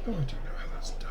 Oh, I don't know how that's done.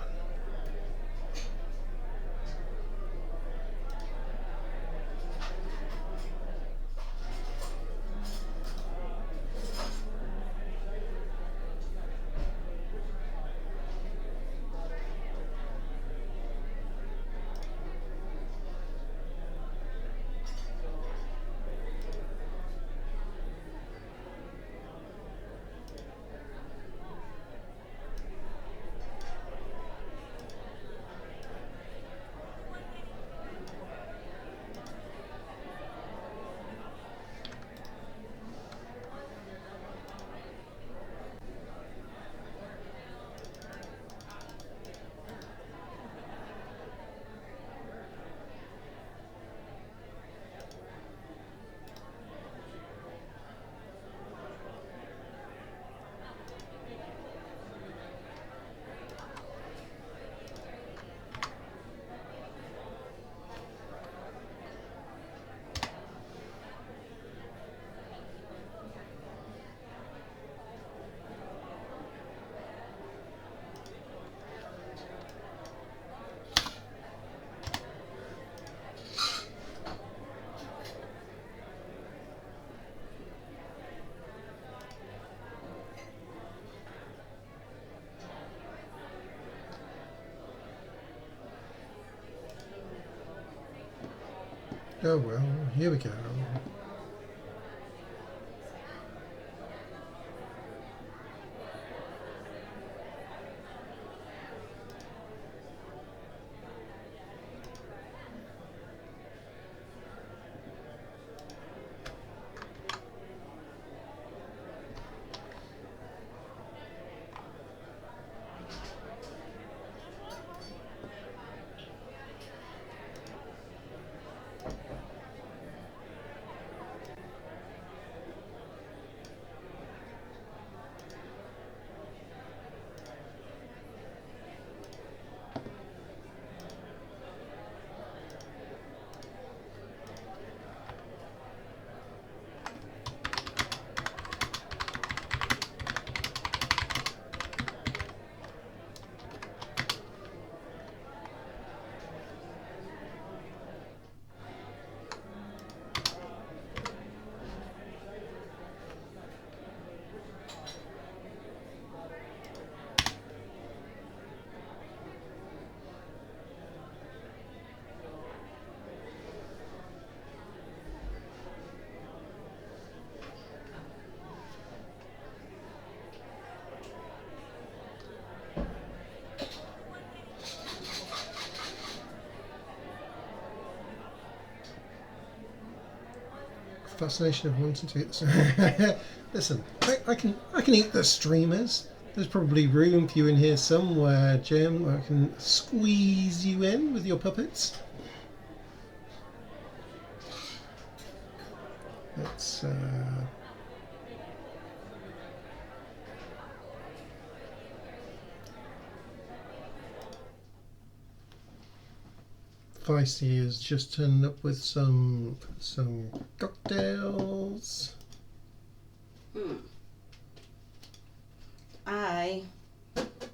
Oh well, here we go. Fascination of wanting to eat this. Listen, I can eat the streamers. There's probably room for you in here somewhere, Jim. I can squeeze you in with your puppets. Let's Feisty is just turning up with some cocktails. I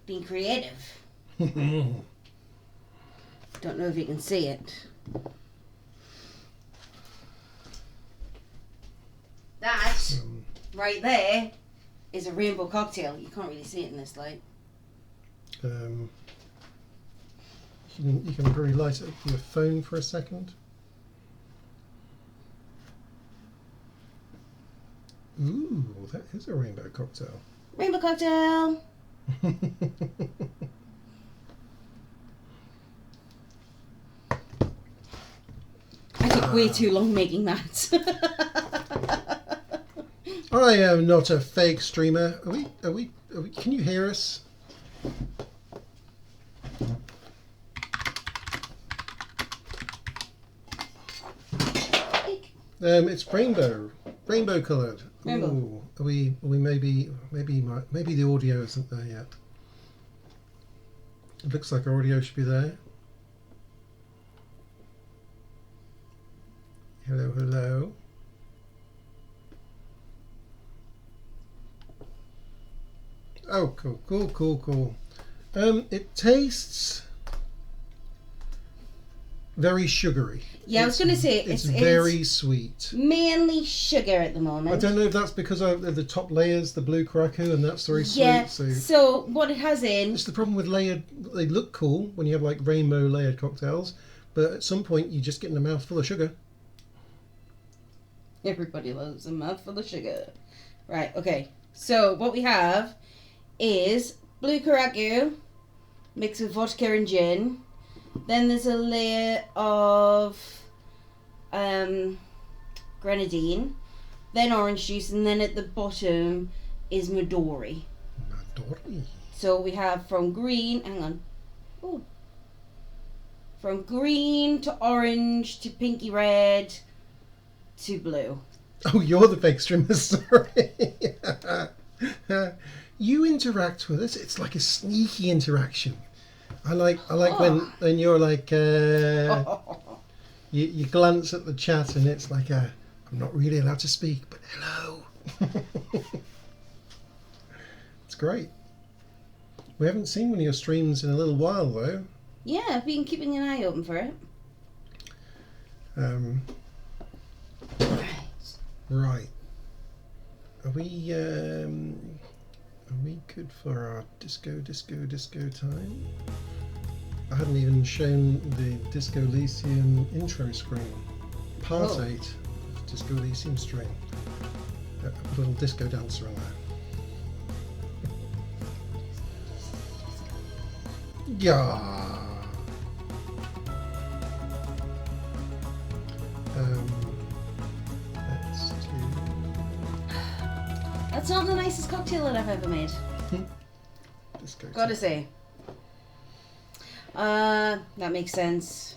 being creative. Don't know if you can see it. That right there is a rainbow cocktail. You can't really see it in this light. You can very light it up with your phone for a second. Ooh, that is a rainbow cocktail. Rainbow cocktail! I took way too long making that. I am not a fake streamer. Are we, can you hear us? It's rainbow coloured. Rainbow. Ooh, are we maybe the audio isn't there yet. It looks like our audio should be there. Hello, hello. Oh, cool. It tastes very sugary. Yeah, I was going to say it's very sweet. Mainly sugar at the moment. I don't know if that's because of the top layers, the blue caracu, and that's very sweet. Yeah. So what it has in. It's the problem with layered. They look cool when you have like rainbow layered cocktails, but at some point you just get in a mouthful of sugar. Everybody loves a mouthful of sugar. Right. Okay. So what we have is blue caracu mixed with vodka and gin. Then there's a layer of grenadine, then orange juice, and then at the bottom is Midori. Midori. So we have from green, hang on. Ooh. From green to orange to pinky red to blue. Oh, you're the fake streamer, sorry. You interact with us. It's like a sneaky interaction. I like when you're like you glance at the chat and it's like I'm not really allowed to speak, but hello. It's great. We haven't seen one of your streams in a little while though. Yeah, I've been keeping an eye open for it. Right. Are we good for our disco time? I hadn't even shown the Disco Elysium intro screen. Part 8 of Disco Elysium stream. A little disco dancer in there. Yeah. Let's do. That's not the nicest cocktail that I've ever made. Disco. Gotta say. That makes sense.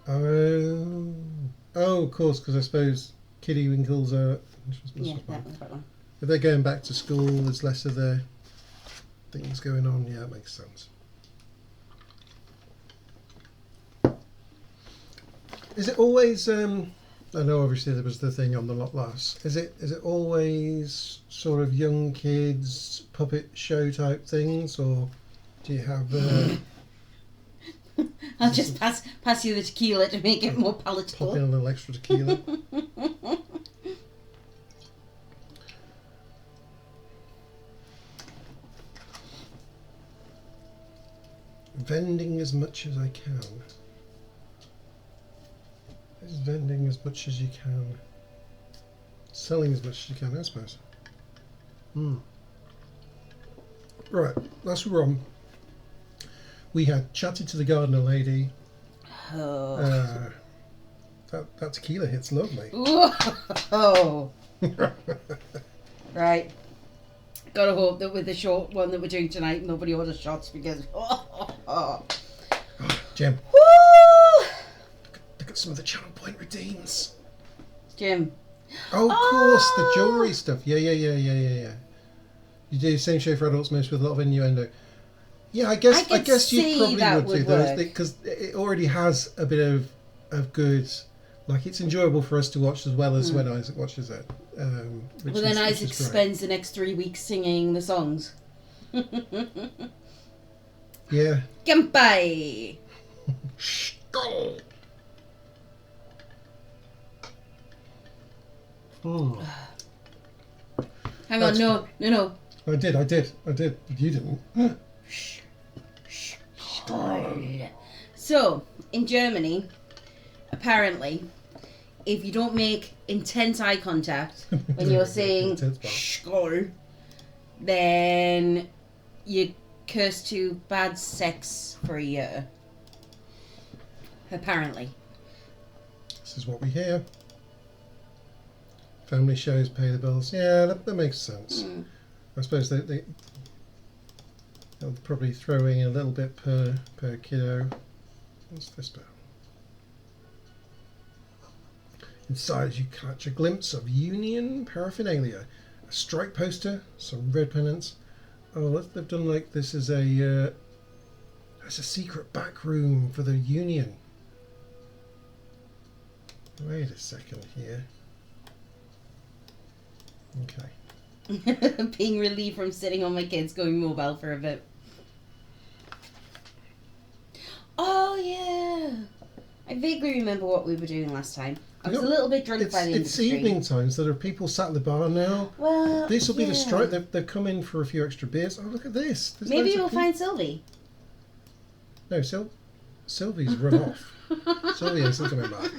Oh, of course, because I suppose Kiddie Winkles are. Yeah, that was that one. If they're going back to school, there's less of their things going on. Yeah, it makes sense. Is it always? I know, obviously, there was the thing on the lot last. Is it always sort of young kids puppet show type things, or do you have? I'll just pass you the tequila to make it more palatable. Pop in a little extra tequila. Vending as much as I can. Is vending as much as you can. Selling as much as you can, I suppose. Right, last we were on. We had chatted to the gardener lady. Oh. That tequila hits lovely. Oh. Right. Gotta hope that with the short one that we're doing tonight, nobody orders shots because. Jim. Woo! Look at some of the channel point redeems. Jim. Oh, of course, the jewellery stuff. Yeah. You do the same show for adults, most with a lot of innuendo. Yeah, I guess you probably would do those because it already has a bit of good. Like, it's enjoyable for us to watch as well as when Isaac watches it. Well, then Isaac spends the next 3 weeks singing the songs. Yeah. Gampai! Skull! Hang on, no. I did. You didn't. So, in Germany, apparently, if you don't make intense eye contact when you're saying Skoll, then you're cursed to bad sex for a year. Apparently. This is what we hear. Family shows pay the bills. Yeah, that makes sense. I suppose they'll probably throw in a little bit per kiddo. What's this about? Inside you catch a glimpse of union paraphernalia. A strike poster, some red pennants. Oh, they've done like this is a secret back room for the union. Wait a second here. Okay. Being relieved from sitting on my kids going mobile for a bit. Oh, yeah. I vaguely remember what we were doing last time. I was a little bit drunk by the end of the stream. It's evening time, so there are people sat at the bar now. Well, this will be the strike. They've come in for a few extra beers. Oh, look at this. There's maybe loads we'll of people. find Sylvie. No, Sylvie's run off. Sylvie ain't still coming back.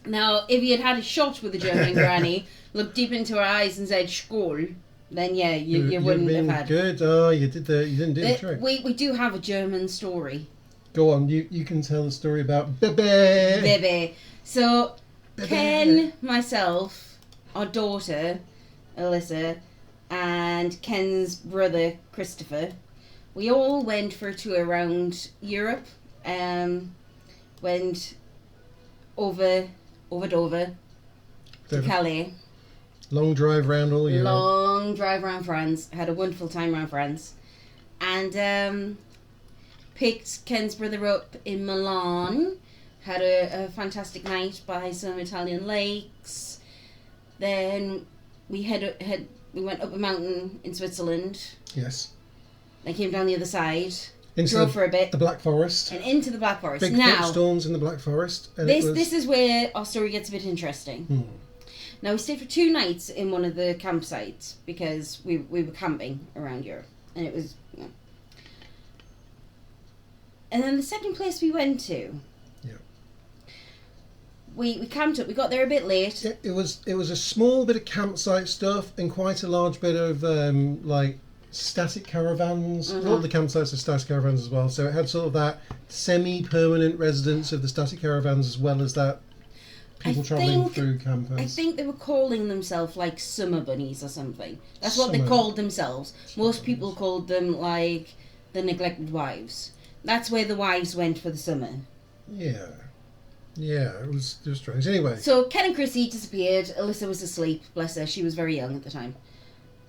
Now, if you had had a shot with the German granny, looked deep into her eyes and said "Skål," then yeah, you wouldn't have had. Good. Oh, you didn't do the trick. We do have a German story. Go on. You can tell the story about Bebe. Bebe. So, Bebe. Ken, myself, our daughter, Alyssa, and Ken's brother, Christopher, we all went for a tour around Europe. Went over Dover to Calais. Long drive round all Europe. Long drive around France. Had a wonderful time around France. And picked Ken's brother up in Milan. Had a fantastic night by some Italian lakes. Then we we went up a mountain in Switzerland. Yes. Then came down the other side. Into drove for a bit. The Black Forest. And into the Black Forest. Big now, storms in the Black Forest. And this is where our story gets a bit interesting. Now, we stayed for 2 nights in one of the campsites because we were camping around Europe. And it was... You know. And then the second place we went to... Yeah. We camped up. We got there a bit late. It was a small bit of campsite stuff and quite a large bit of static caravans. Mm-hmm. All the campsites are static caravans as well, so it had sort of that semi-permanent residence of the static caravans as well as that people travelling through campers. I think they were calling themselves like summer bunnies or something. That's what they Summer. called themselves. Most people called them like the neglected wives. That's where the wives went for the summer. Yeah, it was strange. Anyway, so Ken and Chrissy disappeared. Alyssa was asleep. Bless her. She was very young at the time.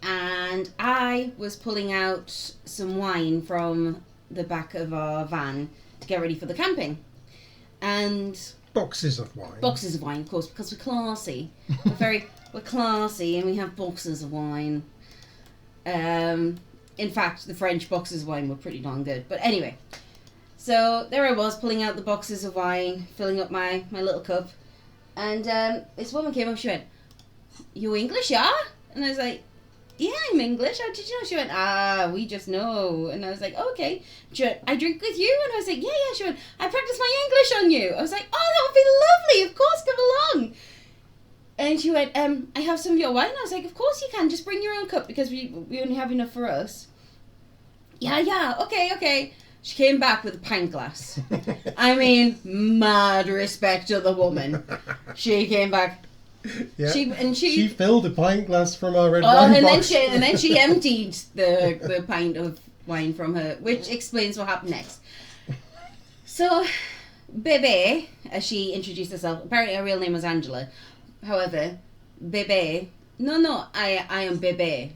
And I was pulling out some wine from the back of our van to get ready for the camping. And... boxes of wine. Boxes of wine, of course, because we're classy. We're classy and we have boxes of wine. In fact, the French boxes of wine were pretty darn good. But anyway, so there I was pulling out the boxes of wine, filling up my little cup. And this woman came up, she went, "You English, yeah?" And I was like, "Yeah, I'm English. How did you know?" She went, "We just know." And I was like, "Oh, okay." She went, "I drink with you?" And I was like, "Yeah." She went, "I practice my English on you." I was like, "Oh, that would be lovely. Of course, come along." And she went, "I have some of your wine." I was like, "Of course you can. Just bring your own cup because we only have enough for us." Yeah. Okay. She came back with a pint glass. I mean, mad respect to the woman. She came back. Yeah. She filled a pint glass from our red wine box. And then she emptied the pint of wine from her, which explains what happened next. So, Bebe, as she introduced herself, apparently her real name was Angela. However, Bebe, no, I am Bebe.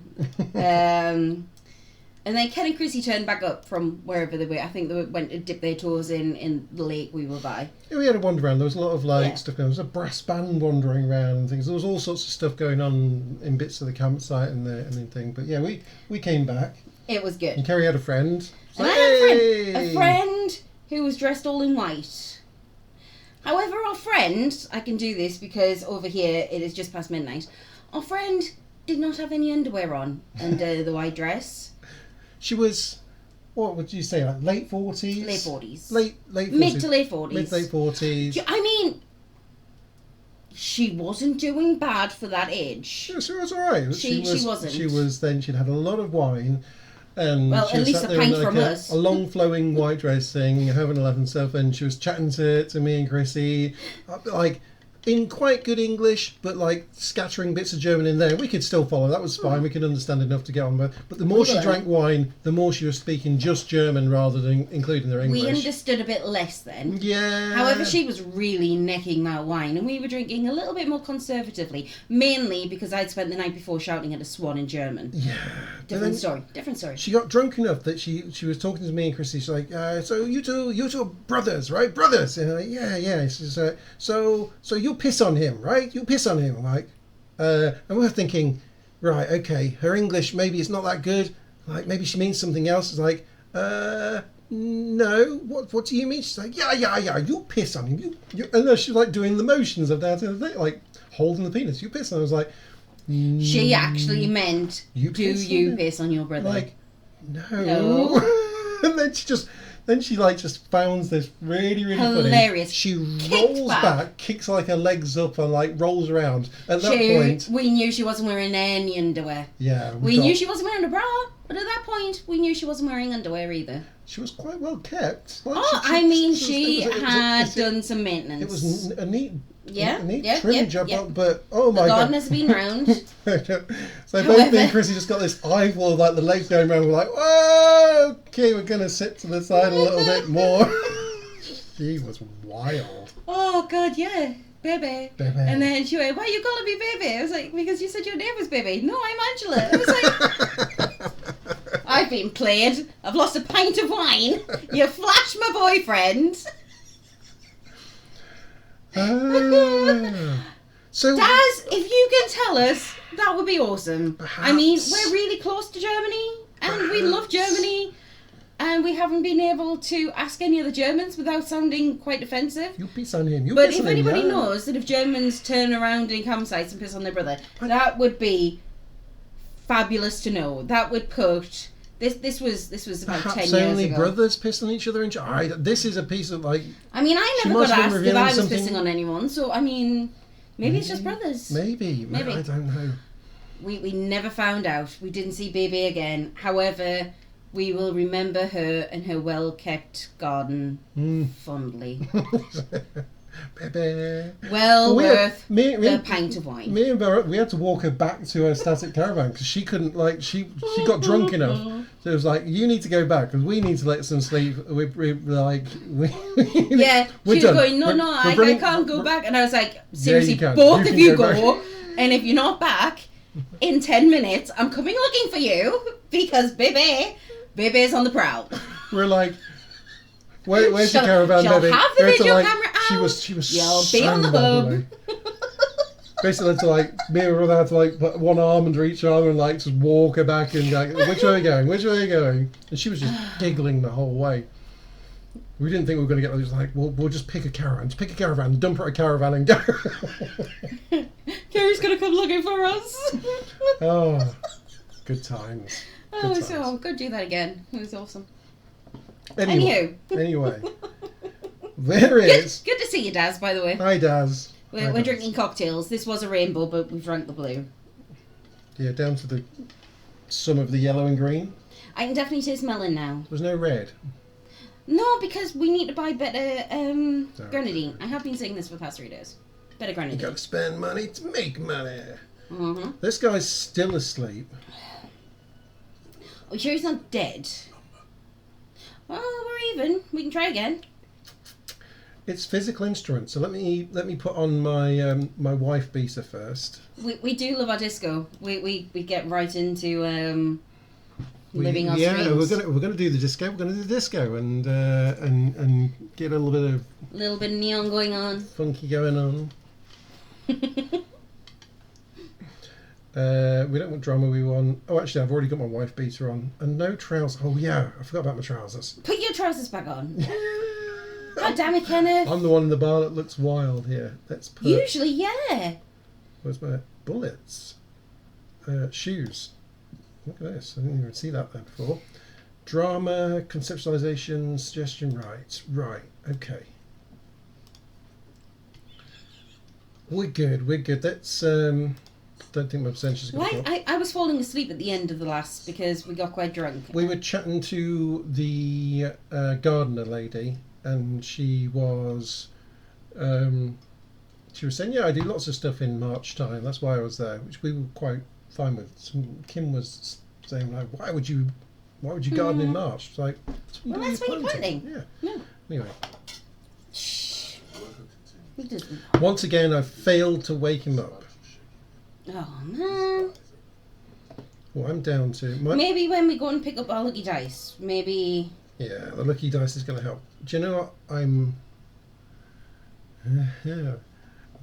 And then Ken and Chrissy turned back up from wherever they were. I think they went to dip their toes in the lake we were by. Yeah, we had a wander around. There was a lot of stuff going on. There was a brass band wandering around and things. There was all sorts of stuff going on in bits of the campsite and everything. But yeah, we came back. It was good. And Kerry had a friend. And I had a friend who was dressed all in white. However, our friend, I can do this because over here it is just past midnight. Our friend did not have any underwear on under the white dress. She was, what would you say, like late 40s? Late 40s. Late 40s. Mid to late 40s. Mid late 40s. I mean, she wasn't doing bad for that age. Yeah, she was all right. She wasn't. She was then, she'd had a lot of wine. And well, she at was least sat a there in pint from us. A long flowing white dress thing, having 11 stuff, and she was chatting to me and Chrissy, like, in quite good English, but like scattering bits of German in there. We could still follow. That was fine. We could understand enough to get on. But the more she drank wine, the more she was speaking just German rather than including their English. We understood a bit less then. Yeah. However, she was really necking that wine, and we were drinking a little bit more conservatively, mainly because I'd spent the night before shouting at a swan in German. Yeah. Different story. She got drunk enough that she was talking to me and Chrissy. She's like, "So you two are brothers, right? Brothers?" And I'm like, yeah. She says, "So you piss on him, right? You piss on him." I'm like, And we're thinking, right, okay, her English maybe is not that good. Like maybe she means something else. It's like, no, what do you mean? She's like, yeah, you piss on him. And then she's like doing the motions of that, like holding the penis. You piss on him. I was like, she actually meant, you do piss you on him? piss on your brother? Like, no. No. And then she just founds this really, really hilarious. funny. She Kicked rolls back. back, kicks like her legs up, and like rolls around. At that She, point, we knew she wasn't wearing any underwear. yeah, We knew she wasn't wearing a bra, but at that point, we knew she wasn't wearing underwear either. She was quite well kept. Like, She it was had done some maintenance. It was a neat, Yeah, trim job, but oh my the god! gardener's been round. So both me and Chrissy just got this eyeball of like the legs going around. We're like, whoa, okay, we're gonna sit to the side a little bit more. She was wild. Oh god, yeah, baby. Baby. And then she went, "Why you calling me baby?" I was like, "Because you said your name was baby." No, I'm Angela. I was like, I've been played. I've lost a pint of wine. You flashed my boyfriend. So, Daz, if you can tell us, that would be awesome. I mean, Perhaps. we're really close to Germany, and we love Germany, and we haven't been able to ask any of the Germans without sounding quite offensive. you piss on him. But if anybody knows that if Germans turn around in campsites and piss on their brother, that would be fabulous to know. That would put... This was about Perhaps 10 years only ago. brothers piss on each other. This is a piece of like I mean, I She never must got have been asked if I was revealing something- pissing on anyone, so I mean, maybe it's just brothers. maybe. Maybe. I don't know. We never found out. We didn't see Baby again. However, we will remember her and her well-kept garden fondly. Baby. Well We had- worth me- the pint of wine. Me and Barrett, we had to walk her back to her static caravan because she couldn't, like, she got drunk enough. So it was like, you need to go back because we need to let some sleep. We're Yeah, we're she was done. going, no, We're- no, we're I running- can't go we're- back. And I was like, seriously, can. both You of can you go go. back. And if you're not back in 10 minutes, I'm coming looking for you because Baby's on the prowl. We're like, where's your She'll- caravan, she'll baby? have the We had to, video like, camera She out. was You'll so be on the bad, hub. like. Basically, had to like me and my brother had to like put one arm under each arm and like just walk her back and like, which way are you going? Which way are you going? And she was just giggling the whole way. We didn't think we were going to get. It was like, we'll just pick a caravan, dump her at a caravan and go. Carrie's gonna come looking for us. Oh, good times. Oh, Good so times. go do that again. It was awesome. Anyway, there is. Good to see you, Daz, by the way. Hi, Daz. Hi, We're Daz. drinking cocktails. This was a rainbow, but we've drank the blue. Yeah, down to some of the yellow and green. I can definitely taste melon now. There's no red. No, because we need to buy better grenadine. I have been saying this for the past 3 days. Better You grenadine. got to spend money to make money. Mm-hmm. This guy's still asleep. Are you sure he's not dead? Well, we're even. We can try again. It's physical instruments. So let me put on my my wife beater first. We do love our disco. We get right into living our yeah, dreams. we're gonna do the disco. We're gonna do the disco and get a little bit of A little bit of neon going on. funky going on. We don't want drama. We want. Oh, actually, I've already got my wife beater on and no trousers. Oh yeah, I forgot about my trousers. Put your trousers back on. God damn it, Kenneth. I'm the one in the bar that looks wild here. Let's put. Usually, yeah. Where's my bullets? Shoes. Look at this. I didn't even see that there before. Drama, conceptualization, suggestion. Right. Okay. We're good. That's. Don't think my percentage is going to Why? I was falling asleep at the end of the last because we got quite drunk. We were chatting to the gardener lady, and she was saying, "Yeah, I do lots of stuff in March time. That's why I was there," which we were quite fine with. So Kim was saying, like, "Why would you garden in March?" It's like, Well, that's when you're planting. Yeah. Yeah. Anyway, Shh. He doesn't. once again, I failed to wake him up. Oh man. Well, I'm down to my. Maybe when we go and pick up our lucky dice, maybe. Yeah, the lucky dice is going to help. Do you know what? I'm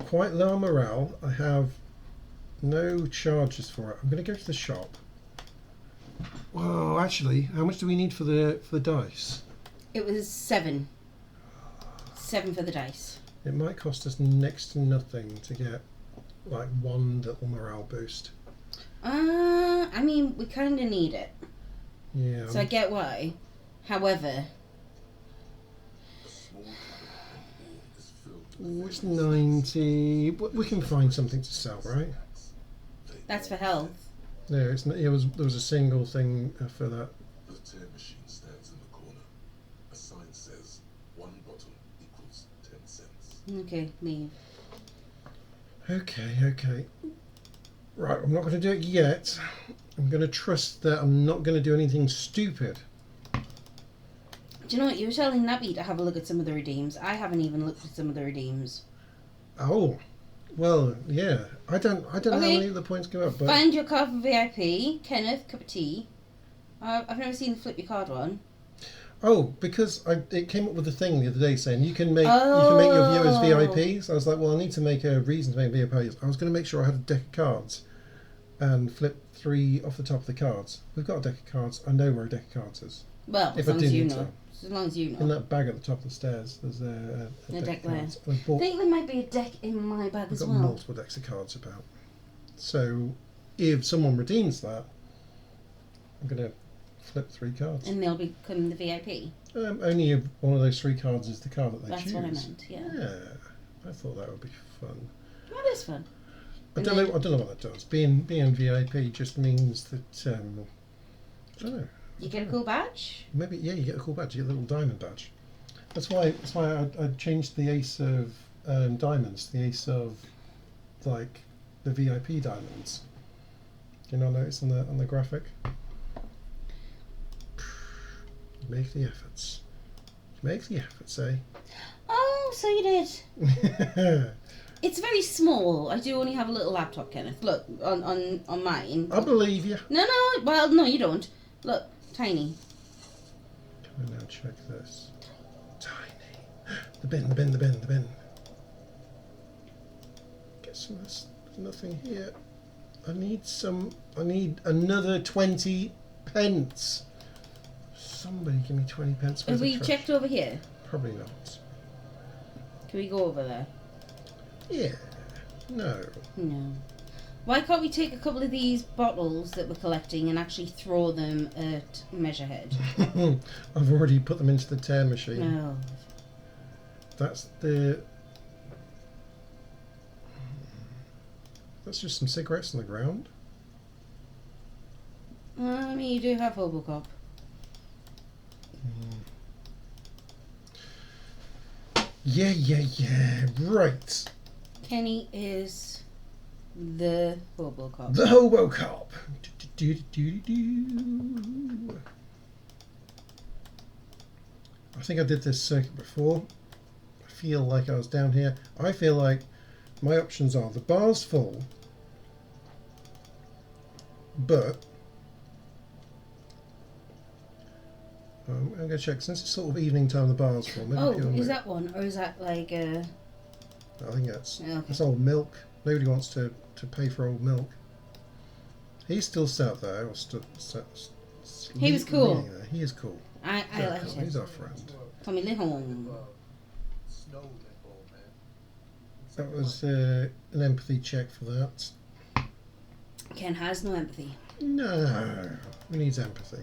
quite low on morale. I have No charges for it. I'm going to go to the shop. Whoa, actually, how much do we need for the dice? It was 7. 7 for the dice. It might cost us next to nothing to get like one little morale boost. I mean, we kind of need it. Yeah. So I get why. However, It's 90. We can find something to sell, right? that's for health. No, it's not, there was a single thing for that. The tear machine stands in the corner. A sign says 1 bottle equals 10 cents. Okay, leave. Okay. Right, I'm not going to do it yet. I'm going to trust that I'm not going to do anything stupid. Do you know what? You were telling Nabby to have a look at some of the redeems. I haven't even looked at some of the redeems. Oh, well, yeah. I don't know how many of the points go up, but Find your card for VIP. Kenneth, cup of tea. I've never seen the flip your card one. oh, because it came up with a thing the other day saying you can make your viewers VIPs. I was like, well, I need to make a reason to make VIPs. I was going to make sure I had a deck of cards and flip 3 off the top of the cards. We've got a deck of cards. I know where a deck of cards is. Well, If as I long did as you need know. to. As long as you know. In that bag at the top of the stairs, there's a deck of there. cards. And I I bought, think there might be a deck in my bag I've as got well. multiple decks of cards about. So if someone redeems that, I'm going to flip 3 cards. And they'll become the VIP. Only if one of those 3 cards is the card that they That's choose. what I meant, yeah. Yeah, I thought that would be fun. That is fun. I don't know what that does. Being VIP just means that I don't know. You get a cool badge. Maybe you get a cool badge. You get a little diamond badge. That's why I changed the ace of diamonds, the ace of like the VIP diamonds. You know, notice on the graphic. Make the efforts. Make the efforts, eh? Oh, so you did. It's very small. I do only have a little laptop, Kenneth. Look, on mine. I believe you. No, well, no, you don't. Look, tiny. Can I now check this? Tiny. The bin. Get some of this. There's nothing here. I need another 20 pence. Somebody give me 20 pence. Have we checked over here? Probably not. Can we go over there? Yeah. No. No. Why can't we take a couple of these bottles that we're collecting and actually throw them at Measurehead? I've already put them into the tear machine. No. That's just some cigarettes on the ground. I mean, you do have Hobocop. Yeah. Right. Kenny is the Hobocop. The Hobocop. I think I did this circuit before. I feel like I was down here. I feel like my options are the bar's full, but I'm going to check since it's sort of evening time. The bar's full. Maybe Oh, people is know. that one, or is that like a? I think that's Okay. old milk. Nobody wants to pay for old milk. He's still sat there. Or He was cool. leaning there. He is cool. I Very like cool. him. He's our friend. Tommy Lee home. That was an empathy check for that. Ken has no empathy. No, we need empathy.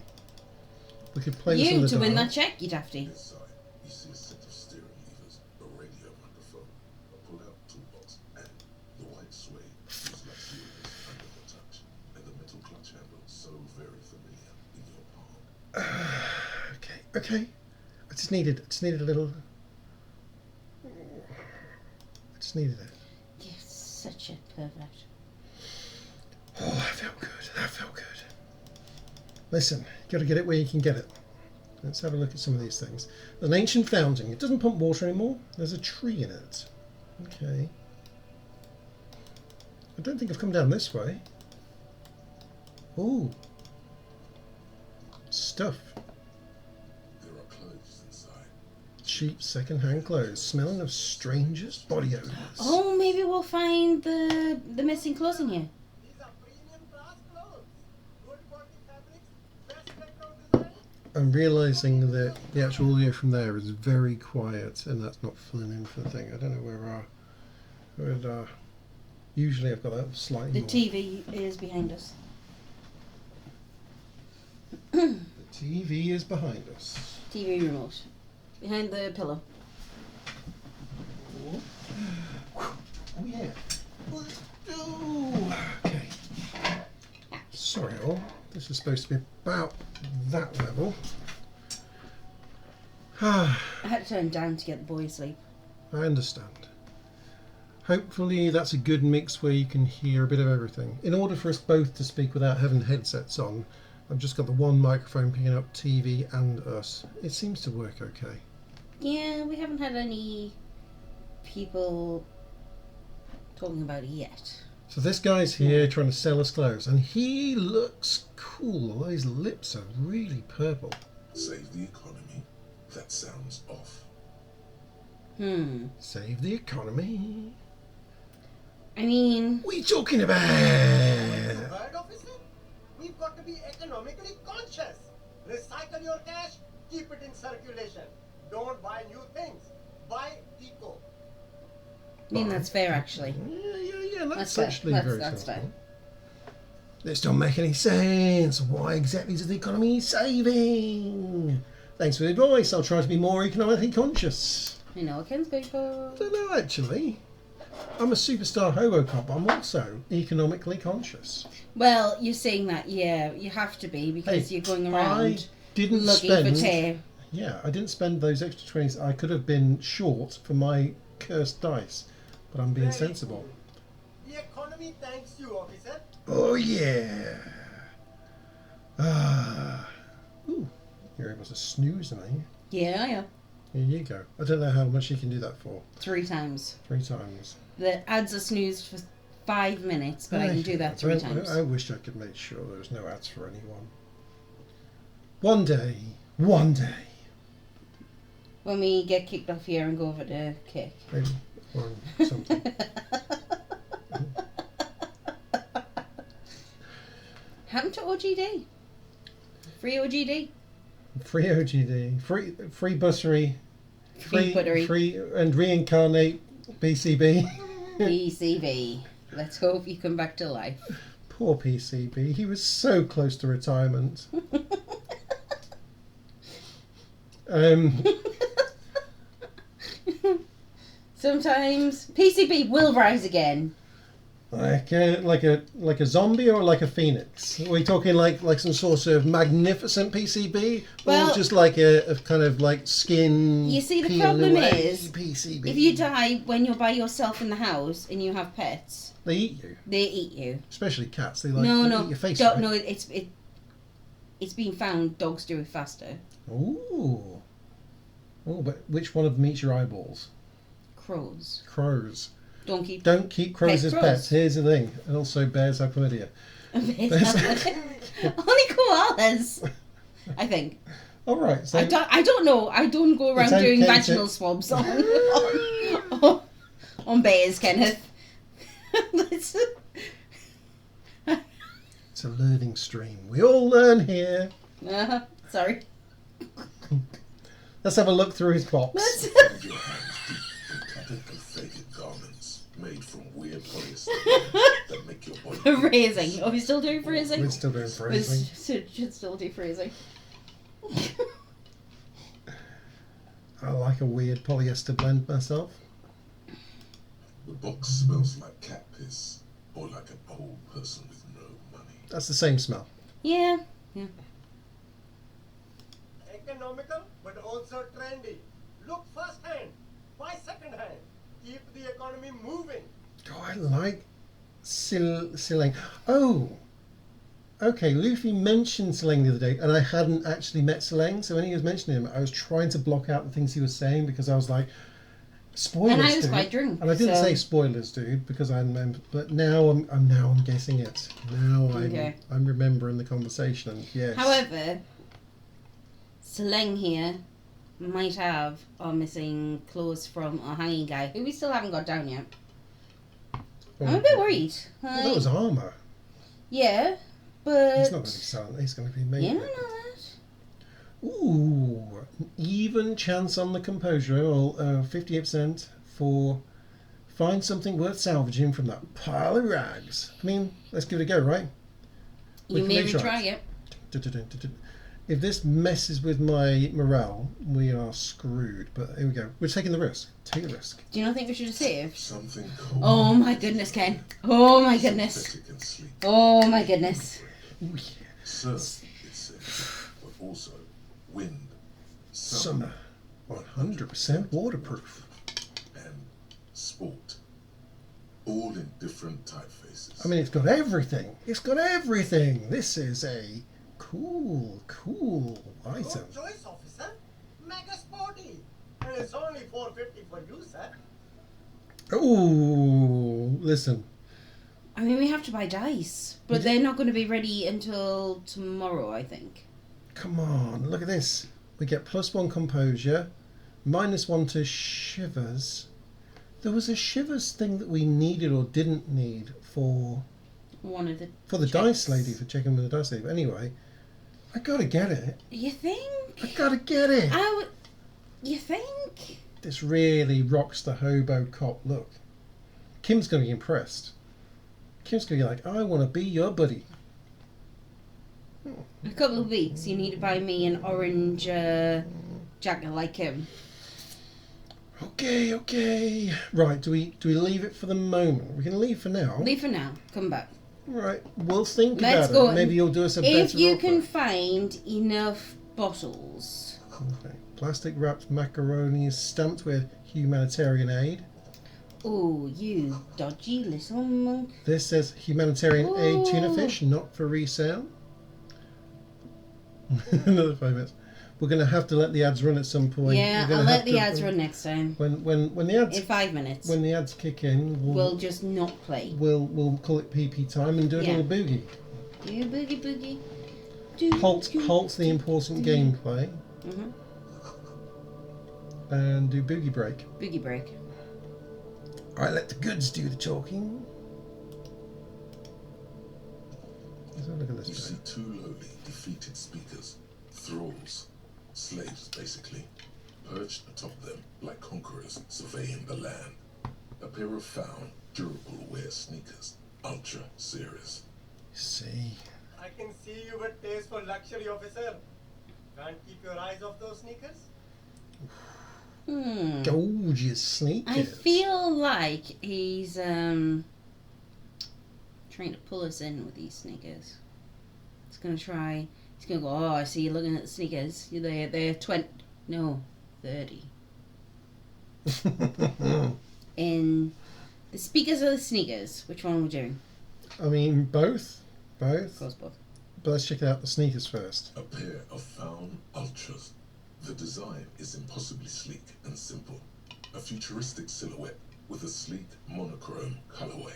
We could play this in You the to win dark. that check, you dafty. Inside, you see a set of steering levers, a radio microphone, a pull-out toolbox, and the white suede feels luxurious under the touch, and the metal clutch handle so very familiar in your palm. Okay. I just needed a little. I just needed it. You're such a pervert. Oh, that felt good. Listen, you got to get it where you can get it. Let's have a look at some of these things. There's an ancient fountain. It doesn't pump water anymore. There's a tree in it. Okay. I don't think I've come down this way. Ooh. Stuff. There are clothes inside. Cheap second-hand clothes, smelling of strangers' body odours. Oh, maybe we'll find the missing clothes in here. I'm realising that the actual audio from there is very quiet, and that's not filling in for the thing. I don't know where usually I've got that slightly The more. TV is behind us. The TV is behind us. TV remote. Behind the pillow. Oh yeah. Oh, okay. Sorry all. This is supposed to be about that level. I had to turn down to get the boy asleep. I understand. Hopefully that's a good mix where you can hear a bit of everything. In order for us both to speak without having headsets on, I've just got the one microphone picking up TV and us. It seems to work okay. Yeah, we haven't had any people talking about it yet. So this guy's here trying to sell us clothes, and he looks cool, although his lips are really purple. Save the economy? That sounds off. Save the economy. I mean... What are you talking about? Right, officer? We've got to be economically conscious. Recycle your cash, keep it in circulation. Don't buy new things. Buy eco. I mean, that's fair, actually. Yeah, that's fair. actually That's very fair. sensible. This don't make any sense. Why exactly is the economy saving? Thanks for the advice. I'll try to be more economically conscious. I know what Ken's going for. I don't know, actually. I'm a superstar hobo-cop. I'm also economically conscious. Well, you're saying that, yeah, you have to be because Hey, you're going I around didn't looking spend... for tear. Yeah, I didn't spend those extra 20s. I could have been short for my cursed dice, but I'm being Very sensible. The economy thanks you, officer. Oh, yeah. Ooh, you're able to snooze me. Yeah, yeah. Here you go. I don't know how much you can do that for. 3 times. 3 times. The ads are snoozed for 5 minutes, but I can do that 3 times. I wish I could make sure there was no ads for anyone. One day. When we get kicked off here and go over to kick. Maybe. Or something. Happened to OGD. Free OGD. Free OGD. Free bussery. Free buttery. Free and reincarnate PCB. PCB. Let's hope you come back to life. Poor PCB. He was so close to retirement. Sometimes PCB will rise again. Like a zombie or like a phoenix? Are we talking like some sort of magnificent PCB, Well, or just like a kind of like skin? You see, the peel problem away is, PCB. if you die when you're by yourself in the house and you have pets, they eat you, they eat you. especially cats. They like No, eat your face. don't, right? no, it's been found dogs do it faster. Ooh. Oh, but which one of them eats your eyeballs? Crows. Crows. Don't keep Don't keep crows Pet as crows. pets. Here's the thing. And also bears have chlamydia. only koalas. I think. All right. So I don't know. I don't go around It's doing okay to- vaginal swabs on bears, Kenneth. That's- it's a learning stream. We all learn here. sorry. Let's have a look through his box. Find your hands deep in tattered and faded garments made from weird polyester that make your body Phrasing. Are we still doing phrasing? We're still doing phrasing. Should still do phrasing. I like a weird polyester blend myself. The box smells like cat piss or like an old person with no money. That's the same smell. Yeah. Economical, but also trendy. Look first hand, buy second hand. Keep the economy moving. Oh, I like Silang. Oh, okay. Luffy mentioned Silang the other day, and I hadn't actually met Silang. So when he was mentioning him, I was trying to block out the things he was saying because I was like, spoilers. And I was dude. quite drunk, And I didn't so- say spoilers, dude, because I remember. But now I'm guessing it. Now Okay. I'm remembering the conversation. And yes. However, Seleng here might have our missing clothes from our hanging guy, who we still haven't got down yet. I'm a bit worried. Well, that was armor. Yeah, but He's not going to be selling. He's going to be making you don't it. know that. Ooh, an even chance on the composure. Well, 58% for find something worth salvaging from that pile of rags. I mean, let's give it a go, right? We You can may make retry it. If this messes with my morale, we are screwed. But here we go. We're taking the risk. Take the risk. Do you not think we should have saved? Something cold. Oh my goodness, Ken. Oh my goodness. synthetic and sleek. Oh my goodness. Ooh, yeah. Surf, it says, but also wind, Summer. 100% waterproof. and sport. All in different typefaces. I mean, it's got everything. It's got everything. This is a cool item. Good choice, officer. Mega sporty. And it's only $4.50 for you, sir. Ooh, listen. I mean, we have to buy dice, but they're not going to be ready until tomorrow, I think. Come on, look at this. We get +1 composure, -1 to shivers. There was a shivers thing that we needed or didn't need for The the checks. dice lady, for checking with the dice lady. But anyway, I gotta get it. You think? I gotta get it. You think? This really rocks the hobo cop look. Kim's gonna be impressed. Kim's gonna be like, I want to be your buddy. In a couple of weeks, you need to buy me an orange jacket like him. Okay. Right, do we leave it for the moment? We can leave for now. Leave for now. Come back. Right, we'll think Let's about go. it. Maybe you'll do us a If better you offer. can find enough bottles. Okay. Plastic wrapped macaroni is stamped with humanitarian aid. Oh, you dodgy little monk. This says humanitarian aid tuna Ooh. fish, not for resale. Another 5 minutes. We're going to have to let the ads run at some point. Yeah, We're gonna I'll let have the to- ads run next time. When the ads In 5 minutes. when the ads kick in, We'll just not play. we'll call it PP time and do a Yeah. little boogie. Do boogie boogie. Halt the important gameplay Mhm. and do boogie break. Boogie break. Alright, let the goods do the talking. Let's have a look at You this see bit. 2 lowly, defeated speakers, thralls, slaves basically, perched atop them like conquerors surveying the land. A pair of found, durable wear sneakers, ultra serious. See. I can see you with taste for luxury, officer. Can't keep your eyes off those sneakers? Gorgeous sneakers. I feel like he's trying to pull us in with these sneakers. He's gonna try. He's gonna go. Oh, I see you looking at the sneakers. They're 20. No, 30. In the speakers or the sneakers? Which one are we doing? I mean, both. Of course, both. But let's check out the sneakers first. A pair of found ultras. The design is impossibly sleek and simple. A futuristic silhouette with a sleek monochrome colorway,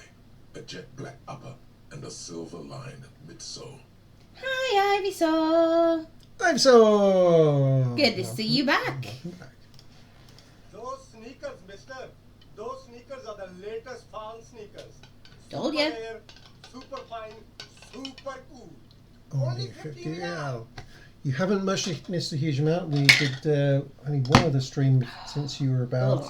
a jet black upper, and a silver-lined midsole. Hi, Ivysaw. I'm so Good to see you back. Welcome back. Those sneakers, mister. Those sneakers are the latest found sneakers. Told Super ya. rare, super fine, super cool. Only 50 real. You haven't missed a huge amount. We did only one other stream since you were about.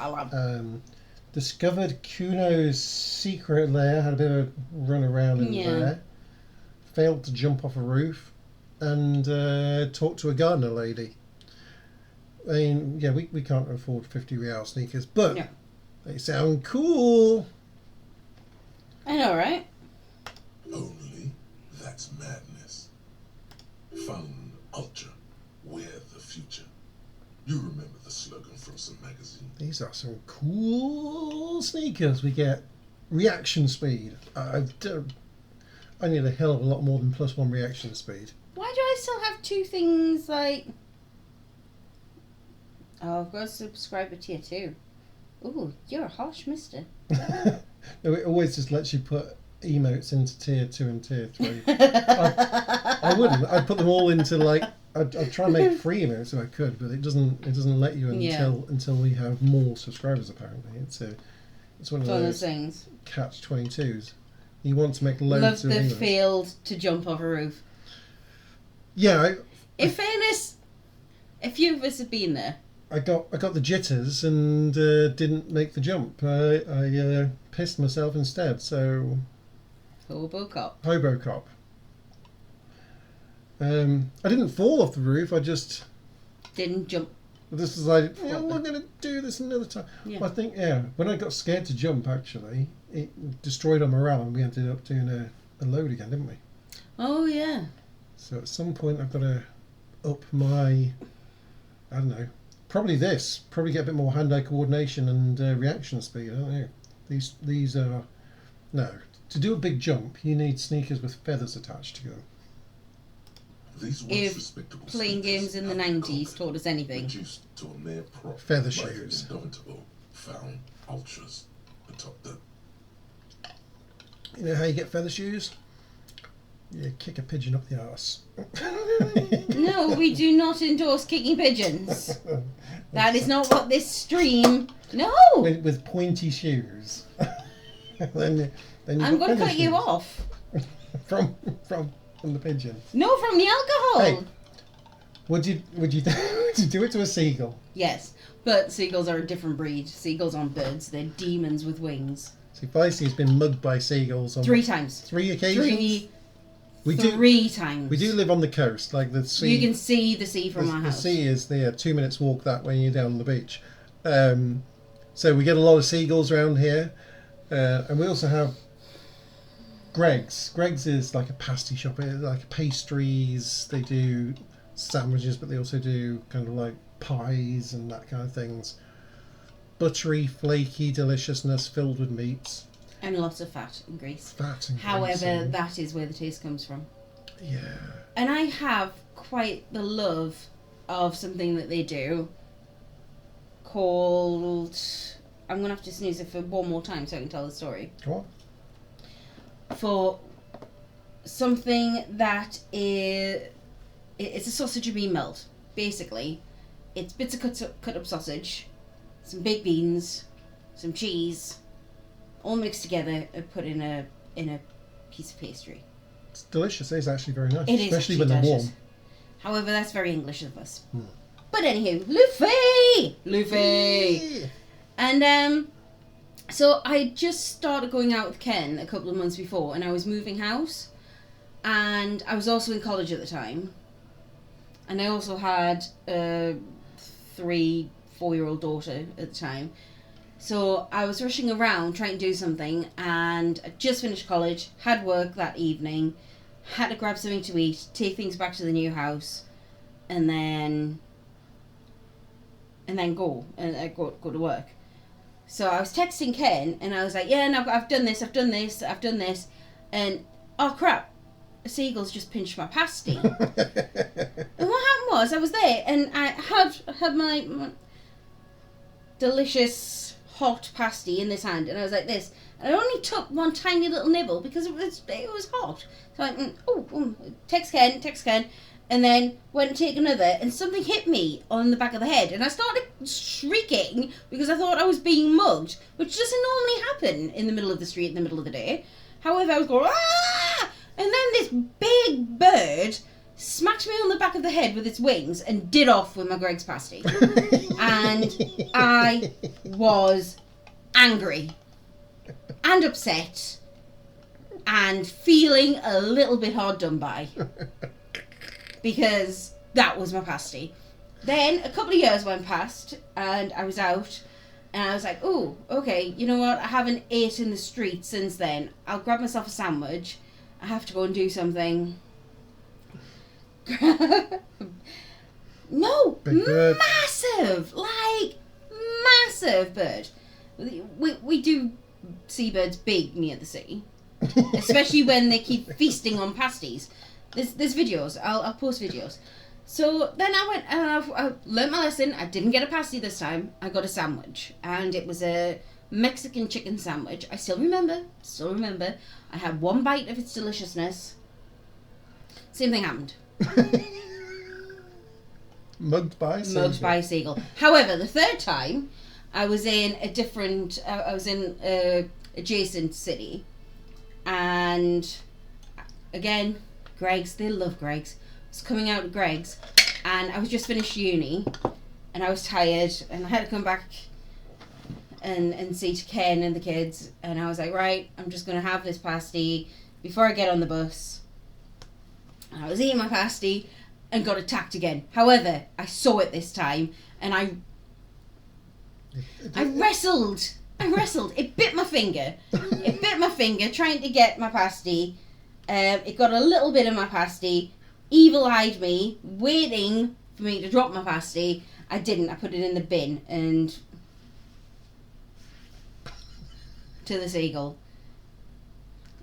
Discovered Cuno's secret lair, had a bit of a run around in Yeah. there. Failed to jump off a roof. And talked to a gardener lady. I mean, yeah, we can't afford 50 real sneakers, but No. they sound cool. I know, right? Only that's madness. Fun ultra. Wear the future. You remember the slogan from some magazine. These are some cool sneakers. We get reaction speed. I need a hell of a lot more than +1 reaction speed. Why do I still have 2 things like? Oh, I've got a subscriber tier 2. Ooh, you're a harsh mister. No, it always just lets you put emotes into tier 2 and tier 3. I wouldn't. I'd put them all into like. I'd try and make free emotes if I could, but it doesn't let you until we have more subscribers. Apparently, it's one of It's one of those those things. catch-22s. You want to make loads Love of the emotes. failed to jump off a roof. Yeah, In fairness, A few of us have been there. I got the jitters and didn't make the jump. I pissed myself instead. So Hobocop. Hobocop. I didn't fall off the roof. I just Didn't jump. this was like, yeah, we're gonna do this another time. Yeah. Well, I think when I got scared to jump, actually, it destroyed our morale, and we ended up doing a load again, didn't we? Oh yeah. So at some point, I've got to up my, I don't know, probably get a bit more hand-eye coordination and reaction speed. I don't know. These are no. To do a big jump, you need sneakers with feathers attached to them. These once If respectable playing sneakers games in the have 90s become taught us anything. reduced to a mere prop Feather by shoes. the indomitable found ultras atop them. You know how you get feather shoes? You kick a pigeon up the arse. No, we do not endorse kicking pigeons. That is not what this stream. No, with pointy shoes. then you've I'm got going to feather cut you shoes. off. from the pigeon. No, from the alcohol. Hey. Would you would you do it to a seagull? Yes, but seagulls are a different breed. Seagulls aren't birds; they're demons with wings. See, Feisty has been mugged by seagulls on 3 times. 3 occasions. We do 3 times. we do live on the coast, like the sea. You can see the sea from our the house. sea is there. 2 minutes walk that way, and you're down on the beach. So we get a lot of seagulls around here, and we also have Greg's. Greg's is like a pasty shop. It's like pastries. They do sandwiches, but they also do kind of like pies and that kind of things. Buttery, flaky deliciousness filled with meats. And lots of fat and grease. Fat and However, greasy. that is where the taste comes from. Yeah. And I have quite the love of something that they do called... I'm going to have to sneeze it for one more time so I can tell the story. Go on. For something that is... It's a sausage and bean melt, basically. It's bits of cut up sausage, some baked beans, some cheese, all mixed together and put in a piece of pastry. It's delicious. It's actually very nice, It is especially actually when they're delicious. warm. However, that's very English of us. Hmm. But anywho, Luffy! And so I just started going out with Ken a couple of months before, and I was moving house, and I was also in college at the time, and I also had a 3-4-year-old daughter at the time. So I was rushing around trying to do something, and I just finished college, had work that evening, had to grab something to eat, take things back to the new house, and then go to work. So I was texting Ken, and I was like, yeah, no, I've done this, and oh crap, a seagull's just pinched my pasty. And what happened was, I was there, and I had my delicious hot pasty in this hand, and I was like this, and I only took one tiny little nibble because it was hot. So I went, text Ken, and then went to take another, and something hit me on the back of the head, and I started shrieking because I thought I was being mugged, which doesn't normally happen in the middle of the street in the middle of the day. However, I was going, ah! And then this big bird smacked me on the back of the head with its wings and did off with my Greg's pasty. And I was angry and upset and feeling a little bit hard done by. Because that was my pasty. Then a couple of years went past and I was out and I was like, oh, okay, you know what? I haven't ate in the street since then. I'll grab myself a sandwich. I have to go and do something. No, Big bird. massive bird. We do see birds big near the sea, especially when they keep feasting on pasties. There's videos. I'll post videos. So then I went and I learnt my lesson. I didn't get a pasty this time. I got a sandwich, and it was a Mexican chicken sandwich. I still remember. I had one bite of its deliciousness. Same thing happened. Mugged by a seagull. Mugged by a seagull. However, the third time, I was in a different. I was in a adjacent city, and again, Greg's. They love Greg's. I was coming out of Greg's, and I was just finished uni, and I was tired, and I had to come back and see to Ken and the kids, and I was like, right, I'm just going to have this pasty before I get on the bus. And I was eating my pasty and got attacked again. However, I saw it this time, and I wrestled. It bit my finger. Trying to get my pasty. It got a little bit of my pasty. Evil-eyed me, waiting for me to drop my pasty. I didn't. I put it in the bin and to the seagull.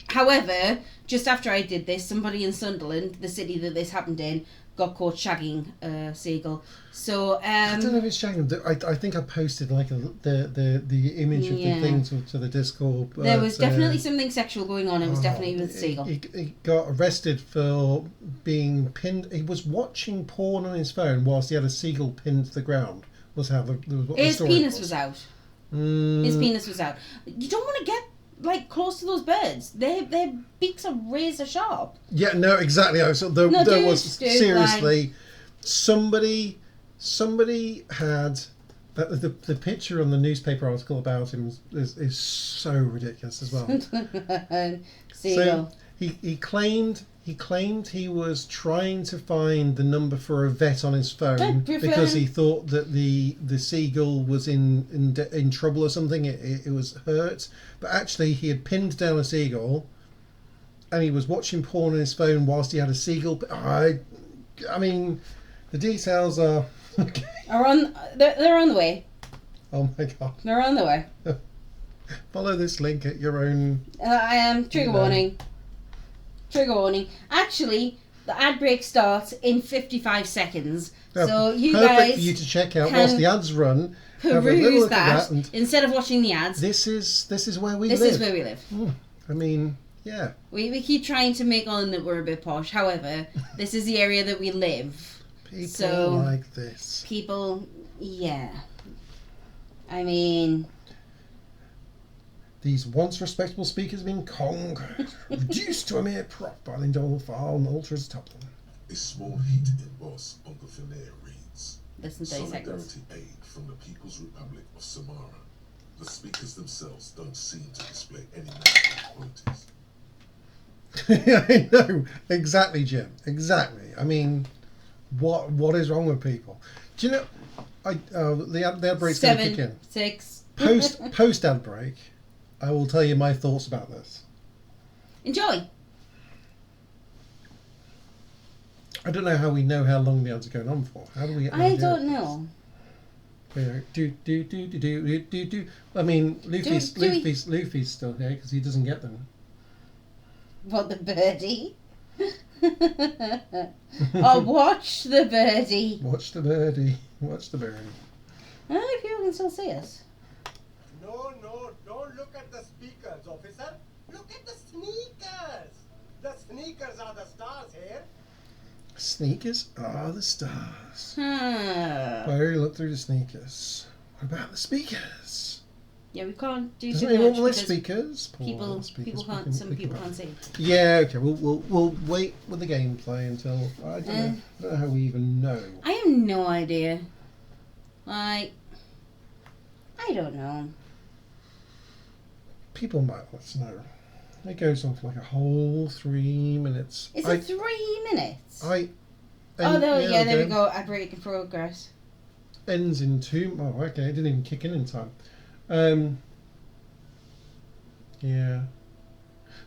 However, just after I did this, somebody in Sunderland, the city that this happened in, got caught shagging a seagull. So I don't know if it's shagging. I think I posted like the image of the thing to the Discord. But, there was definitely something sexual going on. It was definitely with the seagull. He got arrested for being pinned. He was watching porn on his phone whilst he had a seagull pinned to the ground. Was how his penis was out. Mm. His penis was out. You don't want to get like close to those birds. Their beaks are razor sharp. Yeah, no, exactly. Seriously, somebody had the picture on the newspaper article about him is so ridiculous as well. Seagull. So he claimed he was trying to find the number for a vet on his phone because he thought that the seagull was in trouble or something. It was hurt, but actually he had pinned down a seagull, and he was watching porn on his phone whilst he had a seagull. I mean, the details are They're on the way. Oh my god! They're on the way. Follow this link at your own. I am trigger warning. Trigger warning. Actually, the ad break starts in 55 seconds. So you perfect guys for you to check out whilst the ads run. Have a little peruse look at that instead of watching the ads. This is where we live. This is where we live. I mean, yeah. We keep trying to make on that we're a bit posh. However, this is the area that we live. People like this. People, yeah. I mean... These once respectable speakers have been conquered, reduced to a mere prop by the Dolphal and Ultras Toplin. A small heat emboss on the veneer reads, Less than 30 seconds. Solidarity aid from the People's Republic of Samara. The speakers themselves don't seem to display any national qualities. I know, exactly, Jim. Exactly. I mean, what is wrong with people? Do you know? The ad break's going to kick in. 6. Post ad break, I will tell you my thoughts about this. Enjoy. I don't know how we know how long the ads are going on for. How do we? I don't know. Do. I mean, Luffy's still here because he doesn't get them. What, the birdie? Oh, watch the birdie. Watch the birdie. Watch the birdie. I don't know if people can still see us. No, don't look at the speakers, officer. Look at the sneakers. The sneakers are the stars here. Sneakers are the stars. Huh. Where look through the sneakers. What about the speakers? Yeah, we can't do Doesn't too anyone much want because speakers? people can't. Some people can't see. Yeah, okay. We'll wait with the gameplay until I don't know how we even know. I have no idea. I don't know. People might let us know. It goes on for like a whole 3 minutes. Is it 3 minutes? There we go. Ad break in progress. Ends in 2. Oh, okay. It didn't even kick in time. Yeah.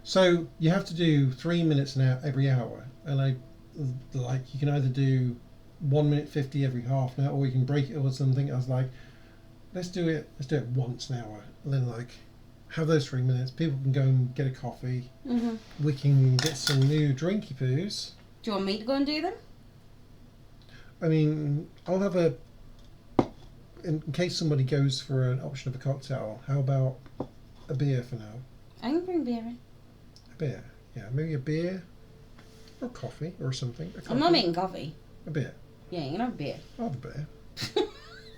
So you have to do 3 minutes now every hour, and you can either do 1 minute 50 every half an hour, or you can break it or something. I was like, let's do it once an hour, and then have those 3 minutes. People can go and get a coffee. Mm-hmm. We can get some new drinky poos. Do you want me to go and do them? I mean, I'll have in case somebody goes for an option of a cocktail, how about a beer for now? I can bring beer in. A beer, yeah, maybe a beer or coffee or something. I'm not making coffee. A beer. Yeah, you can have a beer. I'll have a beer.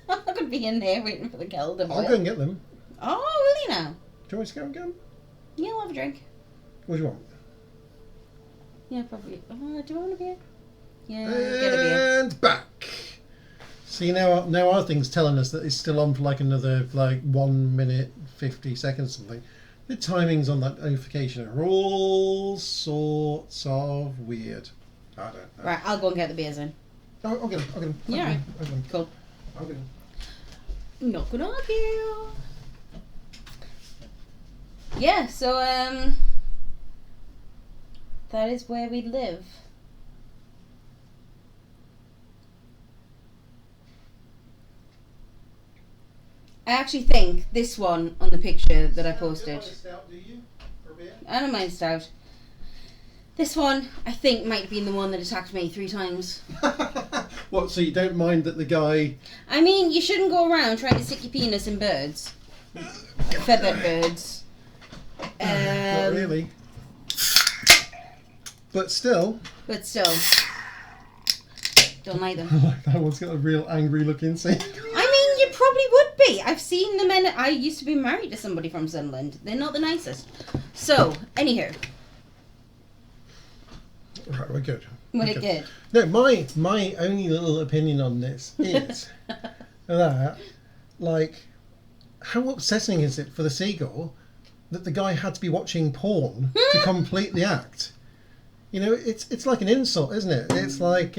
I'm not going to be in there waiting for the kettle to boil. I'll go and get them. Oh, will you now? Do you want me to go and get them? Yeah, I'll have a drink. What do you want? Yeah, probably. Do I want a beer? Yeah, get a beer. And back. See, now our thing's telling us that it's still on for like another 1 minute 50 seconds something. The timings on that notification are all sorts of weird. I don't know. Right, I'll go and get the beers in. I'll get them. Yeah, right. Cool. I'll get them. Not gonna argue. Yeah, so that is where we live. I actually think this one on the picture that I posted. I don't mind stout. This one, I think, might have been the one that attacked me 3 times. What, so you don't mind that the guy... I mean, you shouldn't go around trying to stick your penis in birds. Feathered birds. Not really. But still... Don't like them. That one's got a real angry look inside. I mean, you probably would be. I've seen the men. I used to be married to somebody from Sunderland. They're not the nicest. So, anywho. Right, we're good. We're good. No, my only little opinion on this is that, how upsetting is it for the seagull that the guy had to be watching porn to complete the act? You know, it's like an insult, isn't it? It's like,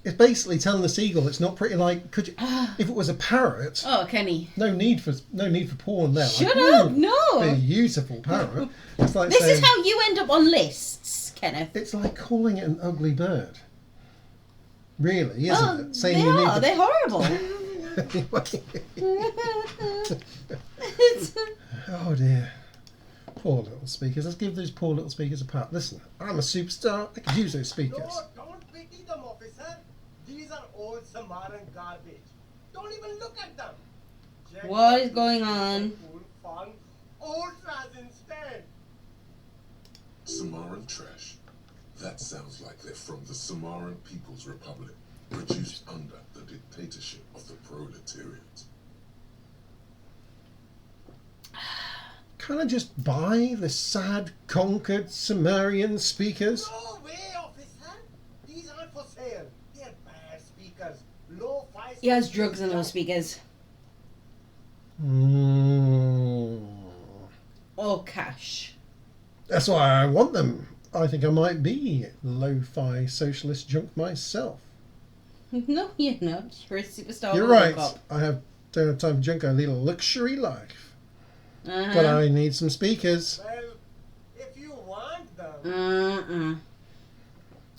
it's basically telling the seagull it's not pretty. Could you, if it was a parrot? Oh, Kenny. No need for porn there. Shut up! No. Beautiful parrot. It's like this saying, is how you end up on lists, Kenneth. It's like calling it an ugly bird. Really, isn't it? Saying they're horrible. Oh dear. Poor little speakers. Let's give those poor little speakers a pat. Listen, I'm a superstar. I could use those speakers. No, don't pity them, officer. These are old Samaran garbage. Don't even look at them. What is going on? Fun. Old trash instead. Samaran trash. That sounds like they're from the Samaran People's Republic, produced under the dictatorship of the proletariat. Can I just buy the sad, conquered Sumerian speakers? No way, officer. These aren't for sale. They're bad speakers. Low fi. He has drugs in those speakers. Or cash. That's why I want them. I think I might be lo-fi socialist junk myself. No, you're not. You're a superstar. You're right. Don't have time for junk. I lead a luxury life. But I need some speakers. Well, if you want them.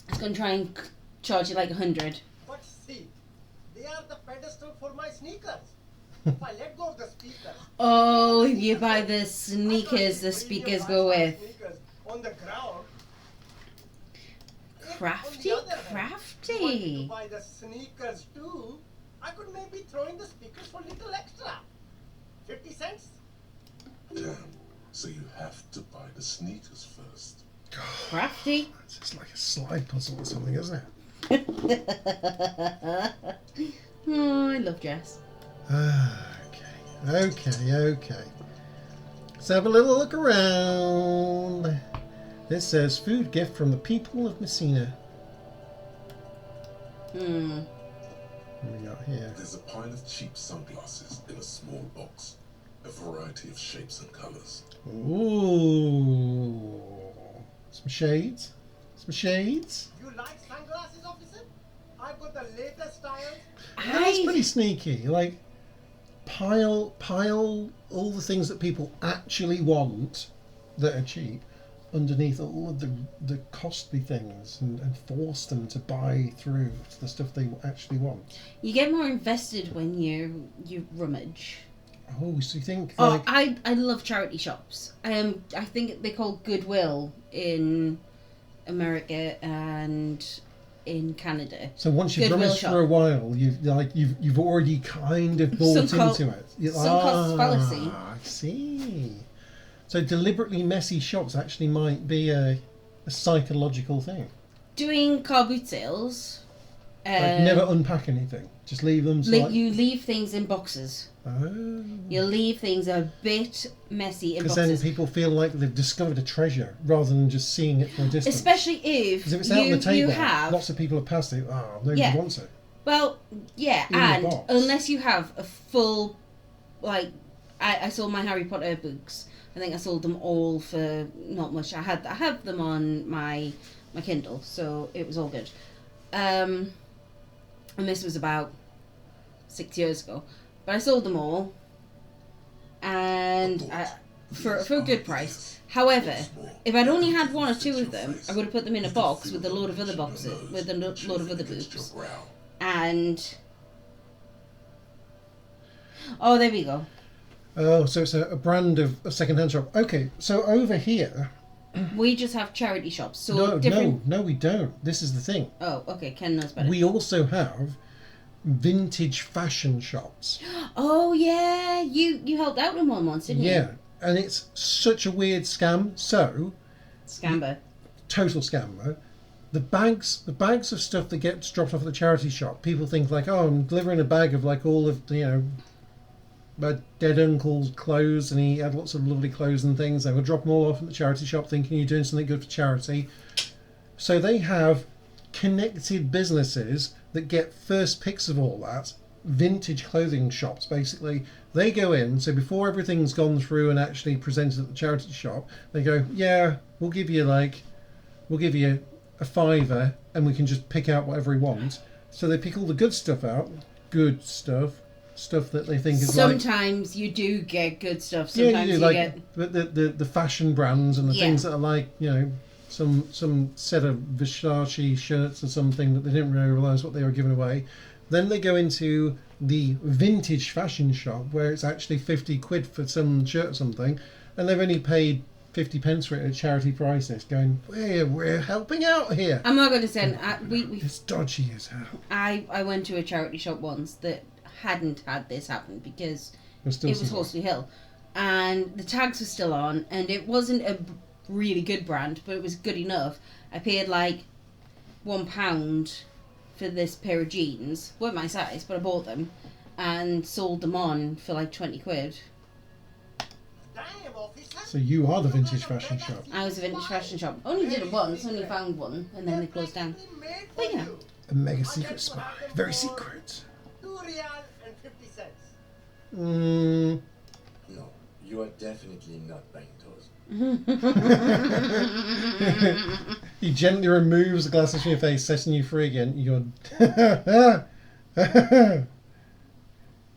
I was going to try and charge you like 100. But see, they are the pedestal for my sneakers. If I let go of the speakers. Oh, if you buy the sneakers, the speakers go with. On the ground. Crafty, crafty. If you want to buy the sneakers too, I could maybe throw in the speakers for little extra. 50 cents? Damn. So you have to buy the sneakers first. Crafty. It's just like a slide puzzle or something, isn't it? Oh, I love Jess. Okay. Let's have a little look around. This says food gift from the people of Messina. What we got here? There's a pile of cheap sunglasses in a small box. A variety of shapes and colours. Ooh. Some shades. You like sunglasses, officer? I've got the latest styles. That's pretty sneaky. Pile all the things that people actually want that are cheap underneath all of the costly things and force them to buy through the stuff they actually want. You get more invested when you rummage. Oh, so you think I love charity shops. I think they're called Goodwill in America and in Canada. So once you've rummaged for a while, you've already kind of bought into it. Some cost fallacy. I see. So deliberately messy shops actually might be a psychological thing. Doing car boot sales. Never unpack anything. Just leave them. You leave things in boxes. Oh. You leave things a bit messy in boxes. Because then people feel like they've discovered a treasure rather than just seeing it from a distance. Especially if it's out on the table, you have... lots of people have passed it. Oh, nobody wants it. Well, yeah, In the and box. unless you have a full, like, I sold my Harry Potter books. I think I sold them all for not much. I have them on my Kindle, so it was all good. And this was about 6 years ago, but I sold them all, and for a good price. However, if I'd only had one or two of them, I would have put them in a box with a load of other boxes, with a load of other books. And oh, there we go. Oh, so it's a brand of a second-hand shop. Okay, so over here... We just have charity shops. So No, we don't. This is the thing. Oh, okay. Ken knows better. We also have vintage fashion shops. Oh yeah, you helped out in one once, didn't you? Yeah, and it's such a weird scam. So, Scamber. total scammer. The bags of stuff that gets dropped off at the charity shop. People think like, oh, I'm delivering a bag of like all of my dead uncle's clothes, and he had lots of lovely clothes and things. They would drop them all off at the charity shop, thinking you're doing something good for charity. So they have connected businesses that get first picks of all that. Vintage clothing shops, basically. They go in, so before everything's gone through and actually presented at the charity shop, they go, yeah, we'll give you a fiver, and we can just pick out whatever we want. So they pick all the good stuff out, good stuff that they think is sometimes you do get good stuff. yeah, Sometimes you do, you like get the fashion brands and the Yeah. things that are like some set of Versace shirts or something that they didn't really realise what they were giving away. Then they go into the vintage fashion shop where it's actually 50 quid for some shirt or something, and they've only paid 50 pence for it at charity prices, going, we're helping out here. I'm not going to say we It's dodgy as hell. I went to a charity shop once that hadn't had this happen because There's still it was some- Horsley Hill, and the tags were still on, and it wasn't a really good brand, but it was good enough. I paid like £1 for this pair of jeans, weren't my size, but I bought them and sold them on for like 20 quid. Damn, officer. So you are the vintage fashion shop. I was a vintage fashion shop. Only did it once, only found one, and then they closed down. But yeah. A mega secret spy. Very secret. £2 and 50 cents. Mm. No, you are definitely not buying those. He gently removes the glasses from your face, setting you free again. You're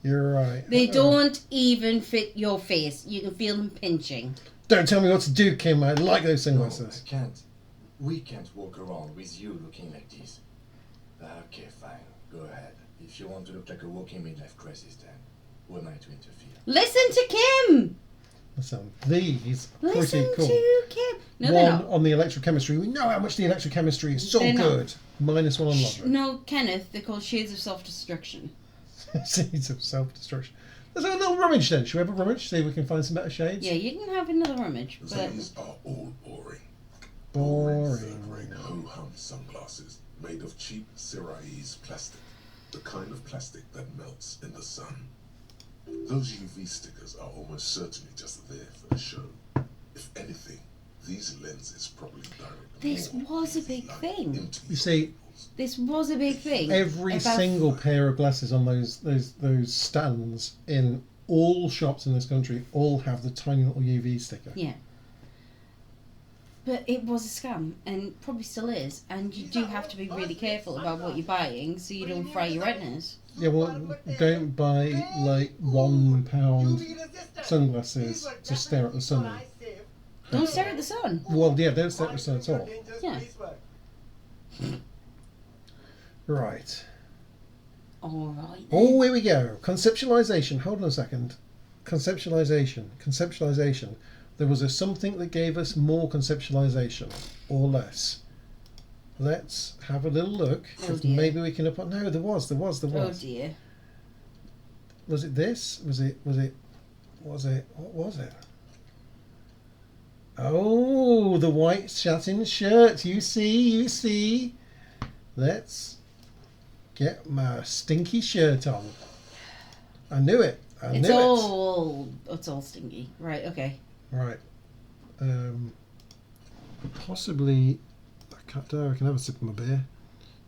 You're right. They don't even fit your face. You can feel them pinching. Don't tell me what to do, Kim. I like those No, sunglasses. I can't. We can't walk around with you looking like this. Okay, fine. Go ahead. If you want to look like a walking midlife crisis, then who am I to interfere? Listen to Kim! Listen, these are Listen pretty cool. to Kim! No, they're One not. on the electrochemistry. We know how much the electrochemistry is so They're not. good. -1 on logic. No, Kenneth, they're called Shades of Self-Destruction. Seeds of self-destruction. Let's have a little rummage then. Should we have a rummage? See if we can find some better shades? Yeah, you can have another rummage, but These are all boring. Boring. Third-rate ho-hum sunglasses made of cheap Syrahese plastic. The kind of plastic that melts in the sun. Those UV stickers are almost certainly just there for the show. If anything, these lenses probably direct This more was a big light thing. into You your see, pupils. this was a big thing. every About- single pair of glasses on those stands in all shops in this country all have the tiny little UV sticker. Yeah. But it was a scam, and probably still is, and you do have to be really careful about what you're buying so you don't fry your retinas. Yeah, well, don't buy like £1 UV resistant. sunglasses These were to stare at the sun. definitely what I saved. Don't stare at the sun. Well, yeah, don't stare at the sun at all. Dangerous Yeah. police work. Right. Alright. Oh, here we go. Conceptualization. Hold on a second. Conceptualization. There was a something that gave us more conceptualization or less. Let's have a little look. Oh, If dear. maybe we can. No, there was. Oh dear. Was it this? Was it? What was it? Oh, the white satin shirt. You see. Let's get my stinky shirt on. I knew it. It's all stinky. Right, okay. Right. Possibly. I can have a sip of my beer.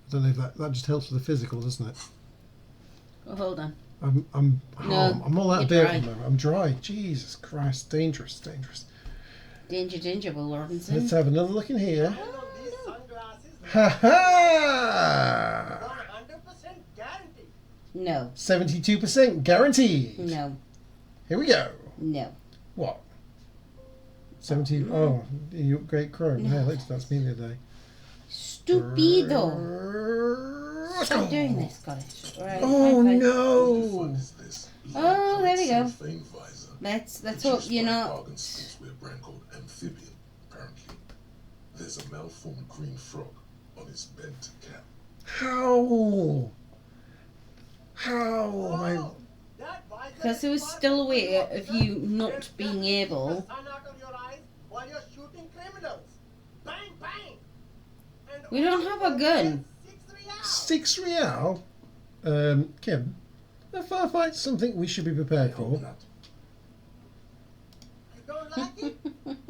I don't know if that just helps with the physical, doesn't it? Oh, hold on. I'm all out of beer you're at the dry. moment. I'm dry. Jesus Christ, dangerous. Danger, Will Robinson. Let's have another look in here. And on these sunglasses, Ha ha! 100% guarantee. No, 72% guaranteed. no, Here we go. no. What? 70. Oh, you upgrade Chrome. No. Yeah, that's me the other day. Stupido. Let's Stop go. doing this, got it. Right, Oh fine. no! Is this Oh, there we go. cellophane visor Let's produced hope you're by a not. bargain sportswear brand called Amphibian, apparently. There's a malformed green frog on his bent cap. How? How? Oh, that visor Because is there was perfect still a for way you, of officer. you not It'll being just able. keep the sun out of your eyes while you're shooting criminals. Bang, bang. And We don't all have a for gun. 6 real. £6. Kim, a firefight's something we should be I prepared hope for. not. You don't like it?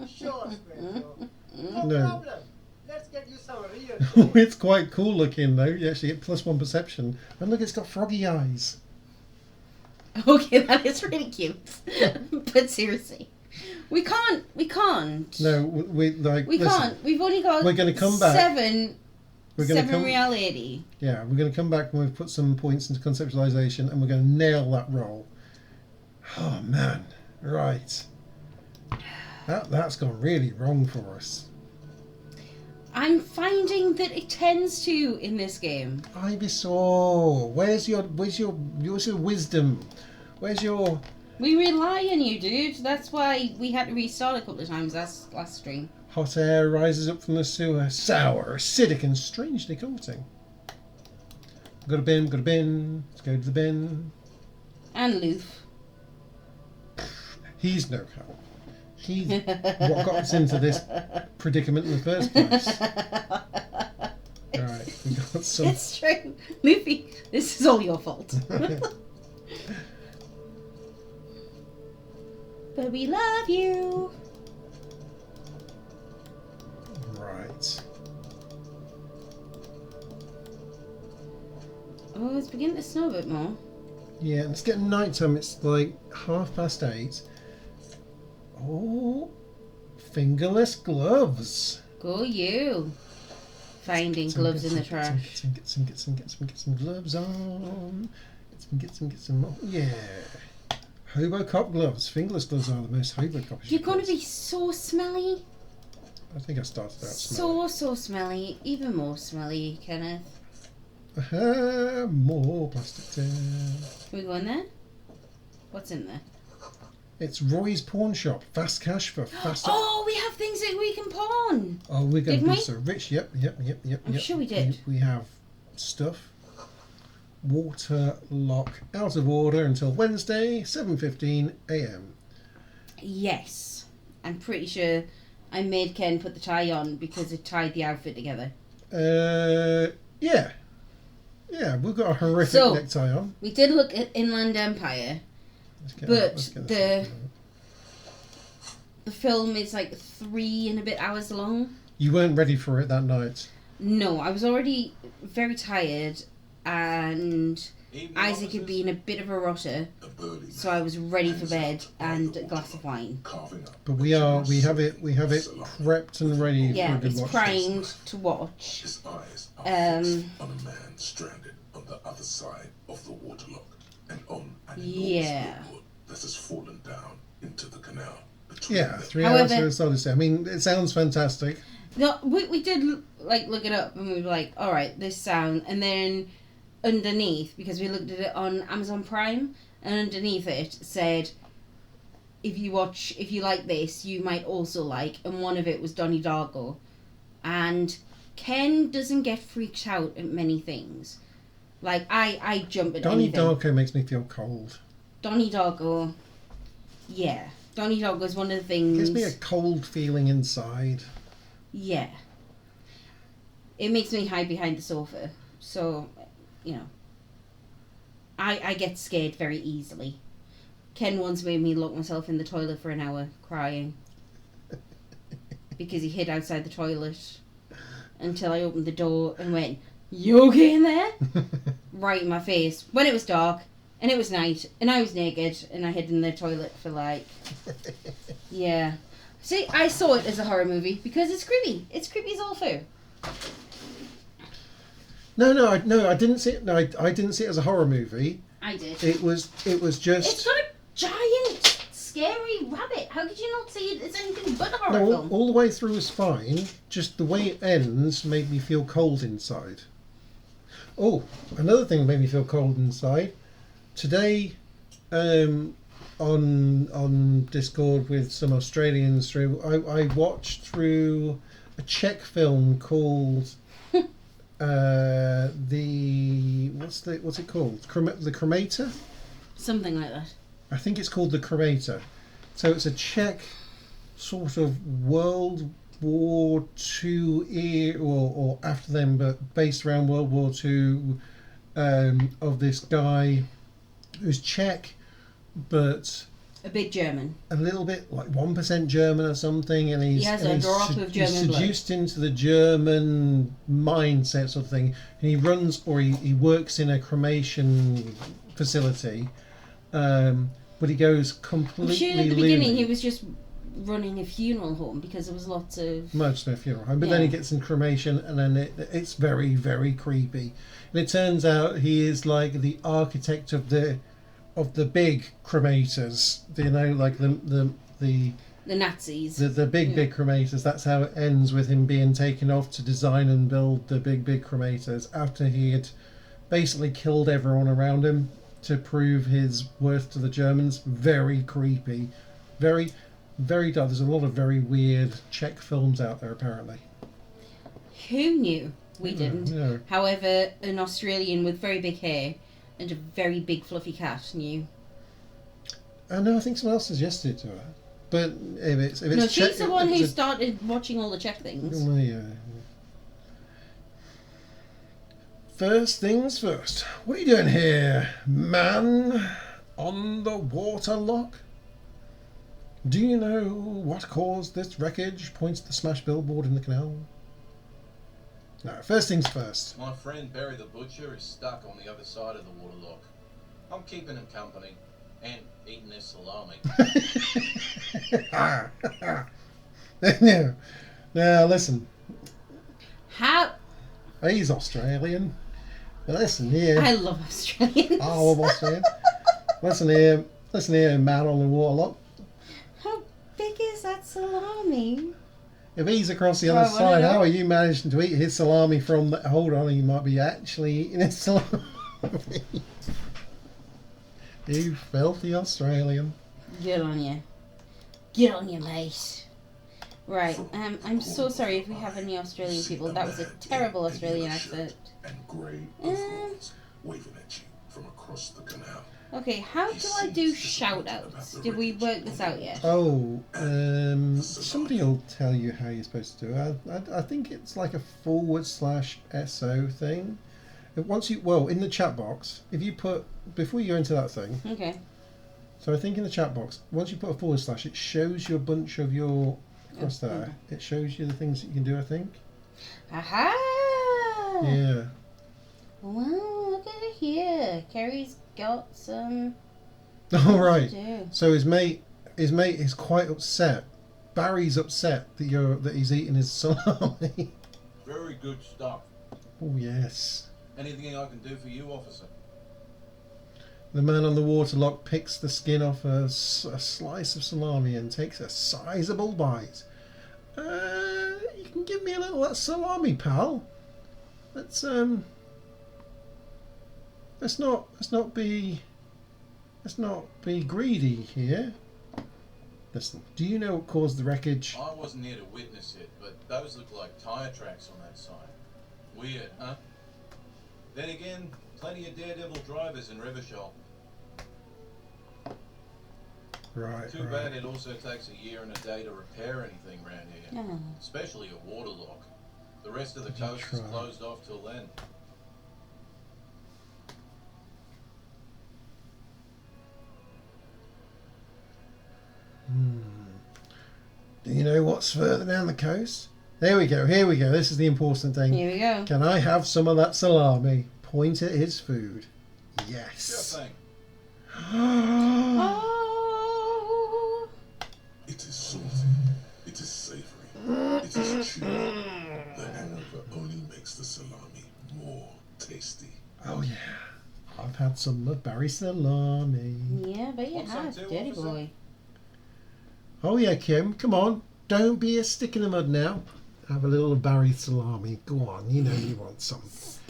Sure, Squirtle. No No. problem. Let's get you some real It's quite cool looking though. You actually get +1 perception. And look, it's got froggy eyes. Okay, that is really cute. But seriously, we can't. No, we like. We listen, can't. We've only got. We're gonna come back. Seven We're gonna come. real 80. Yeah, we're going to come back when we've put some points into conceptualization, and we're going to nail that roll. Oh man, right. That's gone really wrong for us. I'm finding that it tends to in this game. Ivysaur, where's your wisdom? Where's your? We rely on you, dude. That's why we had to restart a couple of times last stream. Hot air rises up from the sewer, sour, acidic, and strangely comforting. Got a bin. Let's go to the bin. And Loof. He's no help. He's what got us into this predicament in the first place. Right, we got some. It's true. Luffy, this is all your fault. But we love you. Right. Oh, it's beginning to snow a bit more. Yeah, and it's getting nighttime. It's like 8:30. Oh, fingerless gloves. Go you. Finding gloves in the trash. Get some gloves on. Get some. Oh, yeah. Hobo cop gloves. Fingerless gloves are the most hobo cop. You're going to be so smelly. I think I started out smelling. So smelly. Even more smelly, Kenneth. More plastic tin. Can we go in there? What's in there? It's Roy's Pawn Shop. Fast cash for faster. Oh, we have things that we can pawn. Oh, we're going to Didn't be we? so rich. Yep. I'm sure we did. We have stuff. Water lock out of order until Wednesday, 7:15 a.m. Yes. I'm pretty sure I made Ken put the tie on because it tied the outfit together. Yeah. Yeah, we've got a horrific So- necktie on. We did look at Inland Empire. But the film is like 3 and a bit hours long. You weren't ready for it that night. No, I was already very tired and Isaac had been a bit of a rotter, A burly so I was ready for bed and a glass of wine. carving up But we have it prepped and ready Yeah, for a good it's watch. primed to watch. his eyes are fixed Um, on a man stranded on the other side of the waterlock and on an enormous Yeah. billboard that has fallen down into the canal between Yeah, them. 3 However- hours to Odyssey. I mean, it sounds fantastic. No, we did like look it up and we were like, all right, this sound, and then underneath, because we looked at it on Amazon Prime, and underneath it said, if you like this, you might also like, and one of it was Donnie Darko, and Ken doesn't get freaked out at many things. Like I jump at Donnie anything. Darko makes me feel cold. Donnie Darko, yeah, Donnie Darko is one of the things. Gives me a cold feeling inside. Yeah. It makes me hide behind the sofa. So, you know. I get scared very easily. Ken once made me lock myself in the toilet for an hour crying. Because he hid outside the toilet until I opened the door and went, You okay in there? Right in my face. When it was dark, and it was night, and I was naked, and I hid in the toilet for like... Yeah. See, I saw it as a horror movie because it's creepy. It's creepy as all foo. No, I didn't see it. No, I didn't see it as a horror movie. I did. It was just. It's got a giant, scary rabbit. How could you not see it as anything but a horror No, film? all the way through was fine. Just the way it ends made me feel cold inside. Oh, another thing that made me feel cold inside. Today, on Discord with some Australians through, I watched through a Czech film called what's it called? The Cremator? Something like that. I think it's called The Cremator. So it's a Czech sort of World War II era, or after them, but based around World War II, of this guy who's Czech, but A big German. a little bit like 1% German or something, and He has a drop of German he's blood. seduced into the German mindset sort of thing, and he runs, or he works in a cremation facility, but he goes completely I'm sure at the beginning loony. he was just running a funeral home because there was lots of... Much no funeral home, but then he gets in cremation, and then it's very, very creepy. And it turns out he is like the architect of the big cremators. You know, like the Nazis. the big cremators. That's how it ends, with him being taken off to design and build the big cremators after he had basically killed everyone around him to prove his worth to the Germans. Very creepy, very, very dark. There's a lot of very weird Czech films out there, apparently. Who knew? We didn't. No. However, an Australian with very big hair and a very big fluffy cat knew. No, I think someone else suggested it to her. But if it's No, Czech, she's the one if who it's started watching all the Czech things. Well, yeah. First things first. What are you doing here, man? On the water lock? Do you know what caused this wreckage? Points to the smashed billboard in the canal. No, first things first. My friend Barry the Butcher is stuck on the other side of the waterlock. I'm keeping him company and eating his salami. Now listen, How? he's Australian. But listen here. I love Australians. Oh, I'm Australian. Listen here, man on the waterlock. How big is that salami? If he's across the other I wanna side, know. how are you managing to eat his salami from the... Hold on, he might be actually eating his salami. You filthy Australian. Good on you. Good on you, mate. Right, I'm so sorry if we have any Australian people. That was a terrible Australian accent. And grey overalls waving at you from across the canal. Okay, how do I do shout-outs? Did we work this out yet? Oh, somebody will tell you how you're supposed to do it. I think it's like a /SO thing. Once you, well, in the chat box, if you put, before you go into that thing, Okay. so I think in the chat box, once you put a /, it shows you a bunch of your, across Oh, there, it shows you the things that you can do, I think. Aha! Yeah. Wow, look at it here. Carrie's got some... All right. to do. So his mate is quite upset. Barry's upset that he's eating his salami. Very good stuff. Oh yes. Anything I can do for you, officer? The man on the waterlock picks the skin off a slice of salami and takes a sizable bite. You can give me a little of that salami, pal. Let's not be greedy here. Listen, do you know what caused the wreckage? I wasn't here to witness it, but those look like tyre tracks on that sign. Weird, huh? Then again, plenty of daredevil drivers in Rivershaw. Right. Too bad it also takes a year and a day to repair anything around here. Oh. Especially a waterlock. The rest of the Did you coast is try? closed off till then. Do you know what's further down the coast? Here we go. Here we go. This is the important thing. Here we go. Can I have some of that salami? Point at his food. Yes. Sure thing. Oh. It is salty. It is savory. It is chewy. The hangover only makes the salami more tasty. Oh yeah. I've had some of Barry's salami. Yeah, but you Want some have, too, dirty officer? boy. Oh yeah, Kim. Come on. Don't be a stick in the mud now. Have a little of Barry's salami. Go on. You know you want some.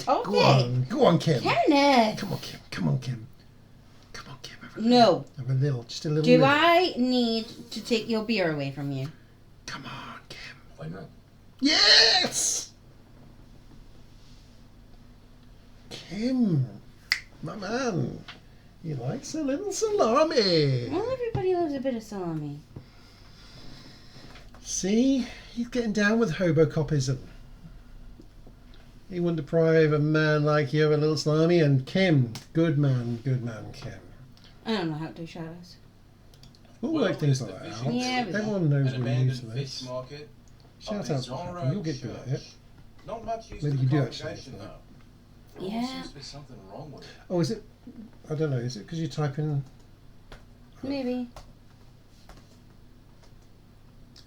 Go Okay. on. Go on, Kim. Kenneth. Come on, Kim. Come on, Kim. Come on, Kim. Have a No. Have a little. Just a little. Do little. I need to take your beer away from you? Come on, Kim. Why not? Yes! Kim. My man. He likes a little salami. Well, everybody loves a bit of salami. See? He's getting down with hobocopism. He wouldn't deprive a man like you of a little salami. And Kim, good man, Kim. I don't know how to do shadows. We'll Well, work things there's like the that fishing out. Yeah, we will. Everyone knows An we're used to abandoned this. fish market. Shout up out in to Papa. Zorro You'll get good at it. Church. Not much use Maybe to you the do actually. congregation, though. There Yeah. seems to be something wrong with it. Oh, is it? I don't know. Is it because you type in? Maybe.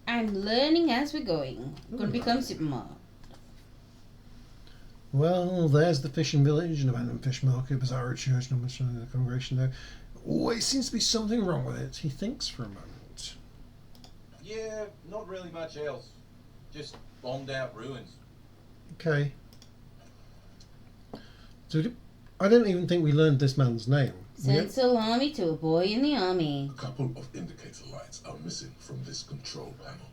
I'm learning as we're going. Gonna become Superman. Well, there's the fishing village, an abandoned fish market, bizarre church, not much in the congregation there. Always seems to be something wrong with it. He thinks for a moment. Yeah, not really much else. Just bombed out ruins. Okay. So I don't even think we learned this man's name. Send salami to a boy in the army. A couple of indicator lights are missing from this control panel.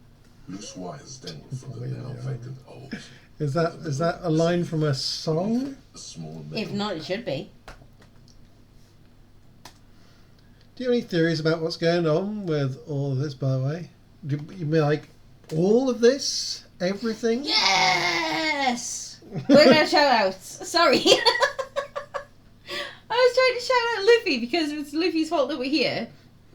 Loose wires dangle from the now vacant holes. Is that a line from a song? A small If metal not, it should be. Do you have any theories about what's going on with all of this, by the way? Do you mean like all of this? Everything? Yes! We're gonna shout outs. Sorry. I was trying to shout out Luffy because it's Luffy's fault that we're here.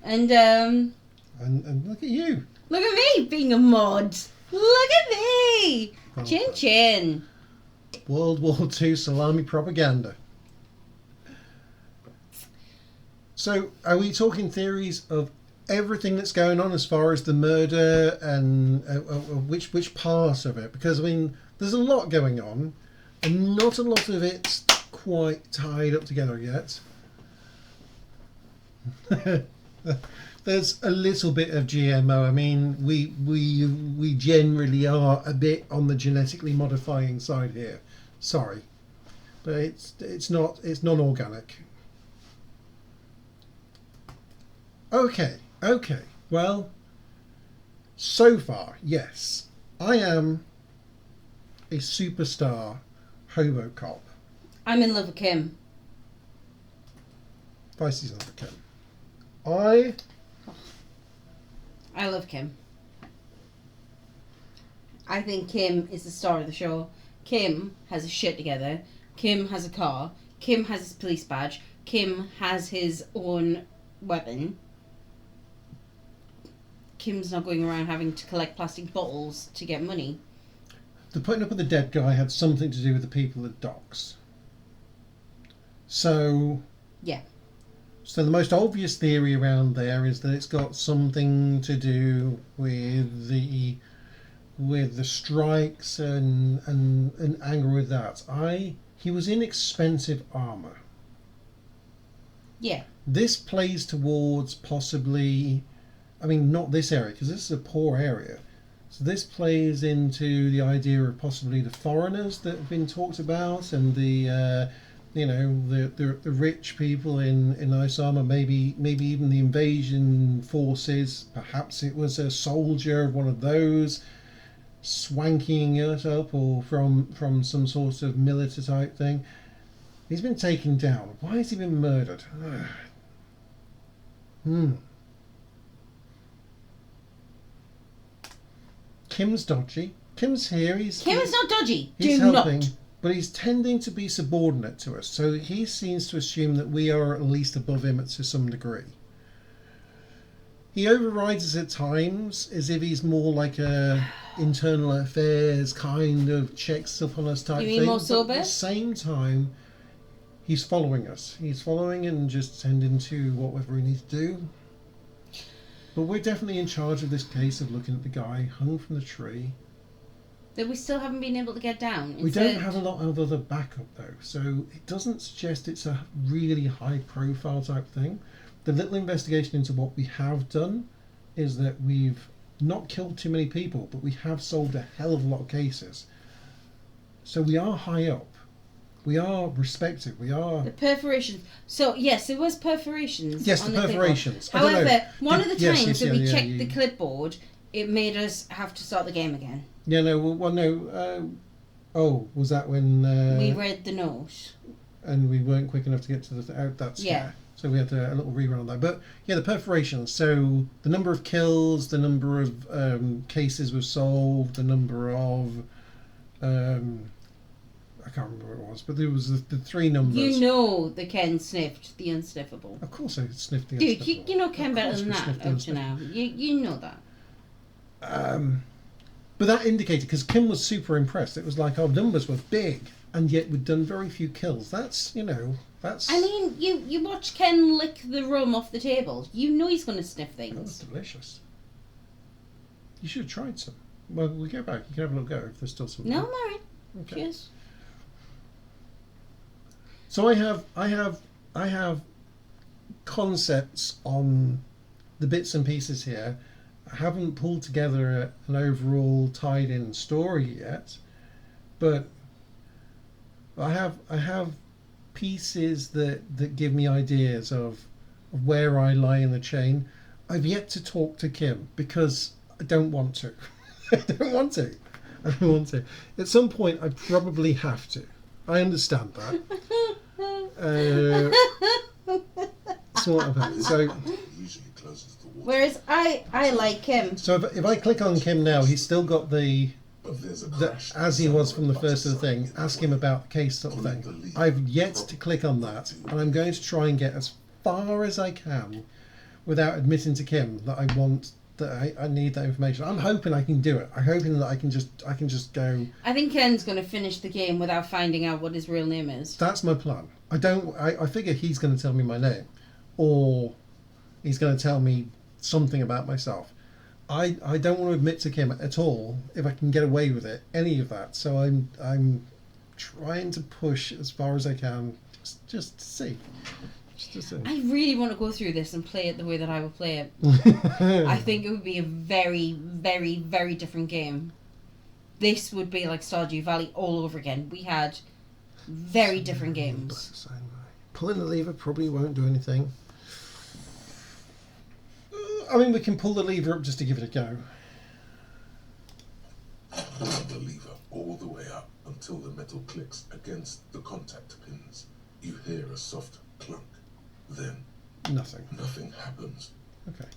And And look at you. look at me being a mod. Look at me! Oh. Chin chin. World War II salami propaganda. So, are we talking theories of everything that's going on as far as the murder and which part of it? Because, I mean, there's a lot going on and not a lot of it's quite tied up together yet. There's a little bit of GMO. I mean, we generally are a bit on the genetically modifying side here. Sorry, but it's non-organic. Okay. Well, so far, yes, I am a superstar hobo cop. I'm in love with Kim. Vicey's not for Kim. I love Kim. I think Kim is the star of the show. Kim has his shit together. Kim has a car. Kim has his police badge. Kim has his own weapon. Kim's not going around having to collect plastic bottles to get money. The putting up with the dead guy had something to do with the people at docks. So Yeah. So the most obvious theory around there is that it's got something to do with the strikes and anger with that. He was in expensive armour. Yeah. This plays towards possibly, I mean, not this area because this is a poor area. So this plays into the idea of possibly the foreigners that have been talked about and the the rich people in nice armor, maybe even the invasion forces. Perhaps it was a soldier of one of those swanking it up, or from some sort of military type thing. He's been taken down. Why has he been murdered? Kim's dodgy. Kim's here. Kim is not dodgy. He's Do helping, not. but he's tending to be subordinate to us. So he seems to assume that we are at least above him to some degree. He overrides us at times as if he's more like a internal affairs kind of checks up on us type You mean thing. more But sober? at the same time, he's following us. He's following and just tending to whatever we need to do. But we're definitely in charge of this case of looking at the guy hung from the tree. That we still haven't been able to get down. We don't have a lot of other backup though, so it doesn't suggest it's a really high profile type thing. The little investigation into what we have done is that we've not killed too many people, but we have solved a hell of a lot of cases. So we are high up. We are respected. We are. The perforations. So yes, there was perforations. Yes, on the clipboard. perforations. I don't know. However, one of the Yes, times yes, that yeah, we yeah, checked you- the clipboard, it made us have to start the game again. Yeah, no, well no. Was that when We read the note. and we weren't quick enough to get to the that's Yeah. So we had a little rerun on that. But yeah, the perforations. So the number of kills, the number of cases were solved, the number of I can't remember what it was, but there was the three numbers. You know that Ken sniffed the unsniffable. Of course, I sniffed the. Dude, unsniffable. you know Ken Of better course than we that sniffed the up to now. You know that. But that indicated, because Kim was super impressed. It was like our numbers were big, and yet we'd done very few kills. That's that's. I mean, you watch Ken lick the rum off the table. You know he's going to sniff That was things. delicious. You should have tried some. Well, we'll go back. You can have a little go if there's still some. No, I'm alright. Okay. Cheers. So I have concepts on the bits and pieces here. I haven't pulled together an overall tied-in story yet, but I have pieces that give me ideas of where I lie in the chain. I've yet to talk to Kim because I don't want to. I don't want to. I don't want to. At some point, I probably have to. I understand that. Sort of. So Usually closes the water. Whereas I like him. So if I click on Kim now, he's still got the But there's a that crash as he was from the somewhere first of the thing, outside ask him about the case sort of thing. I've yet to click on that, and I'm going to try and get as far as I can without admitting to Kim that I want that I need that information. I'm hoping I can do it. I'm hoping that I can just go. I think Ken's going to finish the game without finding out what his real name is. That's my plan. I figure he's going to tell me my name, or he's going to tell me something about myself. I don't want to admit to Kim at all if I can get away with it, any of that. So I'm trying to push as far as I can, just to see. Just to see. I really want to go through this and play it the way that I would play it. I think it would be a very, very, very different game. This would be like Stardew Valley all over again. We had very different games. Pulling the lever probably won't do anything. I mean, we can pull the lever up just to give it a go. Pull the lever all the way up until the metal clicks against the contact pins. You hear a soft clunk. Then Nothing. nothing happens. Okay.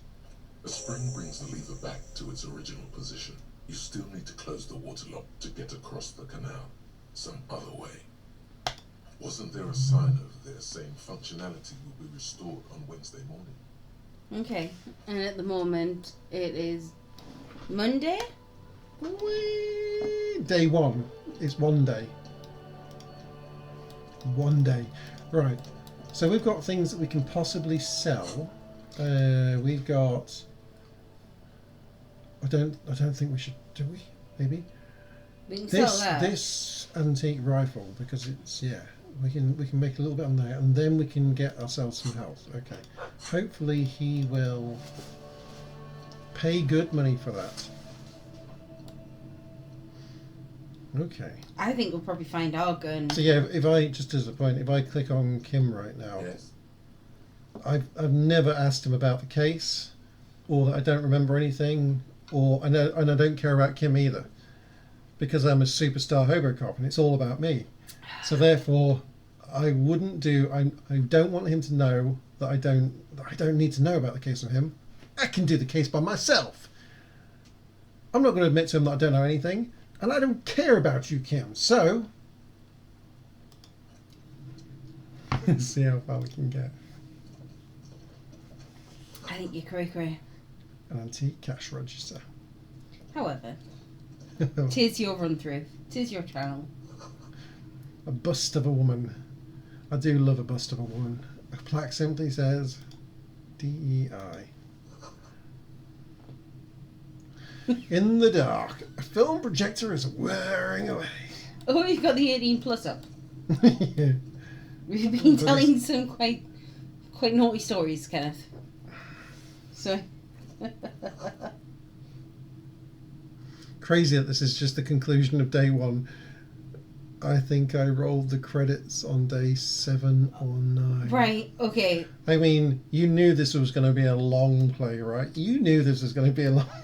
A spring brings the lever back to its original position. You still need to close the water lock to get across the canal. Some other way. Wasn't there a sign over there saying functionality will be restored on Wednesday morning? Okay, and at the moment it is Monday? Day one. It's one day. One day. Right. So we've got things that we can possibly sell. We've got. I don't think we should. Do we? Maybe. We can sell This that. this antique rifle, because it's we can make a little bit on there, and then we can get ourselves some health. Okay. Hopefully he will pay good money for that. Okay. I think we'll probably find our gun. So yeah, if I just as a point, if I click on Kim right now, Yes. I've never asked him about the case, or that I don't remember anything, and I don't care about Kim either, because I'm a superstar Hobocop and it's all about me. So therefore, I wouldn't do. I don't want him to know that I don't need to know about the case of him. I can do the case by myself. I'm not going to admit to him that I don't know anything, and I don't care about you, Kim. So let's see how far we can get. I think you're cray cray. an antique cash register. However, tis your run through. Tis your channel. A bust of a woman. I do love a bust of a woman. A plaque simply says DEI. In the dark, a film projector is whirring away. Oh, you've got the 18 plus up. Yeah. We've been telling some quite naughty stories, Kenneth. So. Crazy that this is just the conclusion of day 1. I think I rolled the credits on day 7 or 9. Right, okay. I mean, you knew this was going to be a long play, right? You knew this was going to be a long play.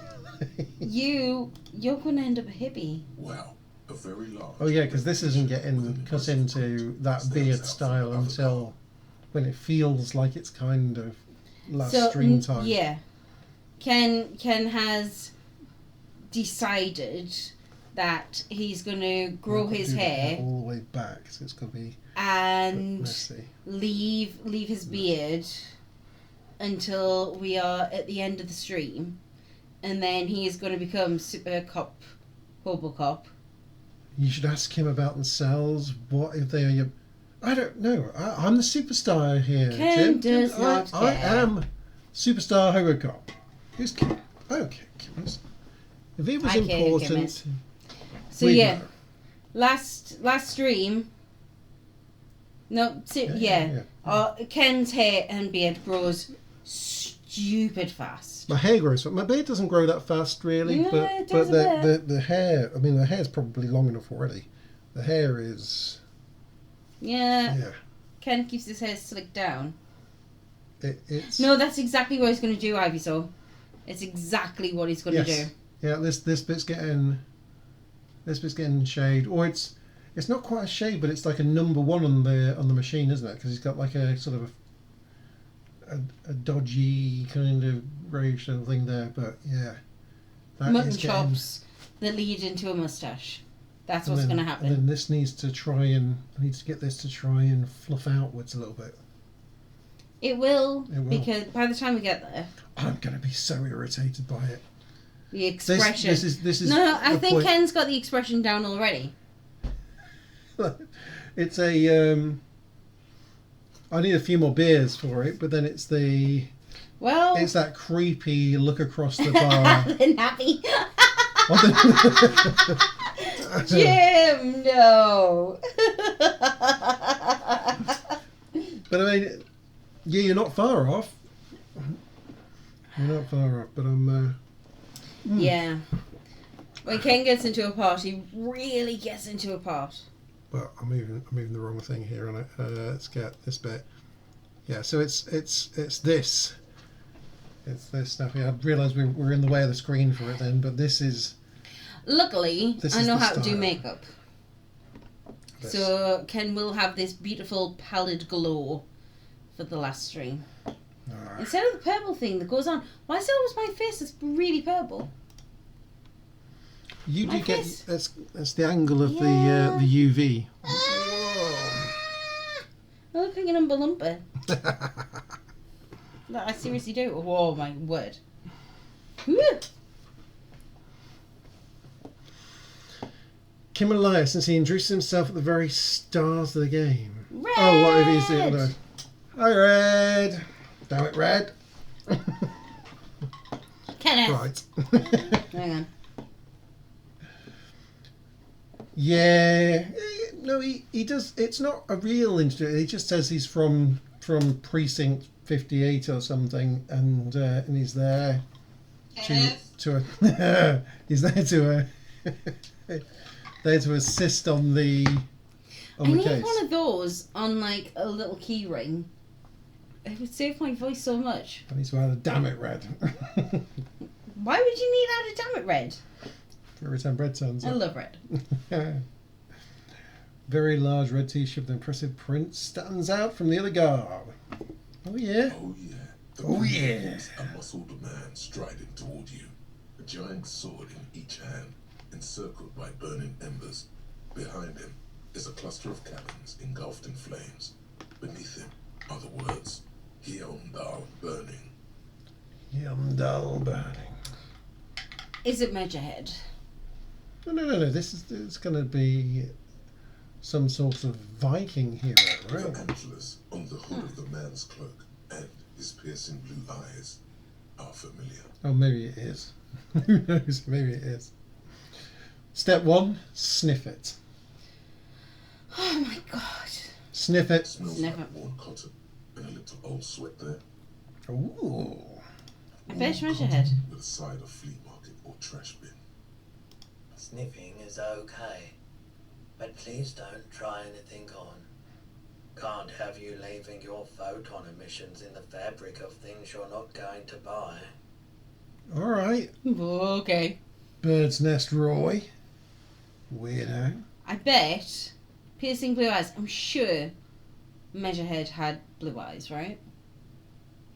You're going to end up a hippie. Wow, a very large. Oh yeah, because this isn't getting cut into that beard style until when it feels like it's kind of last stream time. Yeah. Ken has decided that he's going to grow his hair all the way back, so it's going to be and messy. leave his beard until we are at the end of the stream, and then he is going to become Super Cop, Hobo Cop. You should ask him about themselves. What if they are your... I don't know. I'm the superstar here, Ken Jim. does not I care. am superstar Hobo Cop. Who's Kim? I don't care, Kim. If he was I care who Kim important... is. So we'd yeah, know. last stream. No, Yeah. Ken's hair and beard grows stupid fast. My hair grows, but my beard doesn't grow that fast, really. No, but it does a bit. the hair, I mean, the hair's probably long enough already. The hair is, Yeah, yeah, Ken keeps his hair slicked down. it's. No, that's exactly what he's going to do, Ivysaur. It's exactly what he's going to Yes. do. Yeah, this bit's getting shade, or it's not quite a shade, but it's like a number 1 on the machine, isn't it? Because he's got like a sort of a dodgy kind of greyish little thing there, but yeah, that Mutton is getting- chops that lead into a mustache. That's and what's then- going to happen. And then this needs to I need to get this to try and fluff outwards a little bit. It will, It will. because by the time we get there, I'm going to be so irritated by it. the expression. This is. No, I the think point. Ken's got the expression down already. It's a. I need a few more beers for it, but then it's Well, that creepy look across the bar. the nappy. What Jim, no. But I mean, yeah, you're not far off. You're not far off, but I'm. Yeah. When Ken gets into a part, he really gets into a part. Well, I'm moving the wrong thing here on it. Let's get this bit. Yeah, so it's this. It's this stuff. Yeah, I realised we were in the way of the screen for it then, but this is. Luckily, This I is know the how to do style. makeup. This. So Ken will have this beautiful pallid glow for the last stream. Alright. Instead of the purple thing that goes on, why is it always my face that's really purple? You My do get face. that's the angle of Yeah. the UV. I look like an Umpa Lumpa. No, I seriously do. Oh my word. Woo. Kim Elias, since he introduced himself at the very start of the game. Red. Oh, what if he's the other? Hi, Red. Damn it, Red. Kenneth. Right. Hang on. Yeah. No, he does. It's not a real introduction. He just says he's from precinct 58 or something, and he's there to he's there to there to assist on the I the need case. one of those on like a little key ring. It would save my voice so much. I need to add a damn it, Red. Why would you need that to damn it red? For every time Red turns I up. love red. Very large red t-shirt with impressive print stands out from the other garb. Oh yeah. Oh yeah. The Oh, man yeah. is a muscled man striding toward you, a giant sword in each hand, encircled by burning embers. Behind him is a cluster of cabins engulfed in flames. Beneath him are the words, Heon Thou Burning. Yeah, Heimdall burning. Is it Measurehead? No. It's going to be some sort of Viking hero, The right? antlers on the hood of the man's cloak and his piercing blue eyes are familiar. Oh, maybe it is. Who knows? Maybe it is. Step 1, sniff it. Oh my god. Sniff it. Smells Never. like worn cotton and a little old sweat there. Ooh. I bet it's Worn Measurehead. cotton with a side of flea market or trash bin. Sniffing is okay, but please don't try anything on. Can't have you leaving your photon emissions in the fabric of things you're not going to buy. All right. Okay. Bird's Nest Roy. Weirdo. I bet piercing blue eyes. I'm sure Measurehead had blue eyes, right?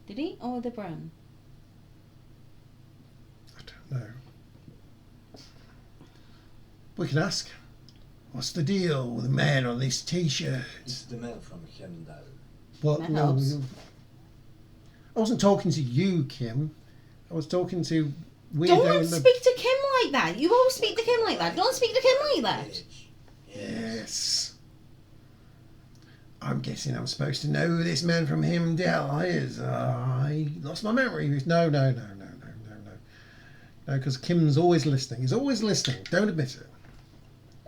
Did he? Or the brown? I don't know. We can ask. What's the deal with the man on this T-shirt? It's the man from Heimdall. What? That No, helps. I wasn't talking to you, Kim. I was talking to Weirdo Don't in the... speak to Kim like that. You always speak to Kim like that. Don't speak to Kim like that. Village. Yes. I'm guessing I'm supposed to know who this man from Heimdall is. I lost my memory. No. No, because Kim's always listening. He's always listening. Don't admit it.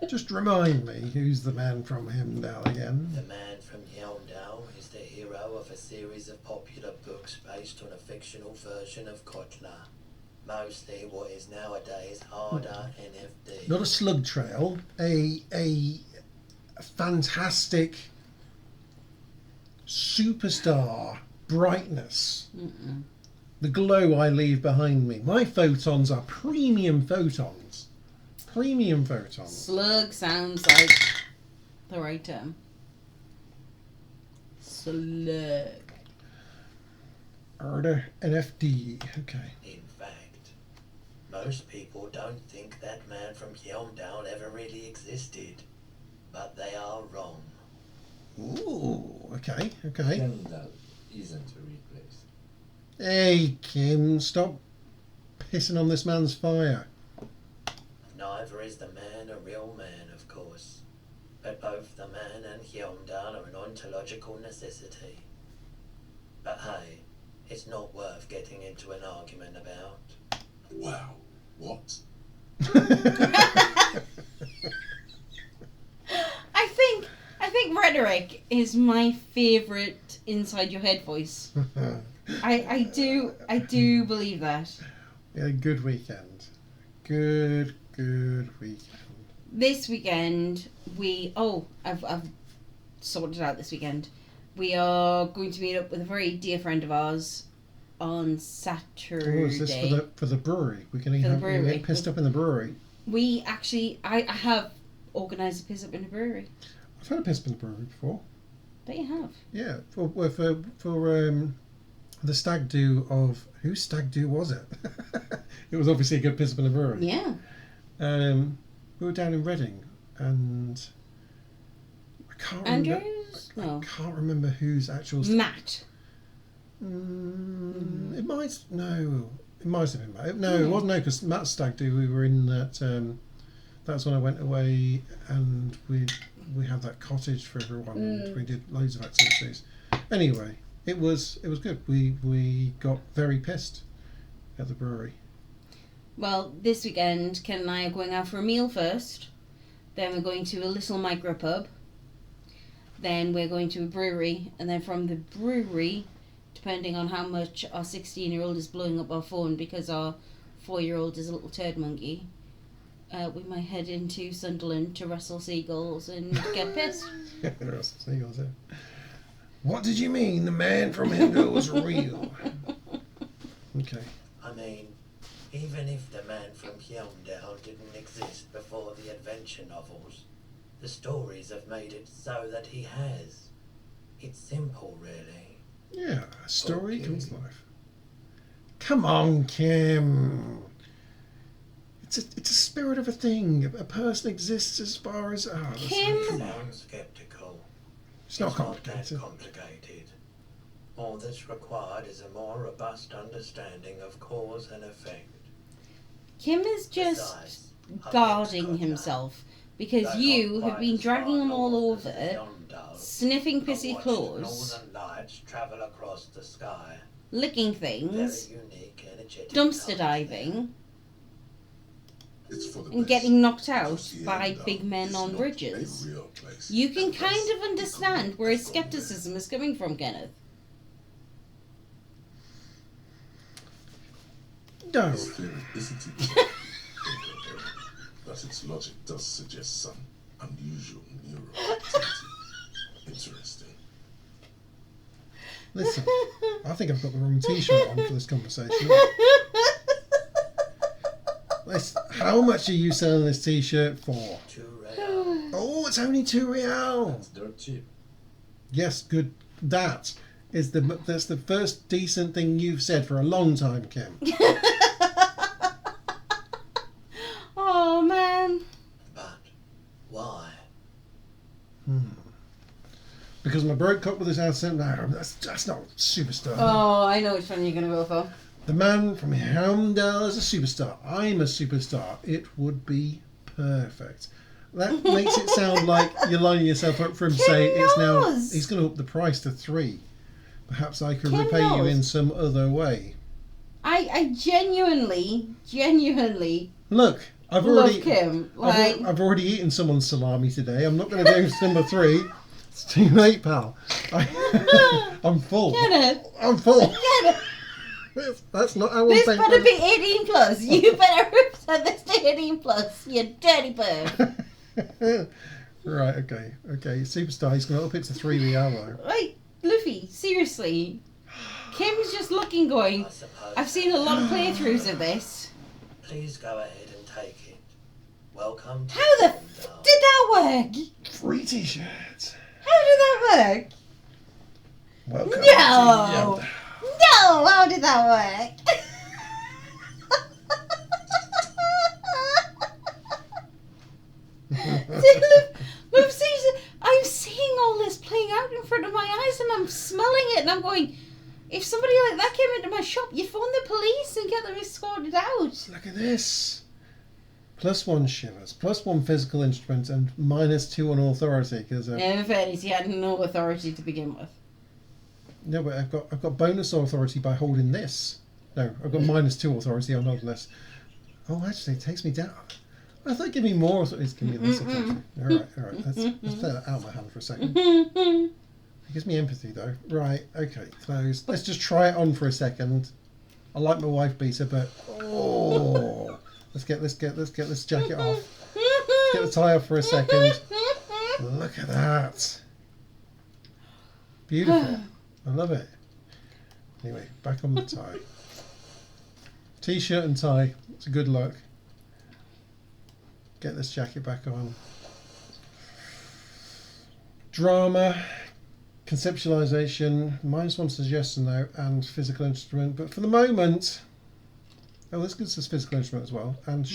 Just remind me who's the man from Heimdall again. The man from Heimdall is the hero of a series of popular books based on a fictional version of Kotna. Mostly what is nowadays harder NFD. Not a slug trail. A fantastic superstar brightness. Mm-mm. The glow I leave behind me. My photons are premium photons. Premium photons. Slug sounds like the right term. Slug. Order NFD. Okay. In fact, most people don't think that man from Heimdall ever really existed. But they are wrong. Ooh. Okay. Heimdall isn't a real place. Hey, Kim, stop pissing on this man's fire. Neither is the man a real man, of course. But both the man and Heimdall are an ontological necessity. But hey, it's not worth getting into an argument about. Wow. What? I think rhetoric is my favourite inside your head voice. I do believe that. We had a good weekend. Good weekend. This weekend I've sorted out this weekend. We are going to meet up with a very dear friend of ours on Saturday. Oh, is this for the brewery? We're going For the to brewery. get pissed up in the brewery. We actually I have organised a piss up in the brewery. I've had a piss up in the brewery before. Bet you have. Yeah, for the stag do of whose stag do was it? It was obviously a good piss up in the brewery. Yeah. We were down in Reading, and I can't remember. Andrews? No. I can't remember whose actual. Matt. It might have been Matt. No, it wasn't. No, because Matt's stag do. We were in that. That's when I went away, and we had that cottage for everyone. And we did loads of activities. Anyway, it was good. We got very pissed at the brewery. Well, this weekend, Ken and I are going out for a meal first. Then we're going to a little micro pub. Then we're going to a brewery. And then from the brewery, depending on how much our 16-year-old is blowing up our phone because our 4-year-old is a little turd monkey, we might head into Sunderland to wrestle seagulls and get pissed. Russell Seagulls, yeah. What did you mean the man from Heimdall was real? Okay. I mean, even if the man from Heimdall didn't exist before the adventure novels, the stories have made it so that he has. It's simple, really. Yeah, a story Okay. comes to life. Come on, Kim. It's a spirit of a thing. A person exists as far as... Oh, Kim? Sounds skeptical. It's not It's complicated. not that complicated. All that's required is a more robust understanding of cause and effect. Kim is just Besides, I've guarding been himself because They're you not have quite been as dragging far him all north as over, the Yondell, sniffing but pissy watched claws, the northern lights travel across the sky. licking Very things, unique, energetic dumpster times diving, It's for the and best, getting knocked out because the by end big men is on not bridges. a real place, You can and thus kind of we understand could where his have gone there. skepticism is coming from, Kenneth. No. His theory isn't incorrect, but its logic does suggest some unusual neural activity. Interesting. Listen, I think I've got the wrong T-shirt on for this conversation. How much are you selling this T-shirt for? 2 real. Oh, it's only £2. That's dirt cheap. Yes, good. That's the first decent thing you've said for a long time, Kim. Oh man. But why? Because my broke up with his accent. No, that's not superstar. Oh, I know which one you're gonna go for. The man from Helmdale is a superstar. I'm a superstar. It would be perfect. That makes it sound like you're lining yourself up for him to say it's now. knows. He's going to up the price to 3. Perhaps I could Kim repay you knows. in some other way. I genuinely Look, I've love already. Kim. Like, I've already eaten someone's salami today. I'm not going to go for number 3. It's too late, pal. I'm full. Kenneth, I'm full. Kenneth, That's not how I'm this saying. better be 18 plus. You better set this to 18 plus. You dirty bird. Right, okay. Superstar, he's going to up it to 3 real though. Like, Luffy, seriously. Kim's just looking, going, I suppose. I've seen a lot of playthroughs of this. Please go ahead and take it. Welcome to How the Yondell. did that work? 3 T-shirts. How did that work? Welcome. No! No! How did that work? Look, seriously, I'm seeing all this playing out in front of my eyes and I'm smelling it and I'm going, if somebody like that came into my shop, you phone the police and get them escorted out. Look at this. +1 shivers, +1 physical instrument, and -2 on authority. Because In fairness, he had no authority to begin with. no, but I've got bonus authority by holding this. No, I've got -2 authority on holding this. Oh, actually, it takes me down. I thought give me more. It's giving me less authority. All right. Let's play that out of my hand for a second. It gives me empathy though. Right, okay, close. Let's just try it on for a second. I like my wife beater, but let's get this jacket off. Let's get the tie off for a second. Look at that. Beautiful. I love it. Anyway, back on the tie. T-shirt and tie. It's a good look. Get this jacket back on. Drama, conceptualization, -1 suggestion though, and physical instrument. But for the moment, this gives us physical instrument as well. And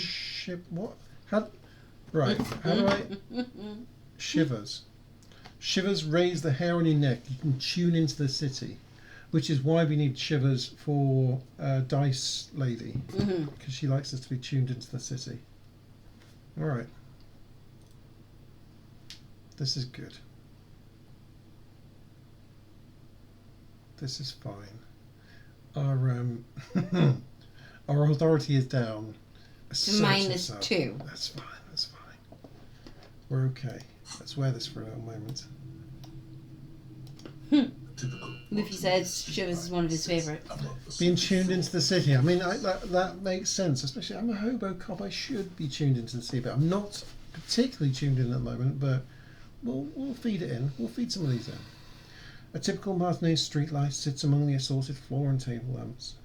what? How do I? Shivers. Shivers raise the hair on your neck. You can tune into the city, which is why we need shivers for Dice Lady, because she likes us to be tuned into the city. All right. This is good. This is fine. Our our authority is down. A To certain so. -2. That's fine. We're okay. Let's wear this for a little moment. Typical. Luffy says Shivers is one of his favourites. Being tuned into the city. I mean, that makes sense. Especially, I'm a hobo cop. I should be tuned into the city, but I'm not particularly tuned in at the moment. But we'll feed it in. We'll feed some of these in. A typical Martinez streetlight sits among the assorted floor and table lamps.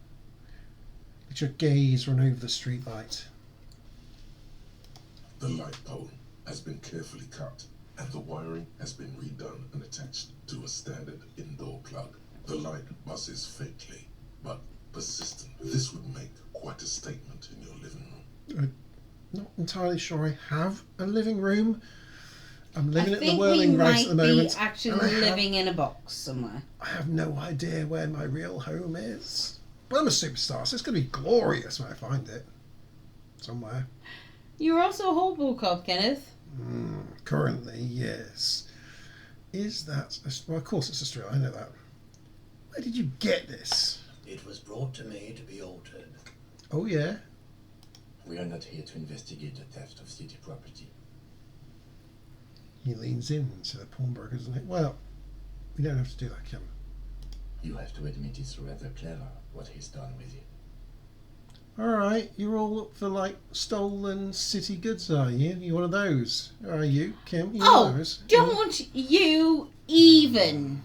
Let your gaze run over the streetlight. The light pole has been carefully cut, and the wiring has been redone and attached to a standard indoor plug. The light buzzes faintly, but persistent. This would make quite a statement in your living room. Not entirely sure I have a living room. I'm living I at the think we whirling race might at the be moment. actually and living in a box somewhere. I have no idea where my real home is. But I'm a superstar, so it's going to be glorious when I find it. Somewhere. You're also a hobo cop, Kenneth. Currently, yes. Is that... Well, of course it's Australia, I know that. Where did you get this? It was brought to me to be altered. Oh, yeah? We are not here to investigate the theft of city property. He leans in to the pawnbroker, doesn't he? Well, we don't have to do that, Kim. You have to admit it's rather clever what he's done with it. Alright, you're all up for, like, stolen city goods, are you? You one of those? Are you, Kim? You one of Oh, those? don't you even.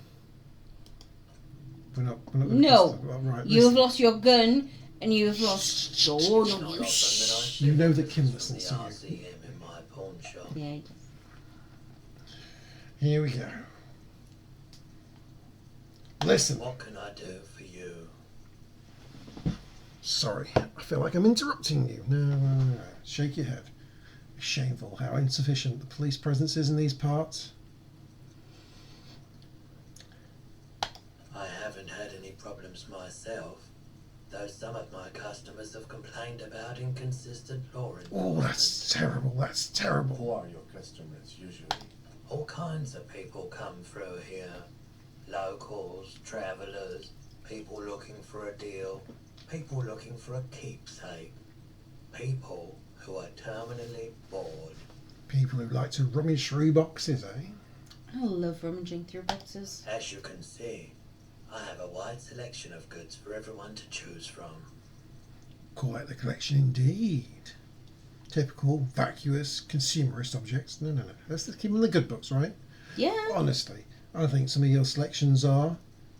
We're not gonna No. well, right, You have listen. lost your gun and you have lost... Oh, It's no, not you often that I shh. see You know that Kim visitors listens from to the RCM in my pawn shop. Yeah. Here we go. Listen. What can I do for you? Sorry, I feel like I'm interrupting you. No. Shake your head. Shameful how insufficient the police presence is in these parts. I haven't had any problems myself, though some of my customers have complained about inconsistent law enforcement. Oh, that's terrible. That's terrible. Who are your customers usually? All kinds of people come through here. Locals, travellers, people looking for a deal, people looking for a keepsake, people who are terminally bored. People who like to rummage through boxes, eh? I love rummaging through boxes. As you can see, I have a wide selection of goods for everyone to choose from. Quite the collection indeed. Typical, vacuous, consumerist objects. No. Let's keep them in the good books, right? Yeah. Honestly, I think some of your selections are,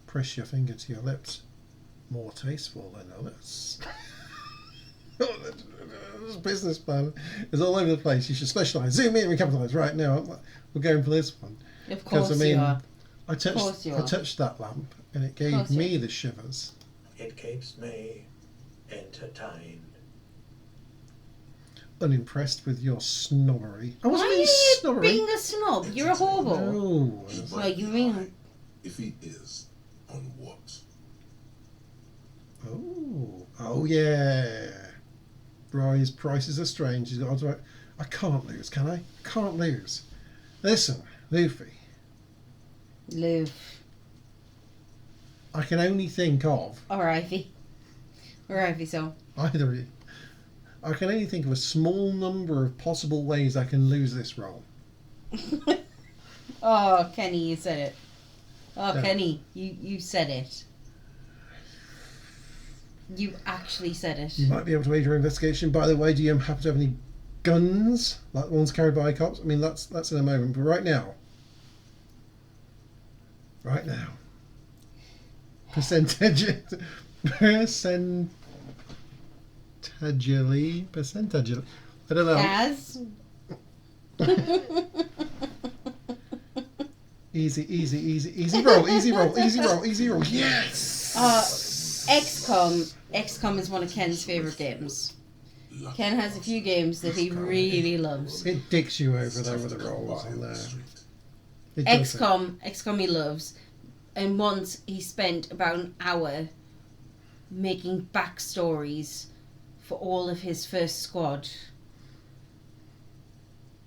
press your finger to your lips, more tasteful than others. This business plan is all over the place. You should specialise. Zoom in and capitalise. Right now, we're going for this one. Of course I mean, you are. I course you are. touched that lamp and it gave Course you me are. the shivers. It keeps me entertained. Unimpressed with your snobbery. I Why wasn't are being you snobbery. being a snob? You're a hobo. No. He Well, might you be mean- high. If he is, on what? Oh yeah. His prices are strange. He's got to- I can't lose, can I? Can't lose. Listen, Luffy. Lou. I can only think of Or Ivy. Or Ivy, so. either of you. I can only think of a small number of possible ways I can lose this roll. Oh, Kenny, you said it. Oh, Yeah. Kenny, you said it. You actually said it. You might be able to aid your investigation. By the way, do you happen to have any guns like the ones carried by cops? I mean, that's in a moment. But right now, percentage, percentagely. I don't know. As. Easy roll. Yes. XCOM is one of Ken's favourite games. Ken has a few games that he really loves. It dicks you over there with the rolls on there. It does it. XCOM he loves. And once he spent about an hour making backstories for all of his first squad.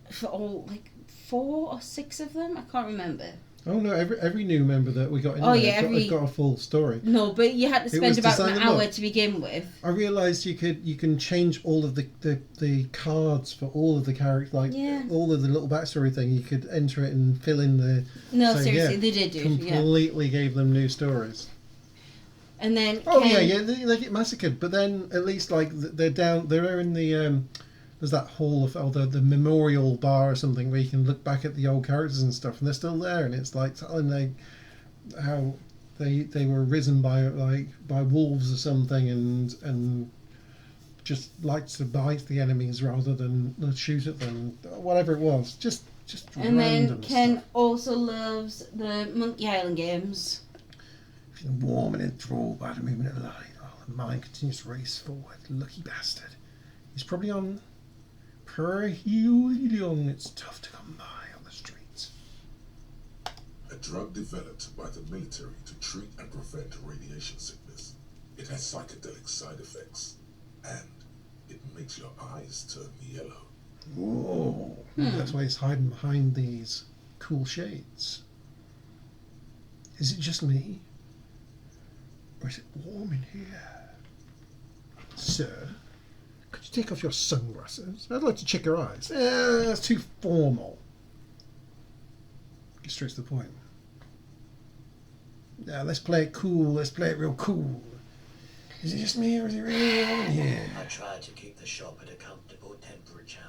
For all, like, 4 or 6 of them? I can't remember. Oh no! Every new member that we got in Oh, there yeah, got a full story. No, but you had to It spend was about to an sign them hour up. to begin with. I realised you can change all of the cards for all of the characters, like Yeah. all of the little backstory thing. You could enter it and fill in the. No, So, seriously, yeah, they did do it, yeah. completely gave them new stories. And then Oh Ken, yeah, they get massacred, but then at least like they're in the there's that hall of the memorial bar or something where you can look back at the old characters and stuff, and they're still there, and it's like telling how they were risen by wolves or something, and just liked to bite the enemies rather than shoot at them, whatever it was, just and then random Ken stuff. also loves the Monkey Island games. Feeling warm and enthralled by the movement of the light, while the mind continues to race forward. Lucky bastard. He's probably on pretty young. It's tough to come by on the street. a drug developed by the military to treat and prevent radiation sickness. It has psychedelic side effects, and it makes your eyes turn yellow. Whoa. That's why he's hiding behind these cool shades. Is it just me? Or is it warm in here? Sir, could you take off your sunglasses? I'd like to check your eyes. That's too formal. Get straight to the point. Now let's play it cool. Let's play it real cool. Is it just me or is it really warm in here? I tried to keep the shop at a comfortable temperature.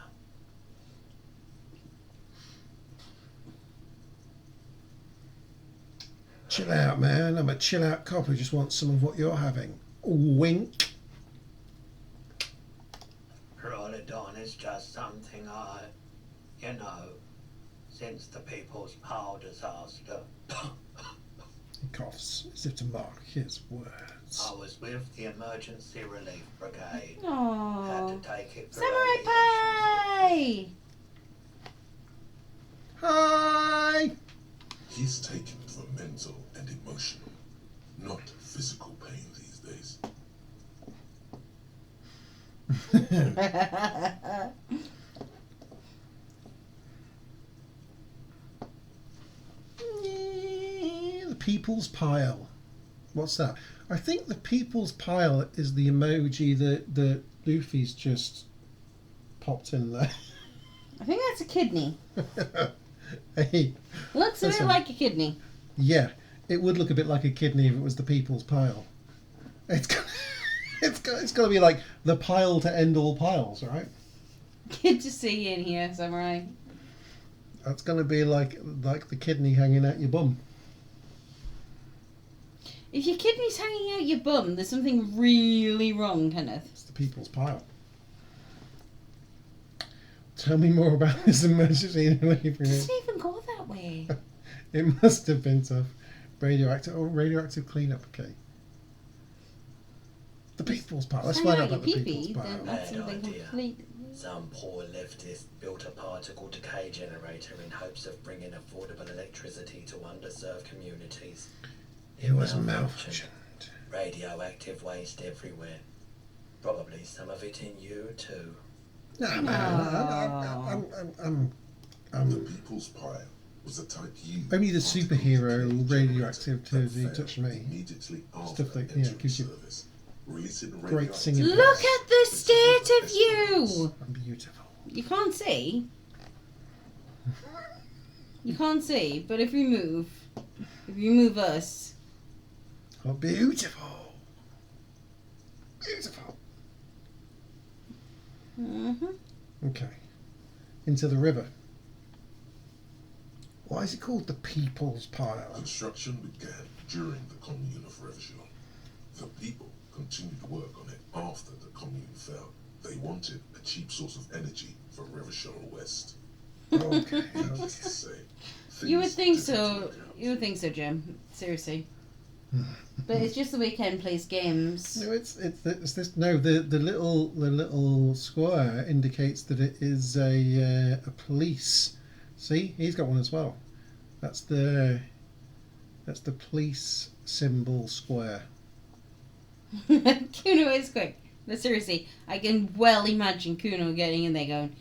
Chill out, man. I'm a chill out cop who just wants some of what you're having. Wink. Rolodon is just something since the People's Power disaster, He coughs as if to mark his words. I was with the Emergency Relief Brigade. Had Oh. to take it for Samurai radiation. Pie! Hi! He's taken for mental and emotional, not physical pain these days. The People's Pile. What's that? I think the People's Pile is the emoji that Luffy's just popped in there. I think that's a kidney. Hey, Looks a bit Listen. like a kidney. yeah, it would look a bit like a kidney if it was the People's Pile. It's got, it's got to be like the pile to end all piles, right? Good to see you in here, Samurai. That's going to be like the kidney hanging out your bum. If your kidney's hanging out your bum, there's something really wrong, Kenneth. It's the People's Pile. Tell me more about this emergency relief It brigade. doesn't even go that way. It must have been tough. Radioactive cleanup. Okay. The People's Pile. Let's Hang find out out your about the pee-pee, People's then Pile. that's Bad something idea. completely... Some poor leftist built a particle decay generator in hopes of bringing affordable electricity to underserved communities. It was malfunctioned. malfunctioned. Radioactive waste everywhere. Probably some of it in you too. Nah, man. The People's Pile was the type you Only the superhero radioactivity that touched failed me. Immediately after Stuff like, entering gives you service, releasing great radioactive singing. Look at the state of you! I'm beautiful. You can't see. You can't see, but if you move us, Oh, beautiful. Beautiful. Okay. Into the river. Why is it called the People's Pile? Construction began during the Commune of Revachol. The people continued to work on it after the Commune fell. They wanted a cheap source of energy for Revachol West. Okay. Needless to say, you would things think didn't so. work out. You would think so, Jim. Seriously. But it's just the way Ken plays games. No, it's this. No, the little square indicates that it is a police. See, he's got one as well. That's the police symbol square. Cuno is quick. But seriously, I can well imagine Cuno getting in there going,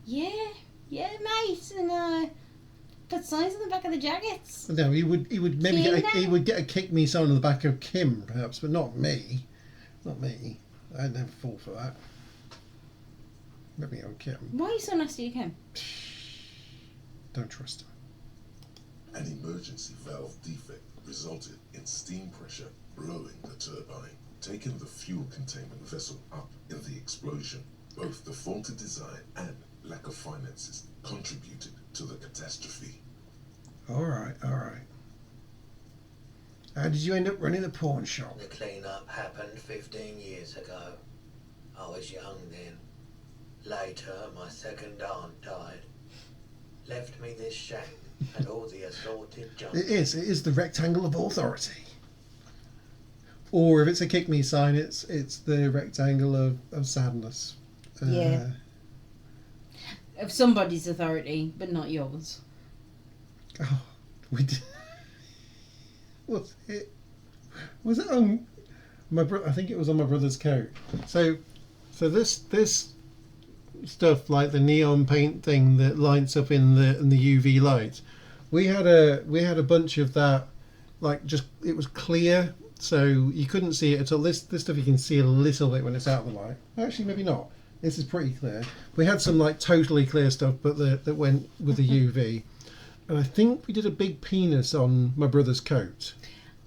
yeah, mate, and put signs on the back of the jackets. No, he would maybe get a kick me sign on the back of Kim perhaps, but not me. Not me. I'd never fall for that. Maybe on Kim. Why are you so nasty to Ken? Don't trust him. An emergency valve defect resulted in steam pressure blowing the turbine, taking the fuel containment vessel up in the explosion. Both the faulty design and lack of finances contributed to the catastrophe. All right. How did you end up running the pawn shop? The clean-up happened 15 years ago. I was young then. Later, my second aunt died. Left me this shack and all the assorted junk. It is the rectangle of authority. Or if it's a kick me sign, it's the rectangle of sadness. Yeah. Of somebody's authority, but not yours. Oh, we did. was it? Was it on my I think it was on my brother's coat. So this stuff like the neon paint thing that lights up in the UV light. We had a bunch of that. Like just it was clear, so you couldn't see it at all. This stuff you can see a little bit when it's out of the light. Actually, maybe not. This is pretty clear. We had some like totally clear stuff, but that went with the UV. And I think we did a big penis on my brother's coat.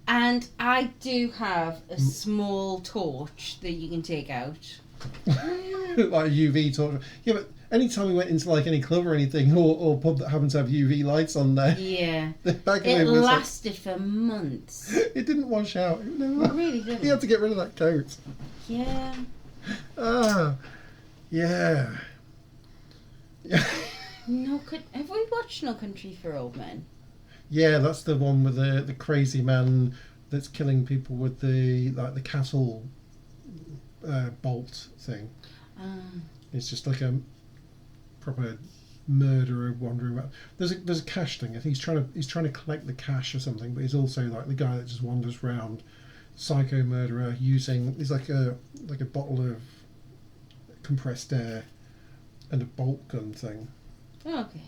And I do have a small torch that you can take out. Like a UV torch. Yeah, but anytime we went into like any club or anything, or pub that happened to have UV lights on there, Yeah. the back of It was lasted for months. like, it didn't wash out. It really didn't. You had to get rid of that coat. Yeah. Ah, yeah. Yeah. Have we watched No Country for Old Men? Yeah, that's the one with the crazy man that's killing people with the castle bolt thing. It's just like a proper murderer wandering around. There's a cash thing. I think he's trying to collect the cash or something, but he's also like the guy that just wanders around, psycho murderer using. He's like a bottle of compressed air and a bolt gun thing. Oh, okay.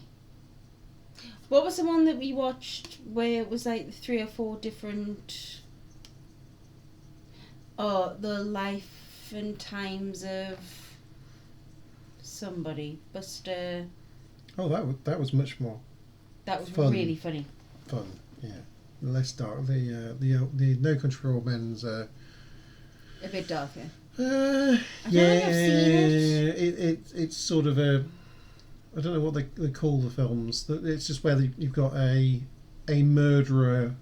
What was the one that we watched where it was like 3 or 4 different... Oh, the life and times of somebody. Buster. Oh, that was much more That was fun. really funny. Fun, yeah. Less dark. The No Country for Old Men's. A bit darker. Yeah, think I've seen it's sort of a. I don't know what they call the films. It's just where you've got a murderer.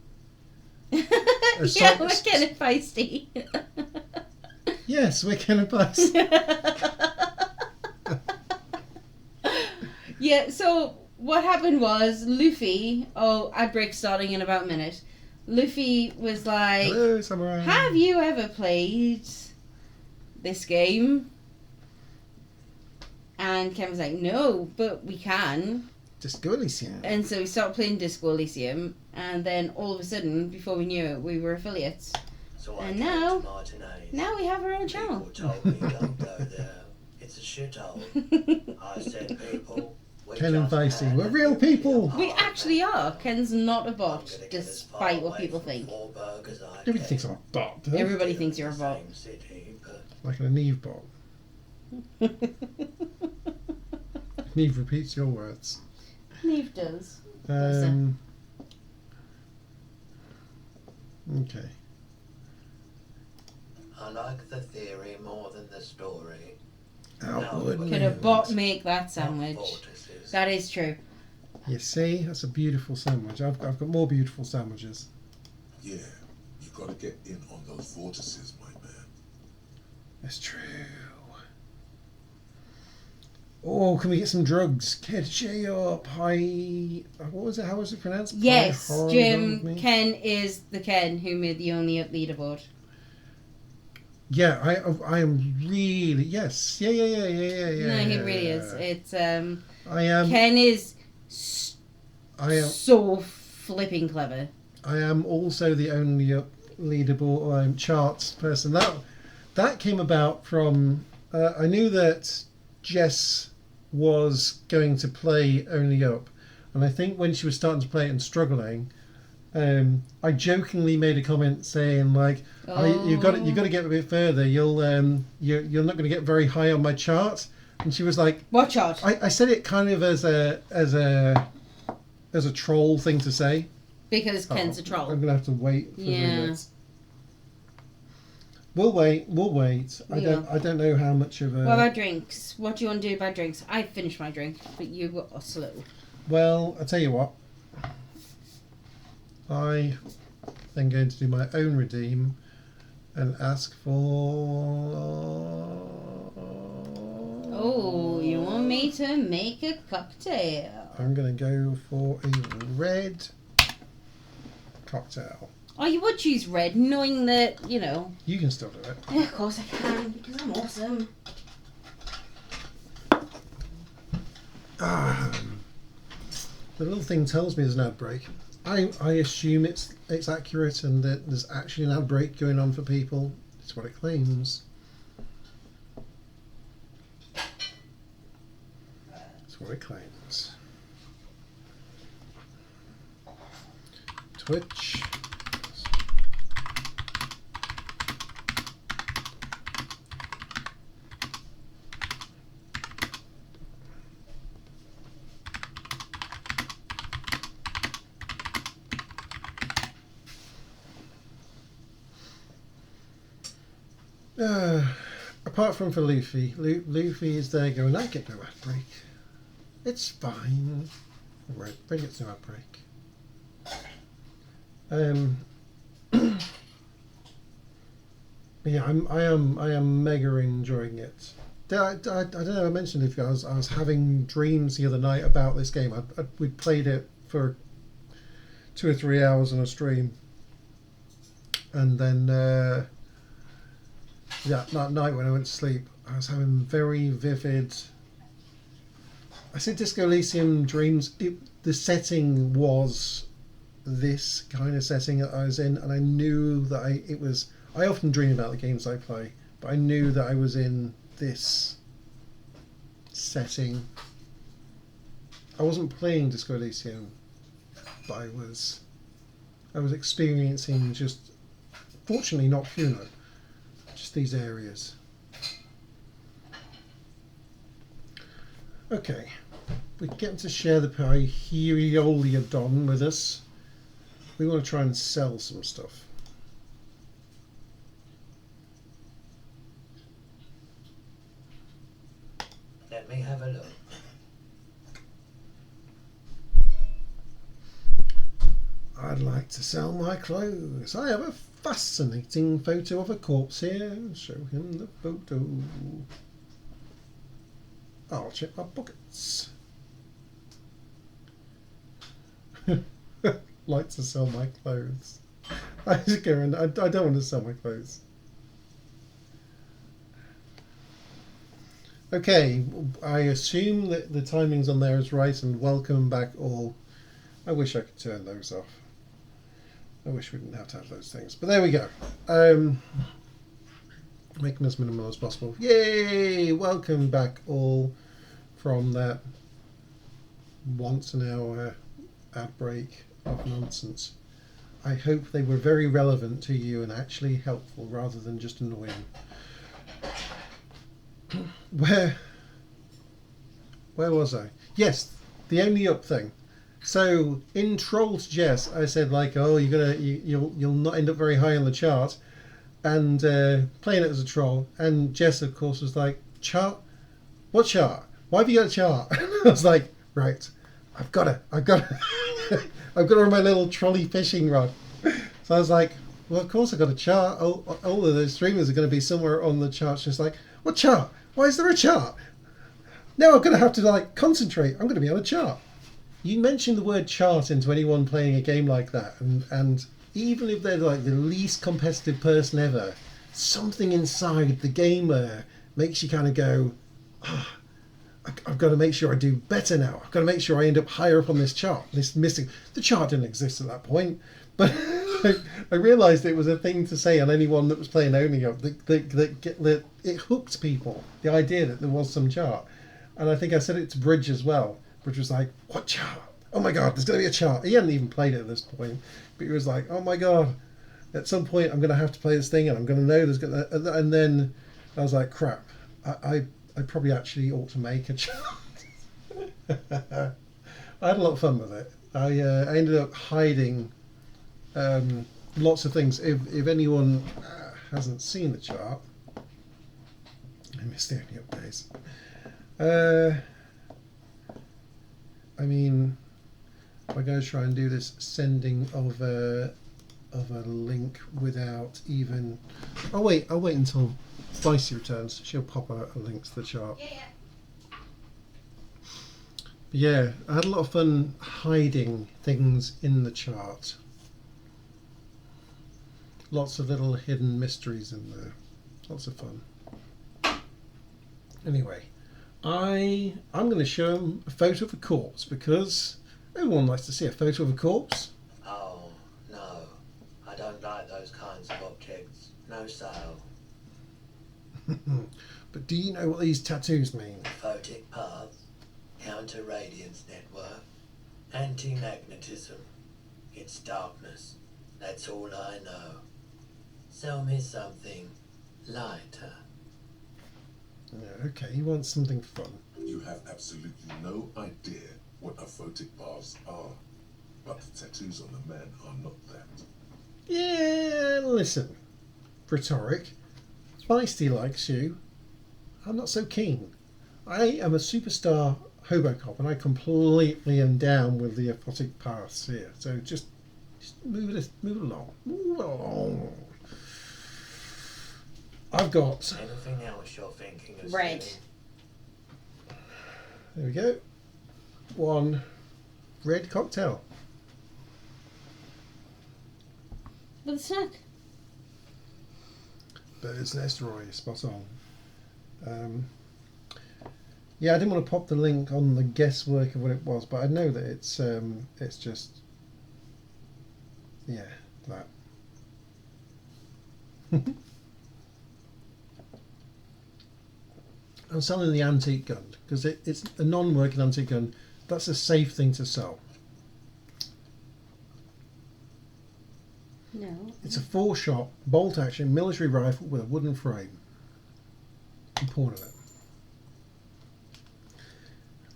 Yeah, we're getting feisty. Yes, we're kind of biased. Yeah, so what happened was Luffy, ad break starting in about a minute. Luffy was like, Hello, Samurai. have you ever played this game? And Ken was like, no, but we can. Disco Elysium. And so we started playing Disco Elysium, and then all of a sudden, before we knew it, we were affiliates. So And I now- came to Martinez. Now we have our own People channel. told me don't go there. It's a shithole. I said, people, we Ken and just Feisty, had we're a real nuclear people. We heart actually attack. are. Ken's not a I'm bot, gonna get as far despite what away people from think. Wahlberg as I Nobody can. thinks I'm a bot. Everybody thinks you're a bot. Same city, but Like an Neve bot. Neve repeats your words. Neve does. Okay. I like the theory more than the story. Outward Could a bot make that sandwich? Vortices. That is true. You see, that's a beautiful sandwich. I've got more beautiful sandwiches. Yeah, you gotta get in on those vortices, my man. That's true. Oh, can we get some drugs? Catch up. What was it? How was it pronounced? Yes, Hi, Jim. Ken is the Ken who made the only up leaderboard. Yeah, I am really yes. Yeah. No, he really is. It's I am. Ken is I am. so flipping clever. I am also the only leaderboard charts person. That came about from I knew that Jess was going to play Only Up, and I think when she was starting to play it and struggling, I jokingly made a comment saying like, "You've got to get a bit further. You're not going to get very high on my chart." And she was like, Watch out. I said it kind of as a troll thing to say. Because Ken's a troll. I'm gonna have to wait for Yeah. 3 minutes. We'll wait. I don't know how much of a. What about drinks? What do you want to do about drinks? I finished my drink, but you are slow. Well, I'll tell you what. I am going to do my own redeem and ask for. Oh, you want me to make a cocktail? I'm going to go for a red cocktail. Oh, you would choose red, knowing that, you know. You can still do it. Yeah, of course I can, because I'm awesome. The little thing tells me there's an ad break. I assume it's accurate and that there's actually an outbreak going on for people. It's what it claims. It's what it claims. Twitch. Apart from for Luffy, Luffy is there going, I get no outbreak. It's fine. Right, Red gets no outbreak. Yeah, I am mega enjoying it. I don't know. I mentioned if I was having dreams the other night about this game. We played it for 2 or 3 hours on a stream, and then that night when I went to sleep, I was having very vivid. I said Disco Elysium dreams. The setting was this kind of setting that I was in, and I knew that I often dream about the games I play, but I knew that I was in this setting. I wasn't playing Disco Elysium, but I was experiencing just, fortunately not Cuno, just these areas. Okay, we're getting to share the Hyrioliodon with us. We want to try and sell some stuff. Let me have a look. I'd like to sell my clothes. I have a fascinating photo of a corpse here. Show him the photo. I'll check my pockets. Like to sell my clothes. I don't want to sell my clothes. Okay, I assume that the timings on there is right, and welcome back all. I wish I could turn those off. I wish we didn't have to have those things, but there we go. Make them as minimal as possible. Yay! Welcome back all from that once an hour ad break of nonsense. I hope they were very relevant to you and actually helpful rather than just annoying. Where was I? Yes, the only up thing. So in Troll to Jess, I said like, oh, you'll not end up very high on the chart, and playing it as a troll. And Jess, of course, was like, chart? What chart? Why have you got a chart? I was like, right, I've got to I've got to run my little trolley fishing rod. So I was like, well, of course I've got a chart. All of the streamers are going to be somewhere on the chart. She's like, what chart? Why is there a chart? Now I'm going to have to like concentrate. I'm going to be on a chart. You mention the word chart into anyone playing a game like that, and even if they're like the least competitive person ever, something inside the gamer makes you kind of go, oh, I've got to make sure I do better now. I've got to make sure I end up higher up on this chart. The chart didn't exist at that point, but I realised it was a thing to say on anyone that was playing only up. That it hooked people, the idea that there was some chart. And I think I said it to Bridge as well. Bridge was like, what chart? Oh my God, there's going to be a chart. He hadn't even played it at this point, but he was like, oh my God, at some point I'm going to have to play this thing and I'm going to know there's going to... And then I was like, crap, I probably actually ought to make a chart. I had a lot of fun with it. I ended up hiding lots of things. If anyone hasn't seen the chart, I missed the only updates. I mean, we're going to try and do this sending of a link without even... I'll wait until Spicy returns. She'll pop out a link to the chart. Yeah, I had a lot of fun hiding things in the chart. Lots of little hidden mysteries in there. Lots of fun. Anyway, I'm going to show them a photo of a corpse because everyone likes to see a photo of a corpse. no sale. But do you know what these tattoos mean? Photic path, counter-radiance network, anti-magnetism. It's darkness. That's all I know. Sell me something lighter. Yeah, okay, he wants something fun. You have absolutely no idea what aphotic paths are, but the tattoos on the man are not that. Yeah, listen, Rhetoric. Feisty likes you. I'm not so keen. I am a superstar Hobocop, and I completely am down with the aphotic paths here. So just move along. I've got. Anything else you're thinking of? Red. Selling? There we go. One red cocktail. With a snack. Bird's Nest Roy, spot on. Yeah, I didn't want to pop the link on the guesswork of what it was, but I know that it's just, yeah, that. I'm selling the antique gun because it's a non-working antique gun. That's a safe thing to sell. No. It's a 4-shot bolt-action military rifle with a wooden frame. I'm pawning it.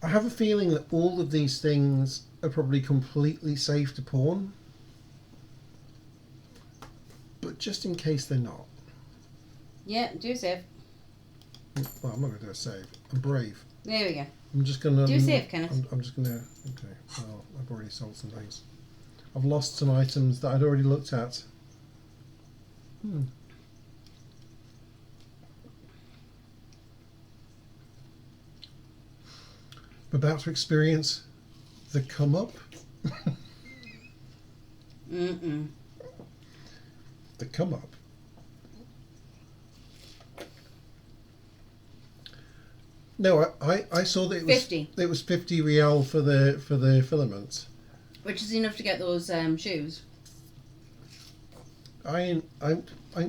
I have a feeling that all of these things are probably completely safe to pawn, but just in case they're not. Yeah, do a save. Well, I'm not going to do a save. I'm brave. There we go. I'm just going to... Do a save, Kenneth. I'm just going to... Okay, well, I've already sold some things. I've lost some items that I'd already looked at. I'm about to experience the come up. Mm-mm. The come up. No, I saw that it was 50. It was 50 real for the filament. Which is enough to get those shoes. I'm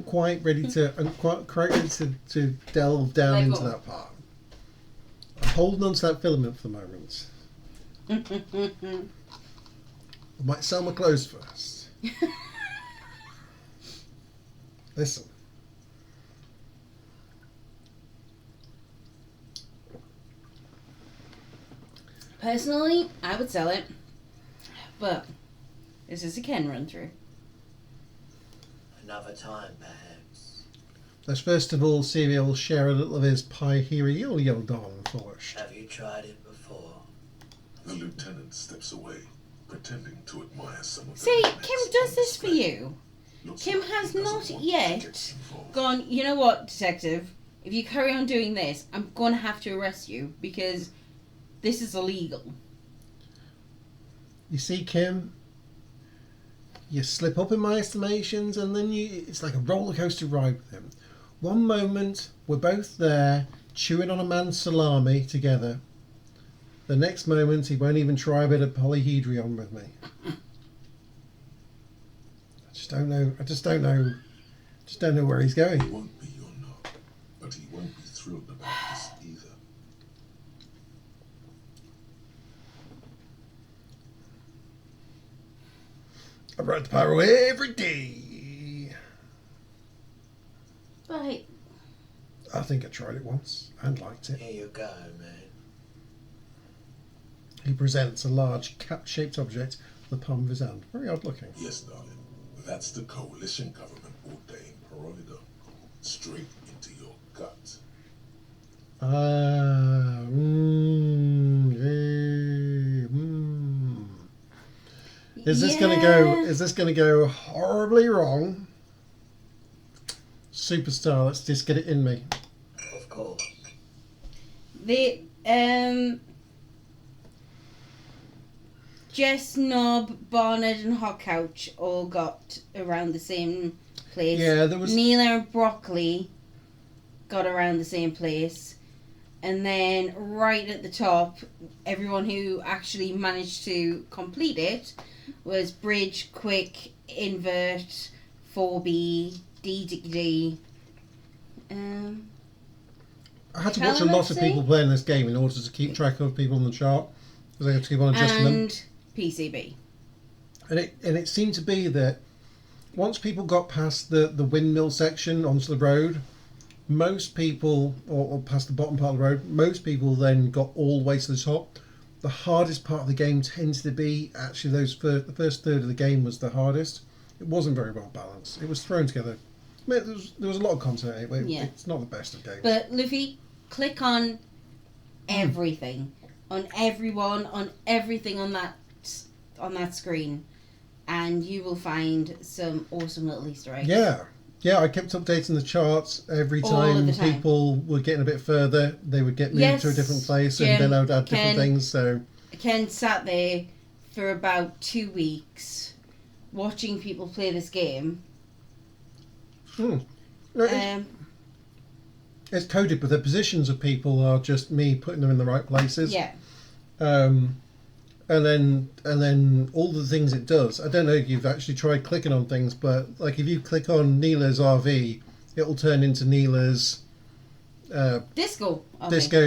quite ready to to delve down Let into go. that part. I'm holding on to that filament for the moment. I might sell my clothes first. Listen. Personally, I would sell it. But this is a Ken run through. Another time, perhaps. Let's first of all see if he'll share a little of his pie here yo don first. Have you tried it before? The lieutenant steps away, pretending to admire some of the See, elements Kim on does this for display. you. Looks Kim like has he doesn't not want to yet get involved. gone, you know what, detective? If you carry on doing this, I'm going to have to arrest you because this is illegal. You see, Kim, you slip up in my estimations, and then it's like a roller coaster ride with him. One moment we're both there chewing on a man's salami together. The next moment he won't even try a bit of polyhedron with me. I just don't know where he's going. He won't be your knob, but he won't be thrilled about this either. I ride the pyro every day. Right. I think I tried it once and liked it. Here you go, man. He presents a large cap-shaped object with the palm of his hand. Very odd looking. Yes, darling. That's the coalition government ordained paroider. Straight into your gut. Is this gonna go horribly wrong? Superstar, let's just get it in me. Of course. The Jess, Knob, Barnard and Hot Couch all got around the same place. Yeah, there was Neela and Broccoli got around the same place. And then right at the top, everyone who actually managed to complete it was Bridge, Quick, Invert, 4B, D. I had to watch a lot of people playing this game in order to keep track of people on the chart, because I had to keep on adjusting them. And PCB. And it seemed to be that once people got past the windmill section onto the road, most people, or past the bottom part of the road, most people then got all the way to the top. The hardest part of the game tends to be actually the first third of the game was the hardest. It wasn't very well balanced. It was thrown together. I mean, there was a lot of content in it. Yeah. It's not the best of games. But Luffy, click on everything, on everyone, on everything on that screen, and you will find some awesome little Easter eggs. Yeah, I kept updating the charts every All time of the time. people were getting a bit further. They would get moved to a different place, and then I would add different things. So Ken sat there for about 2 weeks watching people play this game. It's coded, but the positions of people are just me putting them in the right places. Yeah. And then all the things it does. I don't know if you've actually tried clicking on things, but like if you click on Neela's RV, it'll turn into Neela's Disco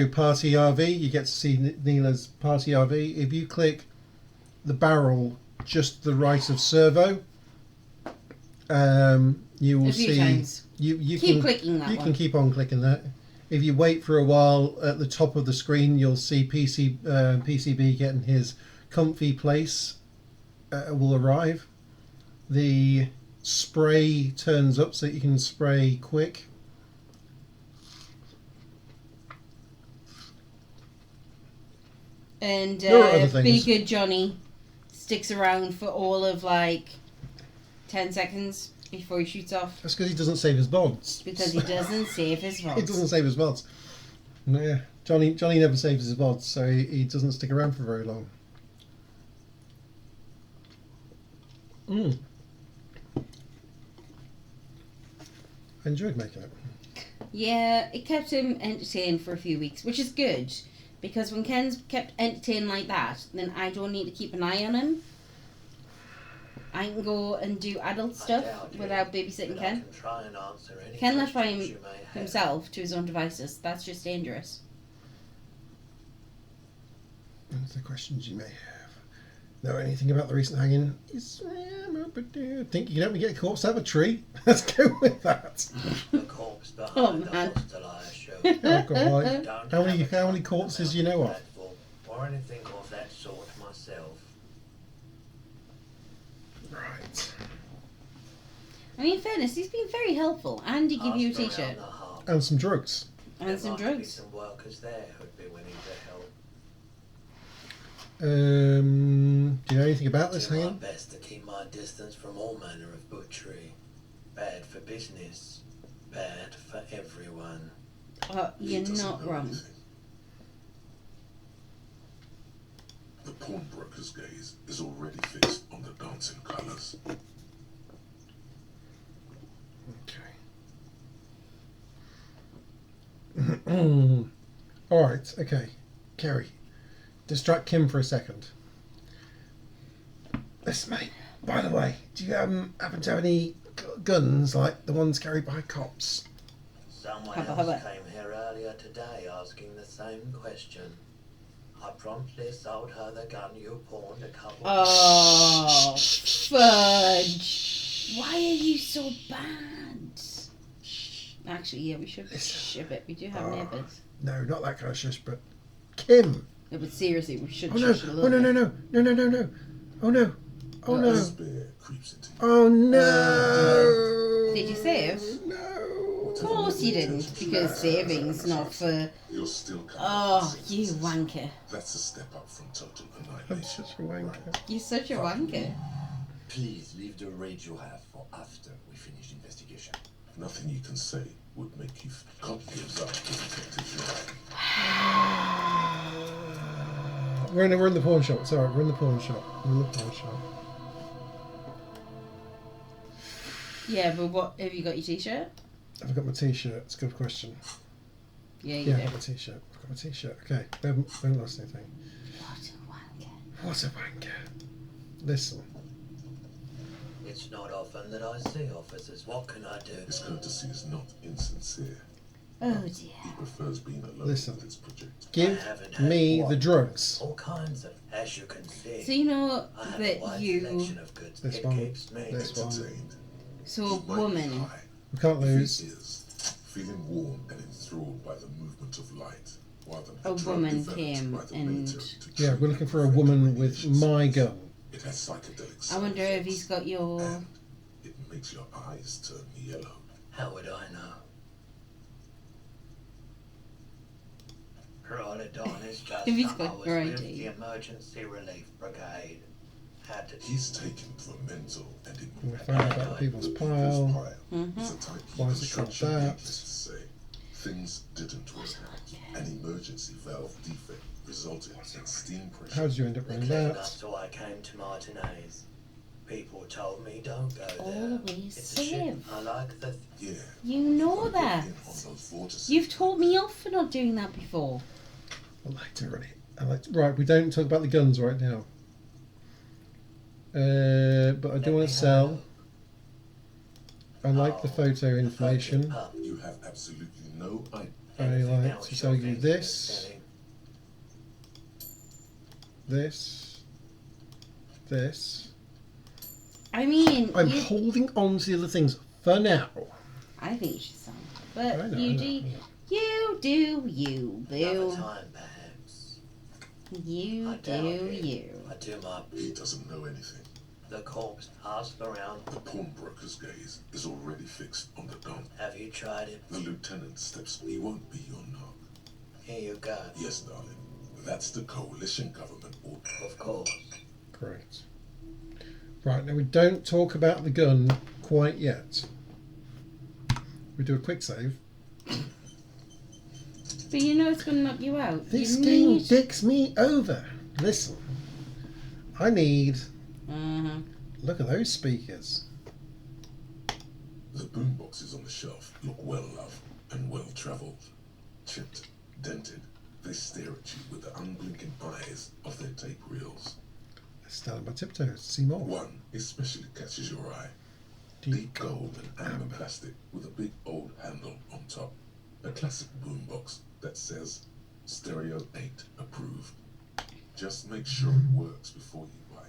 party RV. You get to see Neela's party RV. If you click the barrel just to the right of Servo, you will see. Times. You Keep can, clicking that You one. can keep on clicking that. If you wait for a while, at the top of the screen, you'll see PCB getting his comfy place will arrive. The spray turns up so that you can spray quick. And There are other things. Big Good Johnny sticks around for all of like 10 seconds before he shoots off. That's because he doesn't save his mods. Because he doesn't save his He mods. doesn't save his mods. Yeah, Johnny never saves his mods, so he doesn't stick around for very long. I enjoyed making it. Yeah, it kept him entertained for a few weeks, which is good. Because when Ken's kept entertained like that, then I don't need to keep an eye on him. I can go and do adult stuff without babysitting Ken. Ken left by himself to his own devices. That's just dangerous. What's the questions you may have? Know anything about the recent hanging? Think you can help me get a corpse out of a tree? Let's go with that. The corpse behind Oh, the man. hostel I showed. Oh, God. Don't How have many a corpses do you know of? platform or anything of that sort myself. Right. I mean, in fairness, he's been very helpful. And he give you a Ask around t-shirt. the hub. And some drugs. And There some might be drugs. some workers there who'd be willing to help. Do you know anything about this Do my hanging? best to keep my distance from all manner of butchery. Bad for business. Bad for everyone. You're He doesn't not know wrong. anything. The pawnbroker's gaze is already fixed on the dancing colours. Okay. Alright, okay. Kerry, distract Kim for a second. Listen, mate, by the way, do you happen to have any guns like the ones carried by cops? Someone Hubba, else hubba. came here earlier today asking the same question. I promptly sold her the gun you pawned a couple Oh, fudge. Why are you so bad? Actually, yeah, we should ship it. We do have neighbours. No, not that kind of shush, but Kim! No, but seriously, we should Oh no! shush it a Oh little no! bit. No! Oh no! Oh no! Despair creeps into you. Oh no! Did you save? No! Of course you didn't, because saving's not for... You're still coming Oh, to you senses. wanker. That's a step up from total I'm annihilation. such a wanker. You're such a wanker. Please leave the rage you have for after we finish the investigation. Nothing you can say would make you cut gives up to detective life. We're in the pawn shop. It's alright, we're in the pawn shop. Yeah, but what, have you got your t-shirt? Have I got my t-shirt? It's a good question. Yeah, you Yeah, do. I've got my t-shirt. I've got my t-shirt. Okay, we haven't lost anything. What a wanker. What a wanker. Listen. It's not often that I see officers. What can I do? His courtesy is not insincere. Oh He dear. prefers being alone Listen. with his project. Give I haven't had me one. the drugs. All kinds of, as you can see. So you know I have a that wide you selection of goods. This It one, keeps me this one. Entertained. saw a He might be woman. high. We can't If he lose. is, feeling warm and enthralled by the movement of light, while the A drug woman developed came by the and- military to Yeah, treat we're looking for a woman with radiation my sickness. gun. It has psychedelic I wonder side if he's effects, got your. and it makes your eyes turn yellow. How would I know? Rhododon is just If he's I got was your with ID. the emergency relief brigade. Had to He's taken for mental and We emotional. found about people's pile. Mhm. It's a type Why is it called construction that? needless to say. Things didn't work out. An emergency valve defect resulted in steam pressure. How did you end up the running cleanup, that? so I came to Martinez. People told me don't go there. Always It's a ship. safe. I like the Yeah. You know Gotta get that. in on those vortices. You've told me off for not doing that before. I like to run it. Right, we don't talk about the guns right now. But I do want to sell. I like the photo information. You have absolutely no idea. I like to sell you this, this. I mean, I'm you, holding on to the other things for now. I think you should sell. I But know, you I know, do, I know. you do you, Another boo. time, perhaps. You I doubt do it. you. I do my He doesn't know anything. the corpse passed around. The pawnbroker's gaze is already fixed on the Don. Have you tried it? The lieutenant steps. He won't be your knock. Here you go. Yes, darling. That's the coalition government order. Of course. Correct. Right, now we don't talk about the gun quite yet. We do a quick save. But you know it's going to knock you out. This you game need... dicks me over. Listen, I need. Uh-huh. Look at those speakers. The boomboxes on the shelf look well loved and well travelled. Chipped, dented, they stare at you with the unblinking eyes of their tape reels. I stand on my tiptoes to see more. One especially catches your eye. Deep gold and amber plastic with a big old handle on top. A classic boombox that says Stereo 8 approved. Just make sure it works before you buy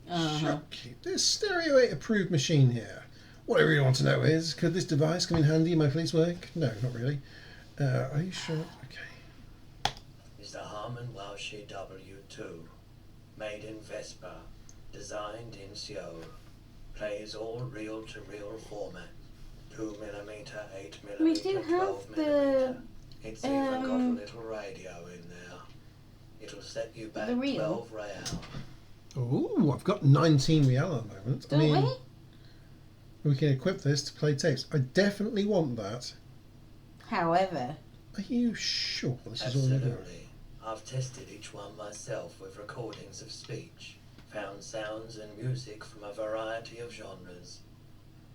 it. Uh-huh. Shocking. There's Stereo 8 approved machine here. What I really want to know is, could this device come in handy in my police work? No, not really. Are you sure? Okay. Is the Harman Welsh W2. Made in Vespa. Designed in CO. Plays all reel-to-reel format. 2mm, 8mm, We do have 12mm. the, It's even got a little radio in there. It'll set you back the reel. 12 real. Ooh, I've got 19 real at the moment. Don't we? We can equip this to play tapes. I definitely want that. However, Are you sure this is all we're doing? Absolutely. I've tested each one myself with recordings of speech. Found sounds and music from a variety of genres.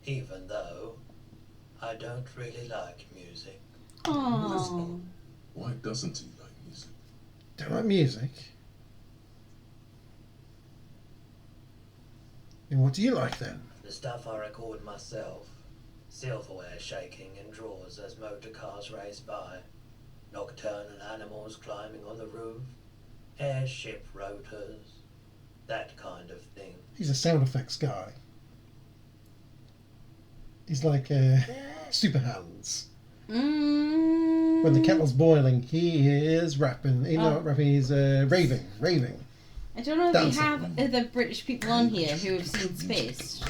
Even though I don't really like music. That's oh, odd. Why doesn't he like music? Don't like music. And what do you like then? The stuff I record myself. Silverware shaking in drawers as motor cars race by. Nocturnal animals climbing on the roof. Airship rotors. That kind of thing. He's a sound effects guy. He's like Super Hands. When the kettle's boiling, he is rapping. He's not rapping, he's raving. I don't know if Dancing. we have other British people on here who have seen Space.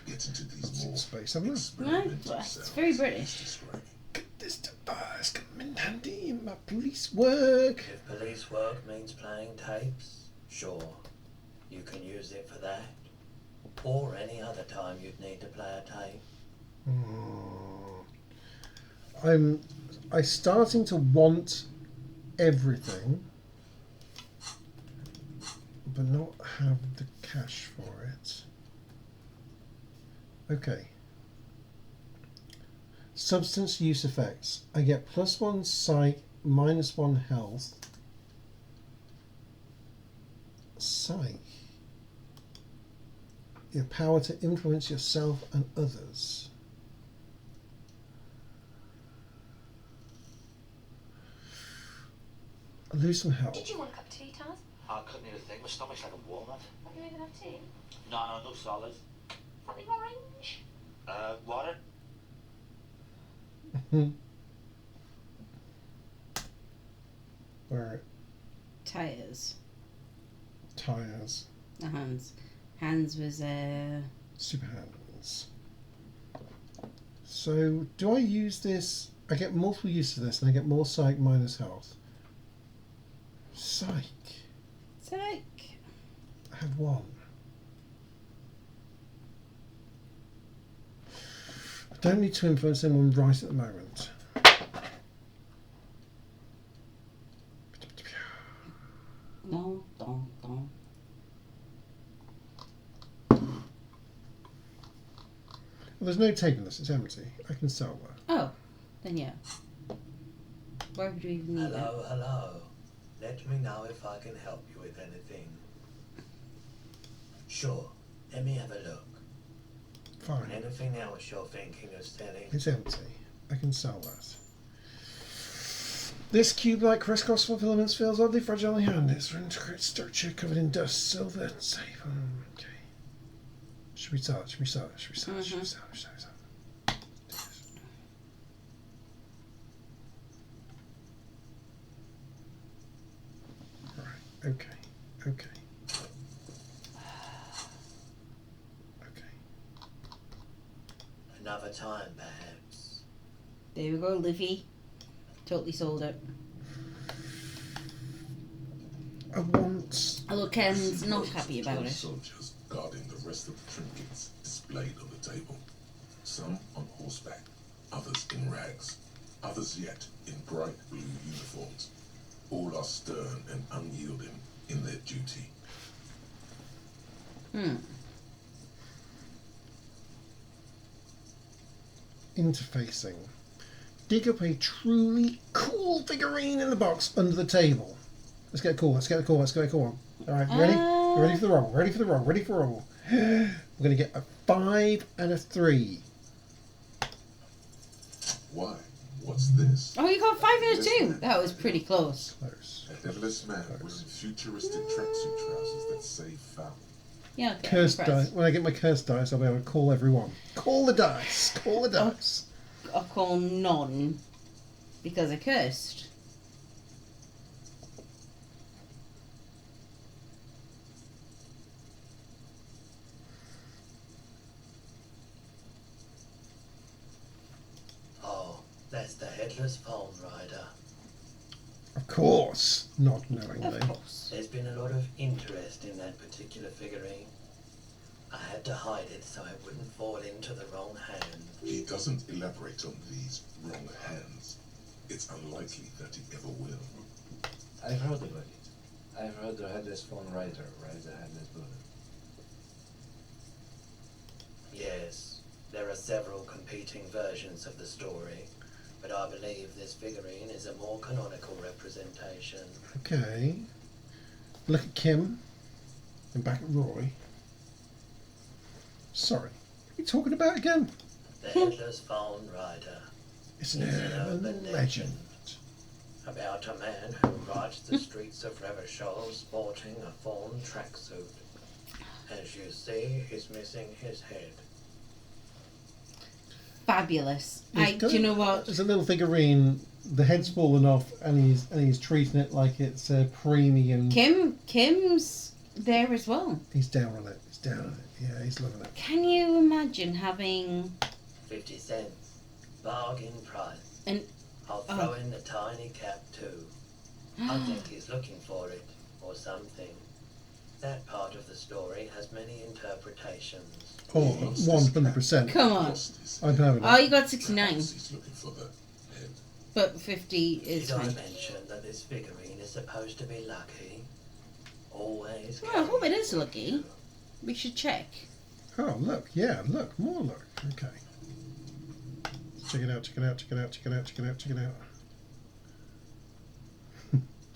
Get into these more Space, haven't I? No, experimental it's sounds very he's British. describing. Could this device come in handy in my police work? If police work means playing tapes, sure. You can use it for that. Or any other time you'd need to play a tape. I'm starting to want everything, but not have the cash for it. Okay. Substance use effects. I get +1 psych, -1 health. Psych. your power to influence yourself and others. Lose some health. Did you want a cup of tea, Taz? I couldn't even think. My stomach's like a walnut. Not you even have tea? No, no solid. Something orange? Water? Where Tires. tires, The hands. Hands was super hands. So do I use this? I get multiple uses of this, and I get more psych minus health. Psych. Psych. I have one. I don't need to influence anyone right at the moment. No, don't. Well, there's no tape in this, it's empty. I can sell that. Oh, then yeah. Why would you even need that? Hello. Let me know if I can help you with anything. Sure. Let me have a look. Fine. Anything else you're thinking of selling? It's empty. I can sell that. This cube-like crisscross of filaments feels oddly fragile in your hand. It's an intricate structure covered in dust, silver, and safe. Okay. Should we sell it? Should we sell it? Should we sell it? Should we sell it? Should we sell it? Right. Okay. Okay. Another time, perhaps. There we go, Liffy. Totally sold it. I want... Although Ken's not happy about 12 it. soldiers guarding the rest of the trinkets displayed on the table. Some on horseback, others in rags, others yet in bright blue uniforms. All are stern and unyielding in their duty. Interfacing. Dig up a truly cool figurine in the box under the table. Let's get cool, let's get cool, let's get cool. Alright, ready? Ready for the roll, ready for the roll, ready for the roll. We're going to get a 5 and a 3. Why? What's this? Oh, you got 5 and a 2. That was pretty close. Close. A headless man wearing futuristic tracksuit trousers that say foul. Yeah, okay. Cursed impressed. dice. When I get my cursed dice, I'll be able to call everyone. Call the dice. Call the dice. I'll call none because I cursed. Oh, that's the headless palm rider. Of course. Not knowingly. Of course. There's been a lot of interest in that particular figurine. I had to hide it so it wouldn't fall into the wrong hands. He doesn't elaborate on these wrong hands. It's unlikely that he ever will. I've heard about it. I've heard the headless phone rider rides a headless bullet. Yes, there are several competing versions of the story, but I believe this figurine is a more canonical representation. Okay. Look at Kim. And back at Roy. Sorry. What are you talking about again? The headless phone rider. It's an urban legend. About a man who rides the streets of Revachol sporting a fawn tracksuit. As you see, he's missing his head. Fabulous. He's Do you know what? There's a little figurine. The head's fallen off, and he's treating it like it's a premium. Kim's there as well. He's down on it. He's down on it. Yeah, he's loving it. Can you imagine having 50 cents. Bargain price. an I'll throw in the tiny cap too. I think he's looking for it, or something. That part of the story has many interpretations. Oh, 100%. Come on. I'm having Oh, it. you got 69, Perhaps he's looking for the head. but 50 is Did I fine. mention that this figurine is supposed to be lucky? Always. Well, I hope it is lucky. We should check. Oh, look. Yeah, look. More look. Okay. Check it out, check it out, check it out, check it out, check it out, check it out.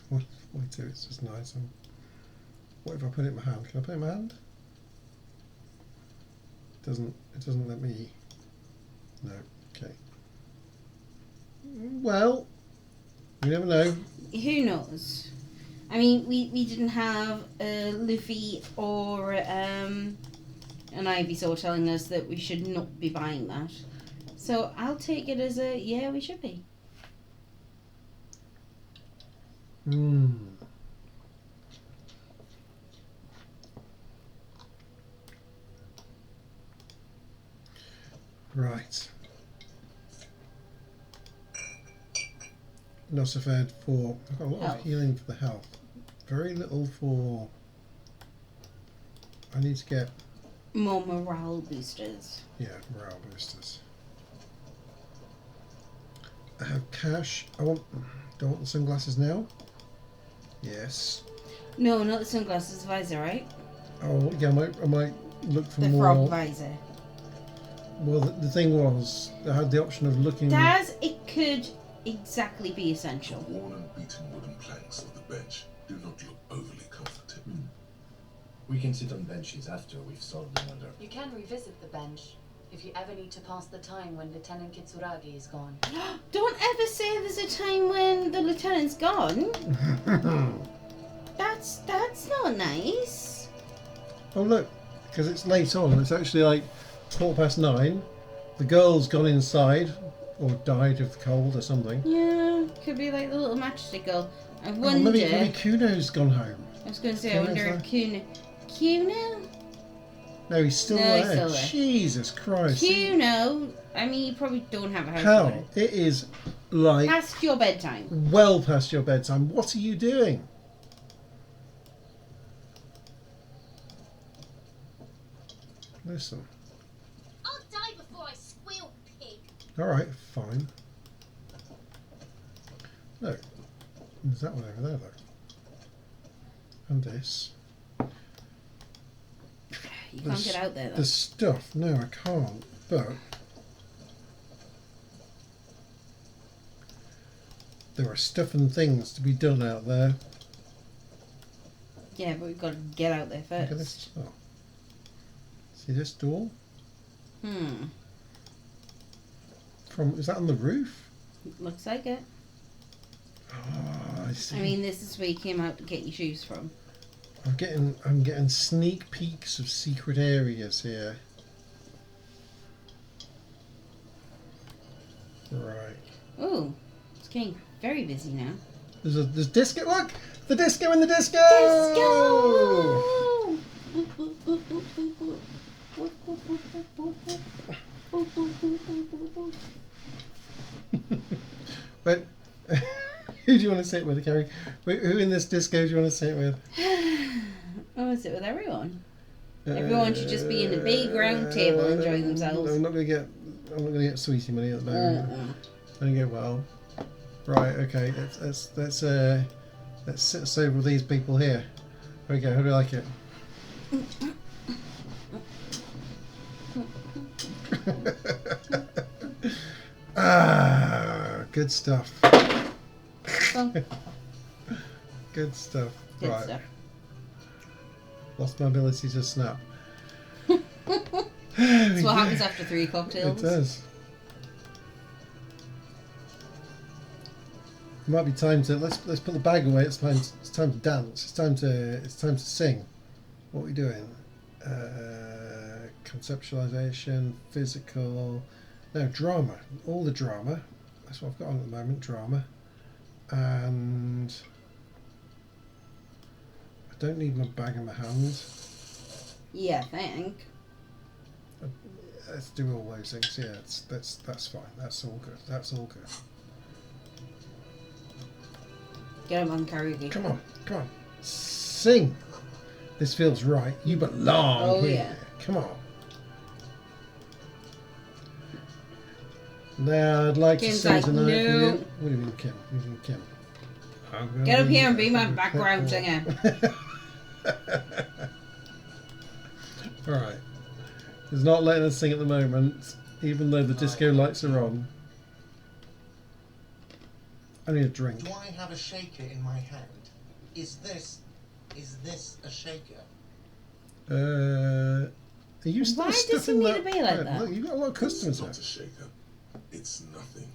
Why two? It's just nice. What if I put it in my hand? Can I put it in my hand? doesn't let me. No. Okay. Well, you never know. Who knows? I mean, we didn't have Luffy or an Ivysaur telling us that we should not be buying that. So I'll take it as a yeah, we should be. Hmm. Right. Nosifed for. I've got a lot Health. of healing for the health. Very little for. I need to get. More morale boosters. Yeah, morale boosters. I have cash. I want. Do I want the sunglasses now? Yes. No, not the sunglasses, visor, right? Oh yeah, I might look for The more. frog visor. Well, the thing was, I had the option of looking. Daz, it could exactly be essential. The worn and beaten wooden planks of the bench do not look overly comfortable. We can sit on benches after we've solved the murder. You can revisit the bench if you ever need to pass the time when Lieutenant Kitsuragi is gone. Don't ever say there's a time when the lieutenant's gone. That's not nice. Oh look, because it's late on. It's actually like 9:15. The girl's gone inside or died of the cold or something. Yeah, could be like the little matchstick girl. I Oh, wonder. maybe Kuno's gone home. I was going to say, I wonder if Cuno. No, he's still No, there. he's still there. Jesus Christ. Cuno. I mean, you probably don't have a house. Hell, order. it is like Past your bedtime. well past your bedtime. What are you doing? Listen. I'll die before I squeal, pig. Alright, fine. No. There's that one over there, though. And this. You can't get out there, though. The stuff. No, I can't. But there are stuff and things to be done out there. Yeah, but we've got to get out there Look at first. this. Oh. See this door? Is that on the roof? Looks like it. Oh, I see. I mean, this is where you came out to get your shoes from. I'm getting sneak peeks of secret areas here. Right. Oh, it's getting very busy now. There's disco. Look, the disco in the disco. But who do you want to sit with, Carrie? Who in this disco do you want to sit with? I want to sit with everyone. Everyone should just be in a big round table enjoying themselves. I'm not gonna get sweetie money at the moment. I don't get well. Right. Okay. Let's sit over with these people here. There we go. How do you like it? Good stuff. Well, Good stuff. good Right. stuff. Lost my ability to snap. That's what happens after 3 It cocktails. does. It might be time to let's put the bag away. It's time to dance. It's time to sing. What are we doing? Conceptualization, physical, no drama. All the drama. That's what I've got on at the moment. Drama, and I don't need my bag in my hand. Yeah, I think. Let's do all those things. Yeah, that's fine. That's all good. That's all good. Get him on karaoke. Come on, sing. This feels right. You belong Oh, here. yeah. Come on. Now I'd like Kim's to sing like, tonight. no. What do you mean, Kim? What do you mean, Kim? I'm gonna Get up be- here and be my background singer. All right. He's not letting us sing at the moment, even though the disco lights are on. I need a drink. Do I have a shaker in my hand? Is this a shaker? Are you still Why does stuck he in need that? to be like Right, that? Look, you've got a lot of customers It's here. not a shaker. It's nothing.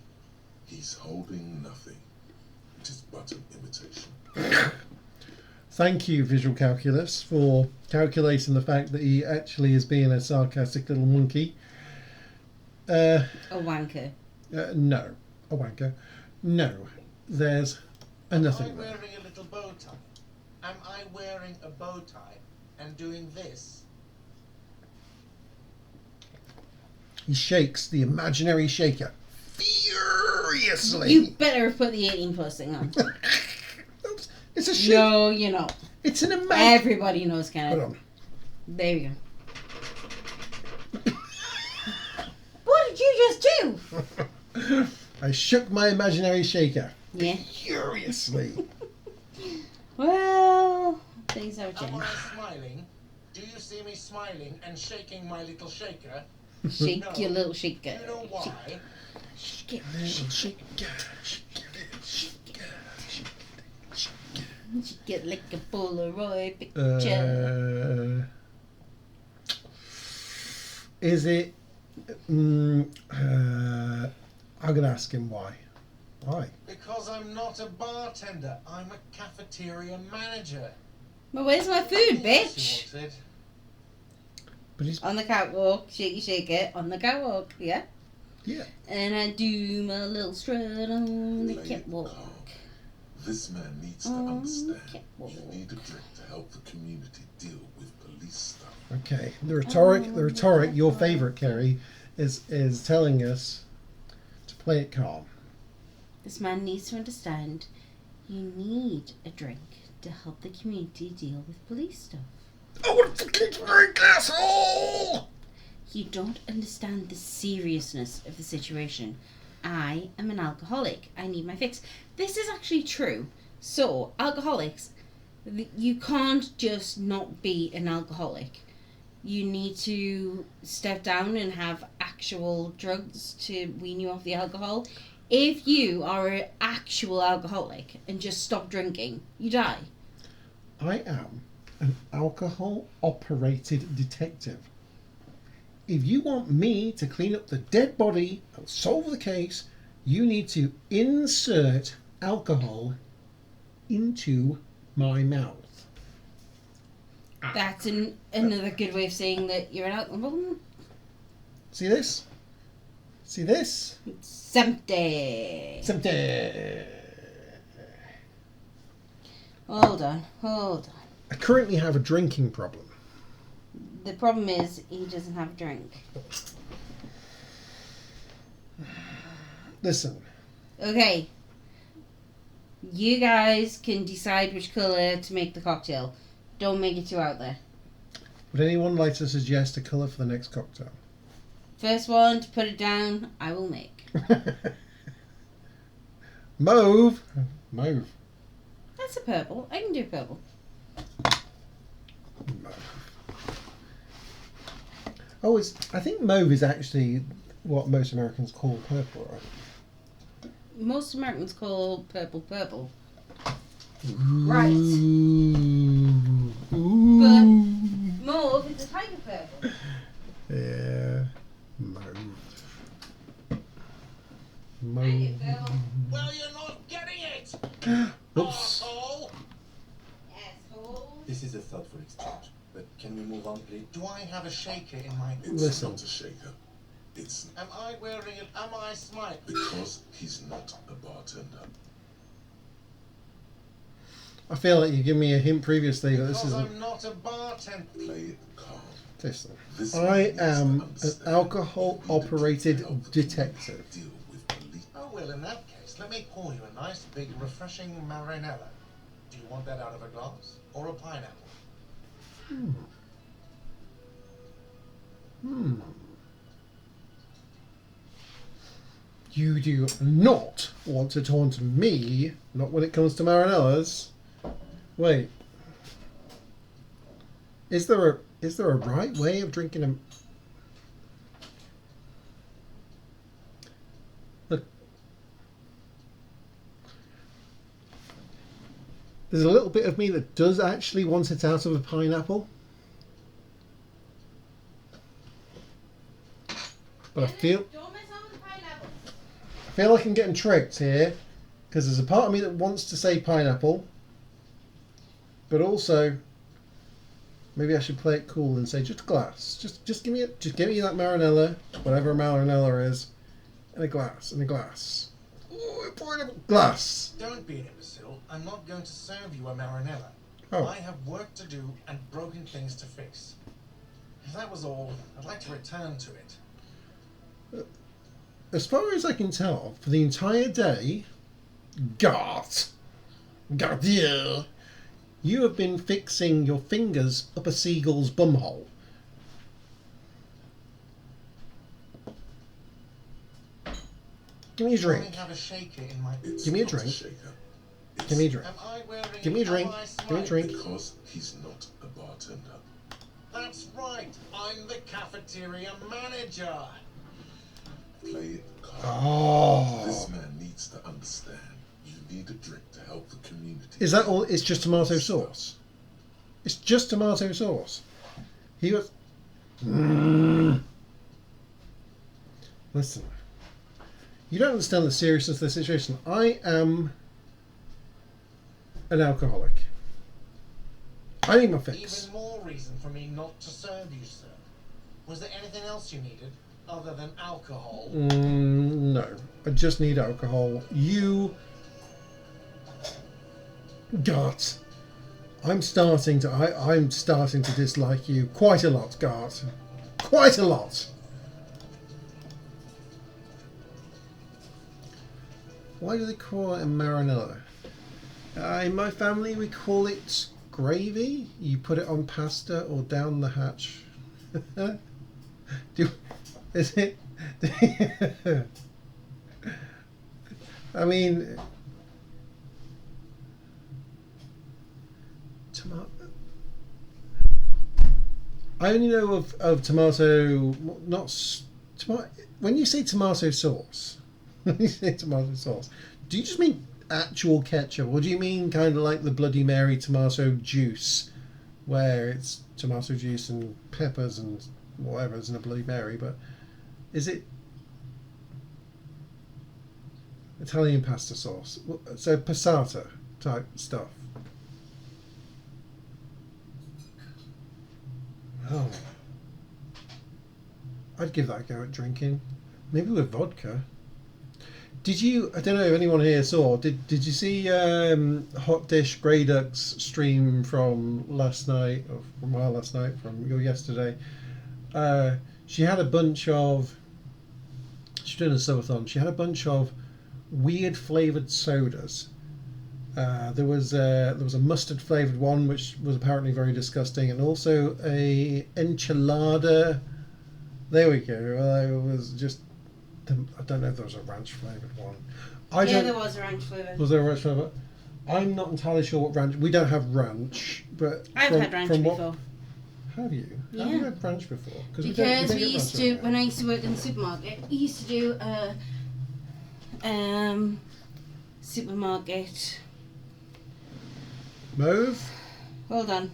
He's holding nothing. It is but an imitation. Thank you, Visual Calculus, for calculating the fact that he actually is being a sarcastic little monkey. A wanker. No, a wanker. No, there's a nothing Am I there. wearing a little bow tie? Am I wearing a bow tie and doing this? He shakes the imaginary shaker furiously. You better have put the 18 plus thing on. Oops, it's a shake. No, you know. It's an imaginary. Everybody knows Hold Kenneth. on. There you go. What did you just do? I shook my imaginary shaker Yeah. furiously. Well, things have Am changed. I smiling? Do you see me smiling and shaking my little shaker? Shake No. your little Do shaker. you know why? Shake it. Little shaker, shaker, Shake it like a Polaroid picture. Is it? I'm gonna ask him why. Why? Because I'm not a bartender. I'm a cafeteria manager. Well, where's my food, bitch? She wanted. But he's On the catwalk, shake it on the catwalk, yeah. yeah. And I do my little strut on the Play it catwalk. calm. This man needs to On the understand. catwalk. You need a drink to help the community deal with police stuff. Okay. The rhetoric. Your favourite, Kerry, is telling us to play it calm. This man needs to understand you need a drink to help the community deal with police stuff. I want a fucking drink, asshole! You don't understand the seriousness of the situation. I am an alcoholic. I need my fix. This is actually true. So, alcoholics, you can't just not be an alcoholic. You need to step down and have actual drugs to wean you off the alcohol. If you are an actual alcoholic and just stop drinking, you die. I am an alcohol-operated detective. If you want me to clean up the dead body and solve the case, you need to insert alcohol into my mouth. That's another good way of saying that you're an alcoholic. See this? See this? It's empty. It's empty. Hold on. I currently have a drinking problem. The problem is he doesn't have a drink. Listen, Okay. You guys can decide which colour to make the cocktail. Don't make it too out there. would anyone like to suggest a colour for the next cocktail? First one to put it down, I will make. Mauve. Mauve. That's a purple. I can do purple. Oh, I think mauve is actually what most Americans call purple, right? Most Americans call purple purple. Right. Ooh. But mauve is a type of purple. Yeah. Mauve. There you Mauve. go. Well, you're not getting it! Oops. Arsehole! Asshole. This is a thoughtful exchange, but can we move on, please? Do I have a shaker in my... It's Listen. not a shaker. It's Am I wearing it? Am I smiling? because he's not a bartender. I feel like you gave me a hint previously that this Because isn't. I'm not a bartender. Play it calm. Listen. This I man needs to am an understand. alcohol-operated You need to help the detective. community deal with police. Oh, well, in that case, let me pour you a nice, big, refreshing marinella. Do you want that out of a glass or a pineapple? You do not want to taunt me, not when it comes to Marinellas. Wait. Is there a right way of drinking a... Look. There's a little bit of me that does actually want it out of a pineapple. But I feel Don't mess on with the pineapple. like I'm getting tricked here, because there's a part of me that wants to say pineapple, but also maybe I should play it cool and say just a glass. Just give me that marinella, whatever a marinella is, and a glass. Ooh, pineapple glass. Don't be an imbecile. I'm not going to serve you a marinella. Oh. I have work to do and broken things to fix. If that was all, I'd like to return to it. As far as I can tell, for the entire day, Gardier, you have been fixing your fingers up a seagull's bumhole. Give me a drink. I have a shaker in my... Give me a drink. Give me a drink. Am I wearing Give me a an drink. ice Give me a mic? drink. Because he's not a bartender. That's right. I'm the cafeteria manager. Play it calm. Oh. This man needs to understand. You need a drink to help the community. Is that all? It's just tomato sauce. It's just tomato sauce. He was. Listen. You don't understand the seriousness of the situation. I am an alcoholic. I need my fix. Even more reason for me not to serve you, sir. Was there anything else you needed other than alcohol? No, I just need alcohol. You, Gart. I'm starting to dislike you quite a lot, Gart. Quite a lot. Why do they call it a marinella? In my family, we call it gravy. You put it on pasta or down the hatch. Is it? I mean, tomato. I only know of tomato, not tomato. When you say tomato sauce, when you say tomato sauce, do you just mean actual ketchup, or do you mean kind of like the Bloody Mary tomato juice, where it's tomato juice and peppers and whatever's in a Bloody Mary? But is it Italian pasta sauce? So passata type stuff. Oh, I'd give that a go at drinking. Maybe with vodka. Did you? I don't know if anyone here saw. Did you see Hot Dish Grey Duck's stream from last night, or from last night, from your yesterday? She had a bunch of. She's doing a subathon. She had a bunch of weird flavored sodas. There was a mustard flavored one, which was apparently very disgusting, and also a enchilada. There we go. It was just. I don't know if there was a ranch flavoured one. There was a ranch flavour. Was there a ranch flavour? I'm not entirely sure what ranch. We don't have ranch, but I've had ranch before. Have you? Yeah. Have you had ranch before? Because we we used to, when I used to work in the supermarket, we used to do a supermarket. Mauve? Hold on.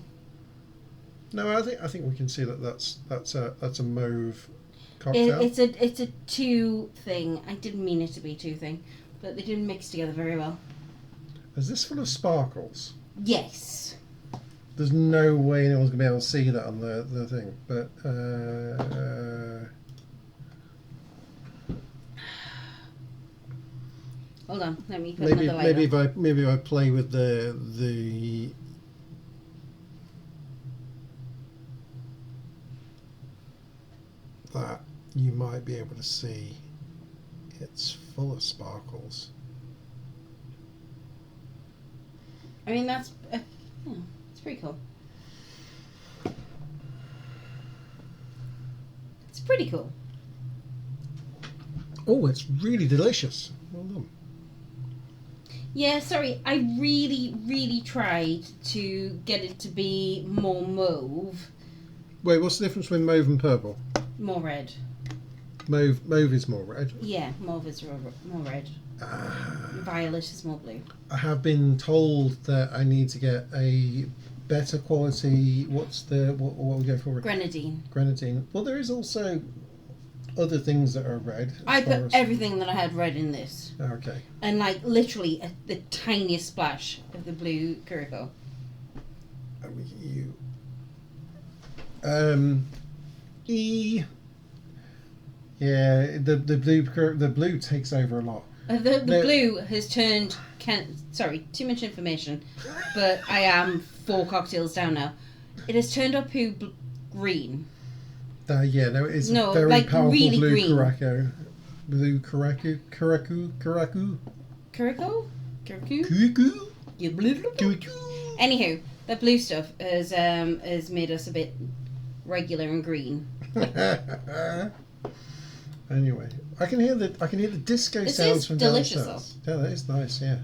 No, I think we can see that's a mauve cocktail. It's a two thing. I didn't mean it to be two thing, but they didn't mix together very well. Is this full of sparkles? Yes. There's no way anyone's gonna be able to see that on the thing, but hold on, let me put another light on. Maybe if I play with the that, you might be able to see it's full of sparkles. I mean, that's it's pretty cool. It's pretty cool. Oh, it's really delicious. Well done. Yeah, sorry, I really tried to get it to be more mauve. Wait, what's the difference between mauve and purple? More red. Mauve is more red. Yeah, mauve is more red. Violet is more blue. I have been told that I need to get a better quality. What we go for? Grenadine. Grenadine. Well, there is also. other things that are red? I as far put as- everything that I had red in this. Okay. And like literally the tiniest splash of the blue curacao. And we get you. E. Yeah, the blue takes over a lot. The No. blue has turned. Sorry, too much information, but I am 4 cocktails down now. It has turned up green. Yeah, no, it is No, very like powerful really blue green. curacao. Blue curacao. Curacao? Curacao? Curacao. Yeah, blue. Curacao. Anywho, the blue stuff has made us a bit regular and green. Anyway, I can hear the disco This sounds is from delicious, downstairs. Yeah, that is nice. Yeah.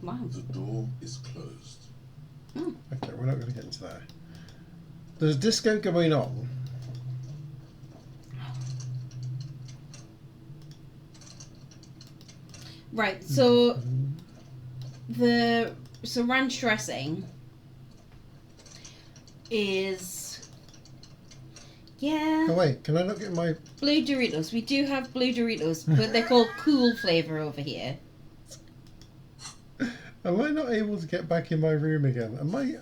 Wow. The door is closed. Okay, we're not going to get into that. There's disco going on. Right, so ranch dressing is Oh wait, can I not get my? blue Doritos. We do have blue Doritos, but they're called cool flavor over here. Am I not able to get back in my room again? Am I?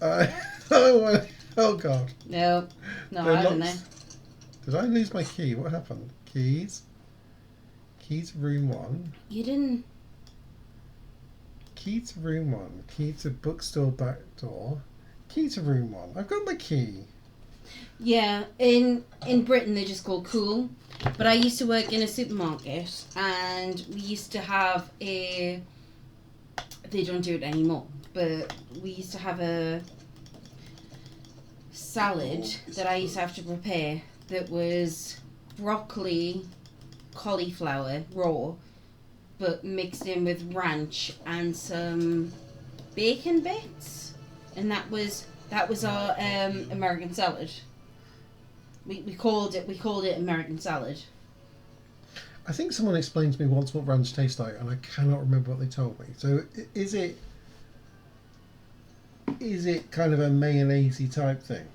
Oh God! No, They're I don't know. locked. Did I lose my key? What happened? Keys. Key to room 1. You didn't. Key to room 1. Key to bookstore back door. Key to room 1. I've got my key. Yeah, in Britain they're just called cool, but I used to work in a supermarket and we used to have a. They don't do it anymore, but we used to have a salad that I used to have to prepare that was broccoli, cauliflower raw, but mixed in with ranch and some bacon bits, and that was our American salad. We called it American salad. I think someone explained to me once what ranch tastes like, and I cannot remember what they told me. So is it kind of a mayonnaise-y type thing?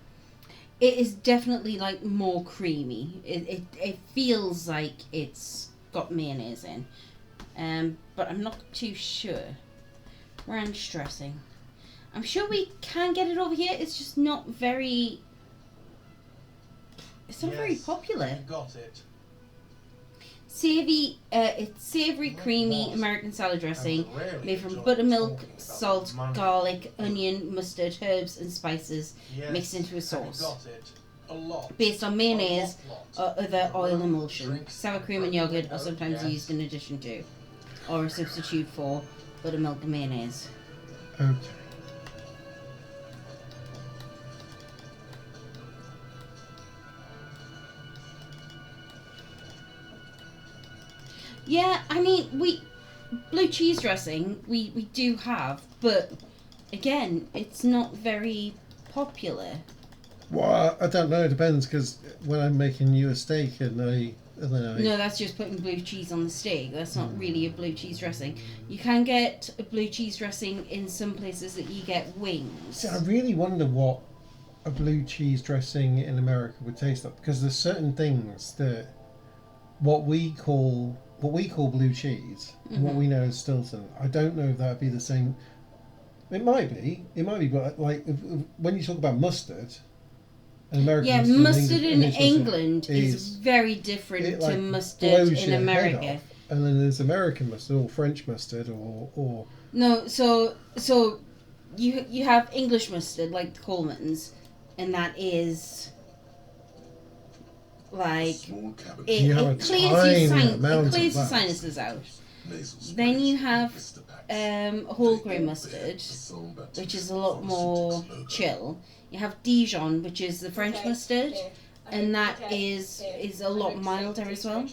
It is definitely like more creamy. It feels like it's got mayonnaise in, but I'm not too sure. Ranch dressing. I'm sure we can get it over here. It's just not very. It's not very popular. You got it. Savoury, it's savoury, creamy American salad dressing made from buttermilk, salt, garlic, onion, mustard, herbs, and spices mixed into a sauce. You got it. A lot. Based on mayonnaise lot. or other oil emulsion. Drink Sour cream and yogurt are sometimes used in addition to, or a substitute for, buttermilk and mayonnaise. Okay. Yeah, I mean, blue cheese dressing we do have, but again, it's not very popular. Well, I don't know. It depends, because when I'm making you a steak and then I No, that's just putting blue cheese on the steak. That's not really a blue cheese dressing. You can get a blue cheese dressing in some places that you get wings. See, I really wonder what a blue cheese dressing in America would taste like, because there's certain things that what we call blue cheese and what we know as Stilton. I don't know if that'd be the same. It might be, but like when you talk about mustard. American mustard in England is very different to mustard in America. And then there's American mustard or French mustard or no. So you have English mustard like the Coleman's, and that is like it clears your sinuses out. Then you have whole grain mustard, which is a lot more chill. You have Dijon, which is the French mustard, and that is a lot milder as well.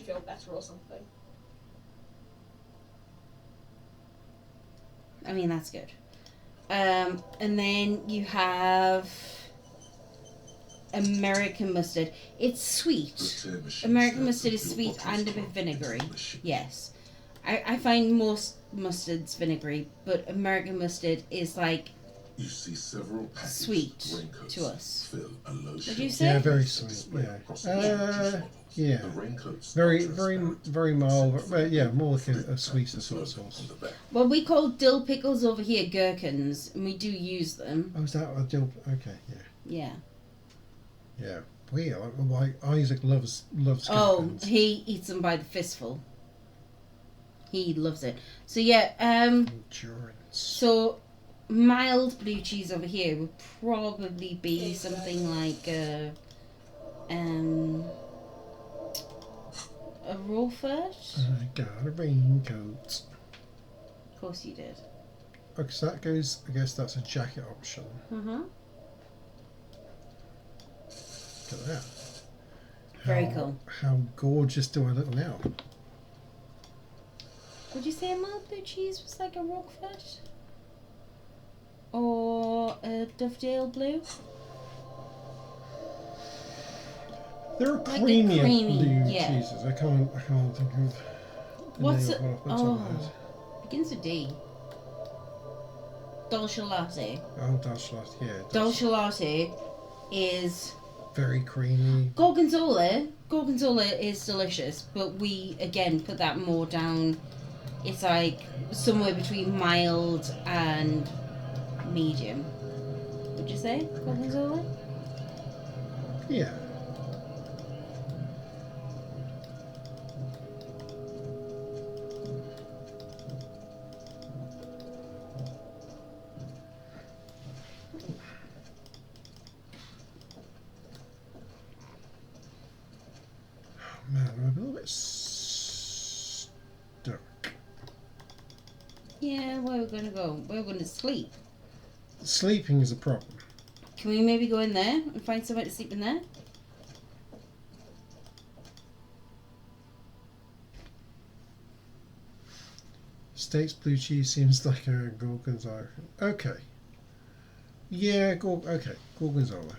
I mean, that's good. And then you have American mustard. It's sweet. American mustard is sweet and a bit vinegary. Yes. I find most mustards vinegary, but American mustard is like You see several packaged sweet raincoats to us. fill a low Did shelf you say? Yeah, very display sweet. Yeah. across the juice models. Yeah. The raincoats Very, are very, transparent, very mild. except for But yeah, the more like flip a sweeter patent sort of logo sauce. on the back. Well, we call dill pickles over here gherkins, and we do use them. Oh, is that a dill? Okay, yeah. Yeah. Yeah. Weird. Like Isaac loves Oh, skeletons. he eats them by the fistful. He loves it. So yeah, Endurance. so mild blue cheese over here would probably be something like a Rawford. I got a raincoat. Of course you did. Okay, so that goes. I guess that's a jacket option. Mm-hmm. Look at that. Very How- cool. How gorgeous do I look now? Would you say a mild blue cheese was like a Roquefort? Or a Dovedale blue? There are Like a creamier creamy, blue yeah. cheeses. I can't think of. The What's name it? of one off the top of my Oh, head. begins with D. Dolce Latte. Oh, Dutch Latte, yeah. Dolce Latte is Very creamy. Gorgonzola. Gorgonzola is delicious, but we again put that more down. It's like somewhere between mild and medium. Would you say Gorgonzola? Yeah. Oh, man, I'm a little bit stuck. Yeah, where we're gonna go? We're gonna sleep. Sleeping is a problem. Can we maybe go in there and find somewhere to sleep in there? Steaks blue cheese seems like a gorgonzola. Okay. Yeah, okay, gorgonzola.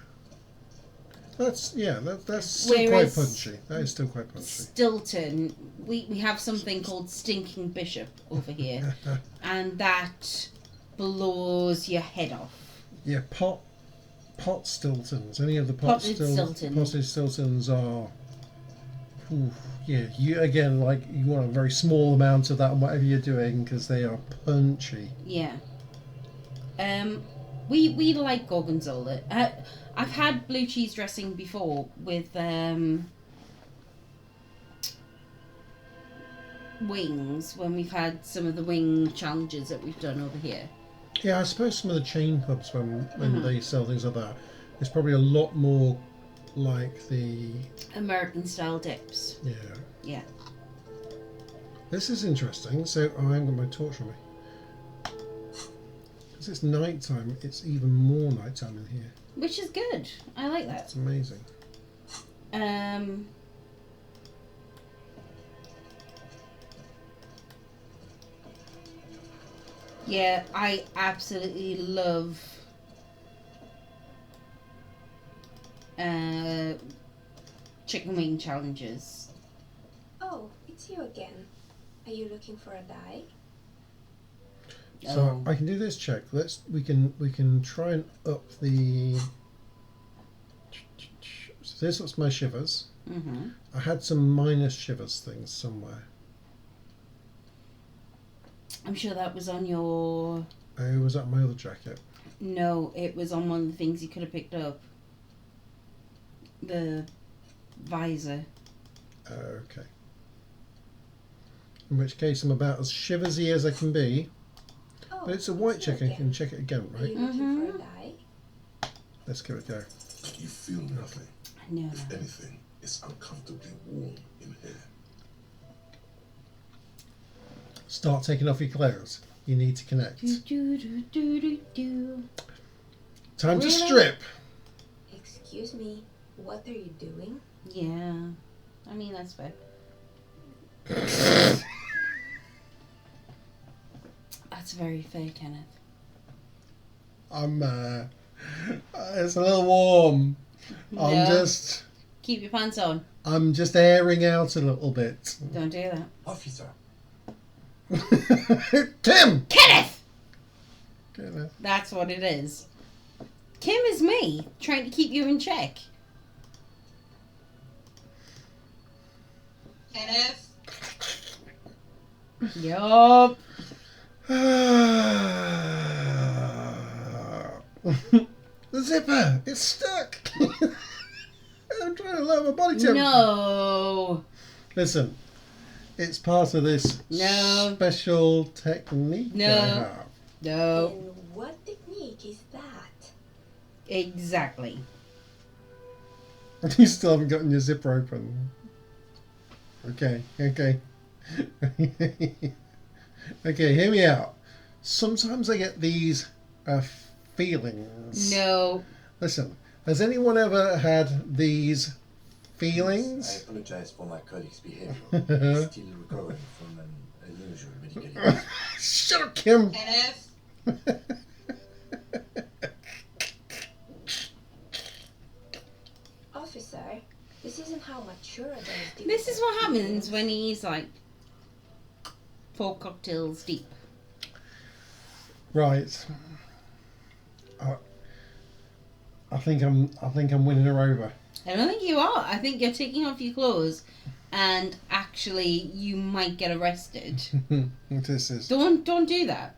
That's still Whereas- quite punchy. That is still quite punchy. Stilton, we have something called Stinking Bishop over here, and that blows your head off. Yeah, pot Stiltons. Any of the Potted Stilton. potted Stiltons are. Oof, yeah, you again like you want a very small amount of that on whatever you're doing because they are punchy. Yeah. We like gorgonzola. I've had blue cheese dressing before with wings when we've had some of the wing challenges that we've done over here. Yeah, I suppose some of the chain pubs when they sell things like that, it's probably a lot more like the American style dips. yeah. Yeah. This is interesting. So I haven't got my torch on me. Because it's night time, it's even more nighttime in here. Which is good. I like that. It's amazing. Yeah, I absolutely love chicken wing challenges. Oh, it's you again. Are you looking for a die? So I can do this check. We can try and up the. So this was my shivers. Mm-hmm. I had some minus shivers things somewhere. I'm sure that was on your... Oh, was that my other jacket? No, it was on one of the things you could have picked up. The visor. Okay. In which case I'm about as shiversy as I can be. Oh, But it's a white it's you check. I again. can check it again, Are right? you looking for a die? Let's give it a go. You feel nothing. No, If no. anything, it's uncomfortably warm in here. Start taking off your clothes. You need to connect. Do, do, do, do, do, do. Time to Really? strip. Excuse me, what are you doing? Yeah. I mean, that's fair. That's very fair, Kenneth. I'm. It's a little warm. No. Keep your pants on. I'm just airing out a little bit. Don't do that. Officer, Tim! Kenneth! Kenneth. That's what it is. Kim is me, trying to keep you in check. Kenneth. Yup. The zipper! It's stuck! I'm trying to lower my body temperature. No. Listen, it's part of this No. special technique No. I have. No. And what technique is that? Exactly. You still haven't gotten your zipper open. Okay. Okay, hear me out. Sometimes I get these feelings. No. Listen, has anyone ever had these I feelings? apologize for my colleague's behavior. He's still recovering from an unusual medical illness. Shut up, Kim! Kenneth. Officer, this isn't how mature adults do. This is what happens when he's like 4 cocktails deep. Right. I think I'm winning her over. I don't think you are. I think you're taking off your clothes, and actually, you might get arrested. This is Don't do that.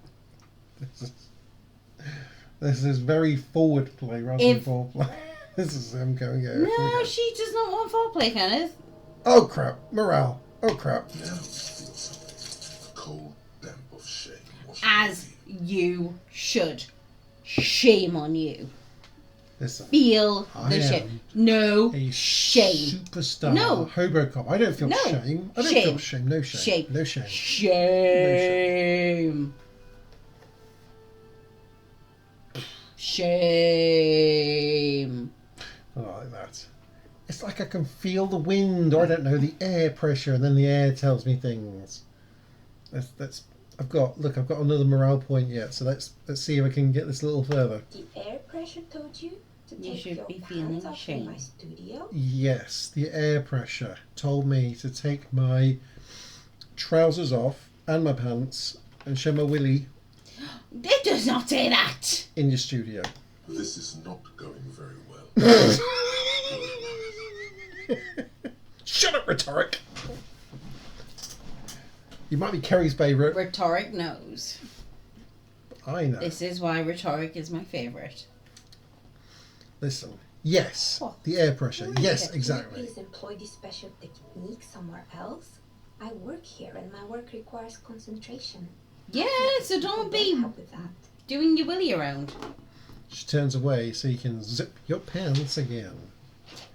this is very forward play rather than If- foreplay. This is him going No, she does not want foreplay, Kenneth. Oh crap! Morale. Oh crap! Now you feel something. A cold damp of shame washing As over you should. Shame on you. Listen. Feel I the am shame. No a shame. superstar. No. Hobocop. I don't feel No. shame. I don't Shame. feel shame. No shame. Shame. No shame. Shame. Shame. I like that. It's like I can feel the wind, or I don't know, the air pressure, and then the air tells me things. That's I've got another morale point yet, so let's see if I can get this a little further. The air pressure told you to You take should your be pants feeling off shame. in my studio? Yes, the air pressure told me to take my trousers off and my pants and show my willy It does not say that. in your studio. This is not going very well. Shut up, rhetoric! You might be Kerry's favourite. Rhetoric knows. I know. This is why rhetoric is my favourite. Listen. Yes, What? the air pressure. Wait, Yes, can exactly. you please employ this special technique somewhere else? I work here and my work requires concentration. Yeah, so don't People be help with that. doing your willy around. She turns away so you can zip your pants again.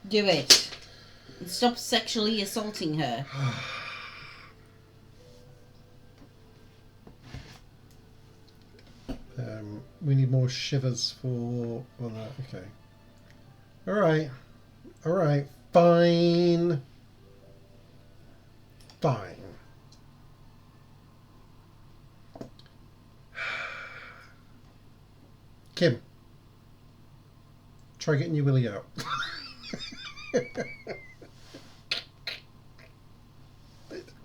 Do it. And stop sexually assaulting her. We need more shivers for that. Okay. Alright. Alright. Fine. Fine. Kim. Try getting your willy out.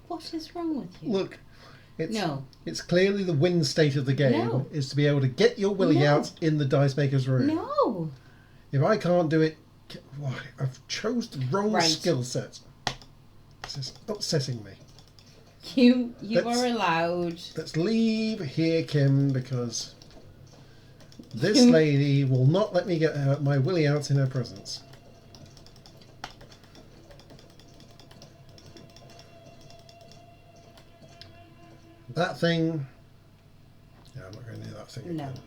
What is wrong with you? Look. No. It's clearly the win state of the game No. is to be able to get your willy No. out in the dice maker's room. No. If I can't do it, why? I've chose the wrong Right. skill set. This is upsetting me. You Let's- are allowed. Let's leave here, Kim, because this lady will not let me get my willy out in her presence. That thing. Yeah, I'm not going near that thing No. again.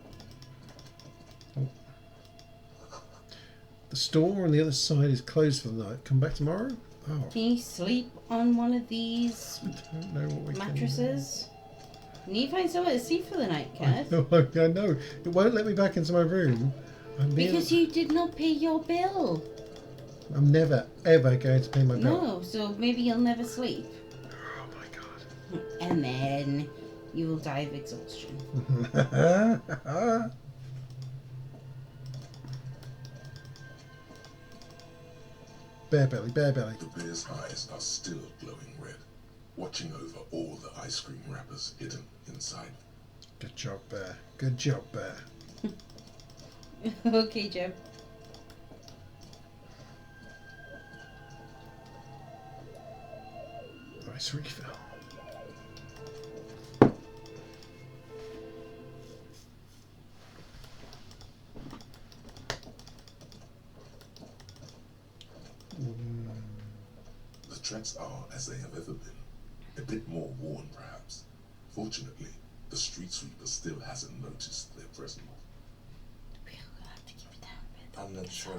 Oh. The store on the other side is closed for the night. Come back tomorrow? Oh, Can you sleep on one of these I don't know what we mattresses? You need to find somewhere to sleep for the night, can Kenneth. do. I know. It won't let me back into my room. Because you did not pay your bill. I'm never, ever going to pay my bill. No, so maybe you'll never sleep. Oh my god. And then you will die of exhaustion. Bare belly, bare belly. The bear's eyes are still glowing red, watching over all the ice cream wrappers hidden inside. Good job, Bear. Good job, Bear. Okay, Jim. Nice refill. The tracks are as they have ever been. A bit more worn, perhaps. Fortunately, the street sweeper still hasn't noticed their presence. I'm not sure.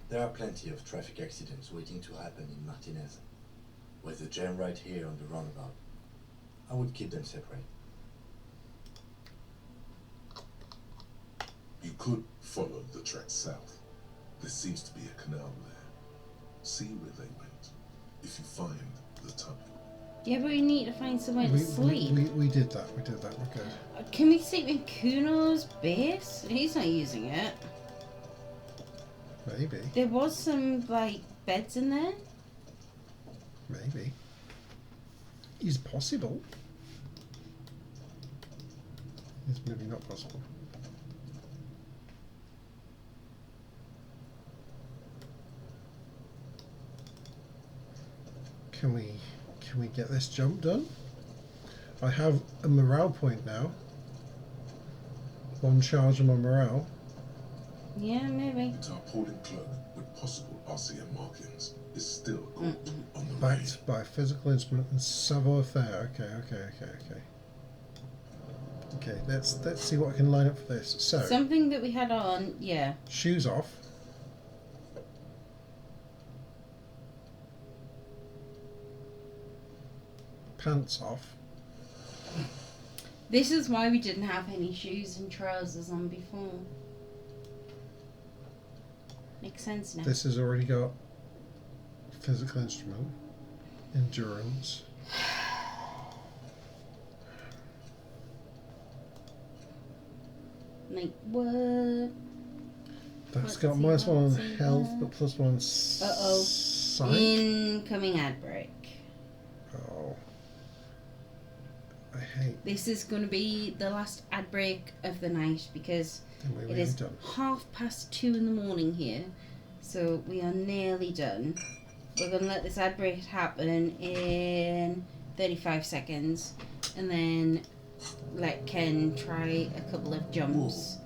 There are plenty of traffic accidents waiting to happen in Martinez. With a jam right here on the roundabout, I would keep them separate. You could follow the tracks south. There seems to be a canal there. See where they went. If you find the tunnel. Yeah, but we need to find somewhere to sleep. We did that. We did that. We're good. Can we sleep in Cuno's base? He's not using it. Maybe. There was some, like, beds in there. Maybe. It's possible. It's maybe not possible. Can we get this jump done? I have a morale point now. One charge on my morale. Yeah, maybe. The tarpaulin cloak with possible RCM markings is still caught on the Backed by physical instrument and savoir-faire. Okay. Okay, let's see what I can line up for this. So Something that we had on, yeah. shoes off. Pants off. This is why we didn't have any shoes and trousers on before. Makes sense now. This has already got physical instrument, endurance. Like, what? That's Let's got see, minus one on let's see health, that. but plus one on Uh-oh. psych. Incoming ad break. Oh. I hate. This is going to be the last ad break of the night because Then we're it really is done. 2:30 in the morning here. So we are nearly done. We're going to let this ad break happen in 35 seconds and then let Ken try a couple of jumps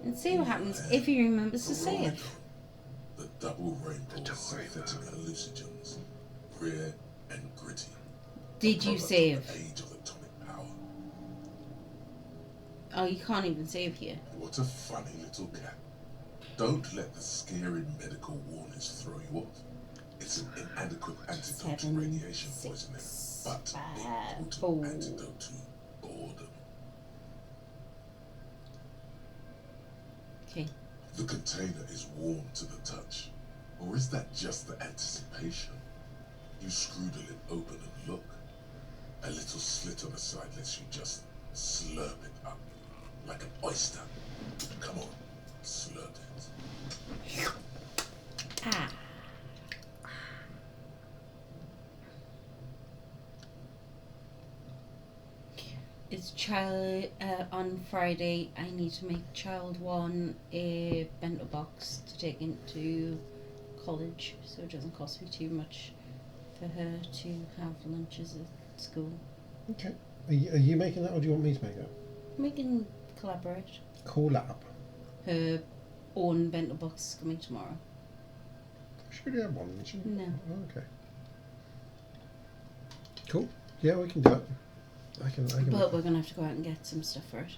and see what happens if he remembers to save. The double rainbow synthetic hallucinogens, rare and gritty. Did you Product of save? the age of atomic power. Oh, you can't even save here. What a funny little cat. Don't let the scary medical warnings throw you off. It's an inadequate antidote to 7, radiation 6, poisoning, but an 5, important 4. antidote to boredom. Okay. The container is warm to the touch. Or is that just the anticipation? You screw the lid open and look. A little slit on the side lets you just slurp it up. Like an oyster. Come on, slurp it. Ah. It's child on Friday. I need to make child one a bento box to take into college, so it doesn't cost me too much for her to have lunches at school. Okay. Are you making that, or do you want me to make that? We can collaborate. Collab. Her own bento box is coming tomorrow. She already had one, didn't she? No. Oh, okay. Cool. Yeah, we can do it. I can. But we're gonna have to go out and get some stuff for it.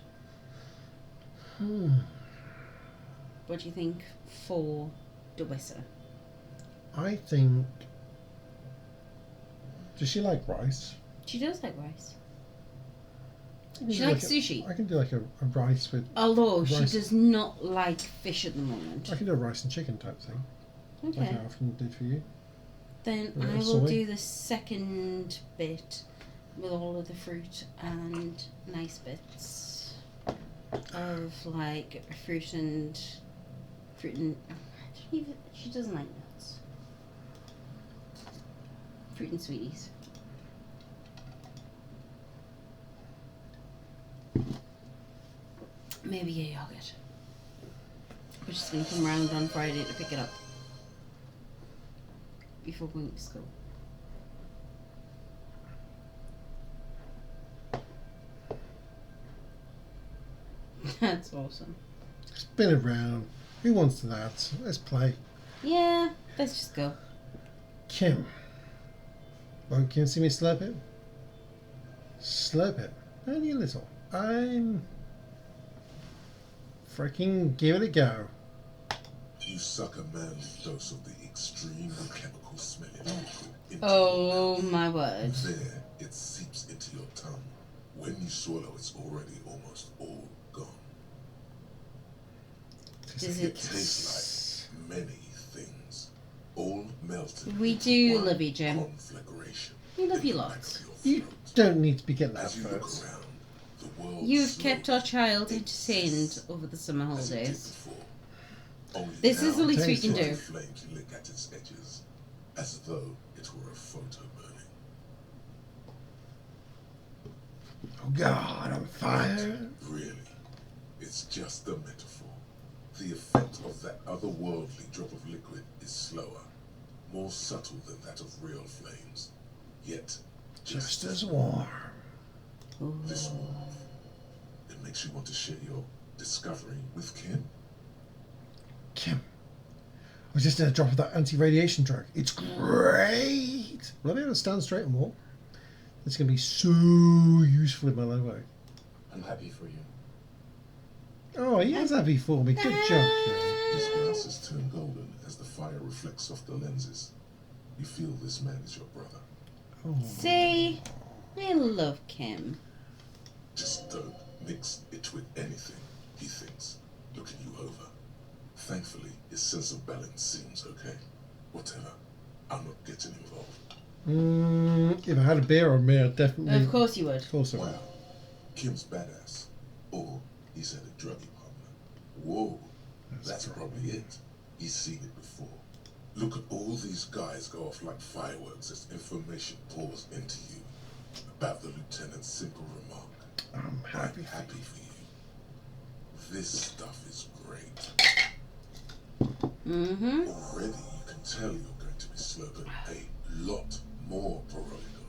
What do you think for Dewissa? I think. Does she like rice? She does like rice. I can She do likes like sushi. I can do like a rice with. Although she rice. does not like fish at the moment. I can do a rice and chicken type thing. Okay. Like I often did for you. Then A I little will soy. do the second bit with all of the fruit and nice bits of like fruit and I don't even, she doesn't like nuts. Fruit and sweeties. maybe a yogurt. We're just going to come round on Friday to pick it up before going to school. That's awesome. Spin around. Who wants that? Let's play. Yeah, let's just go. Kim. Won't Kim see me slurp it? Slurp it. Only a little. I'm... freaking give it a go. You suck a manly dose of the extreme chemical smelling liquid into Oh your mouth. my word. There, it seeps into your tongue. When you swallow, it's already almost all gone. Does It it... tastes like many things, all melted. We into do one love you, Jim. conflagration We love in you the back lots. of your You throat. don't need to be getting that As you look first. around, the world You've kept our slowly child entertained over the summer as it did holidays. before. Only This is now the least we can the do. flames lick at its edges, as though it were a photo burning. Oh God, I'm fired. Really, it's just a metaphor. The effect of that otherworldly drop of liquid is slower, more subtle than that of real flames, yet Just as warm. this warmth. It makes you want to share your discovery with Kim. Kim. I just did a drop of that anti-radiation drug. It's great. Will I be able to stand straight and walk? It's going to be so useful in my line work. I'm happy for you. Oh, he is happy for me. Good job, Kim. His glasses turn golden as the fire reflects off the lenses. You feel this man is your brother. Oh. See? I love Kim. Just don't mix it with anything, he thinks, looking you over. Thankfully, his sense of balance seems okay. Whatever. I'm not getting involved. If I had a beer on me, I'd definitely... Of course you would. Of course I would. Wow. Kim's badass. Or he's had a druggy partner. Whoa. That's probably it. He's seen it before. Look at all these guys go off like fireworks as information pours into you about the lieutenant's simple remark. I'm happy. I'm happy for you. This stuff is great. Mm-hmm. Already you can tell you're going to be slurping a lot more Proligo.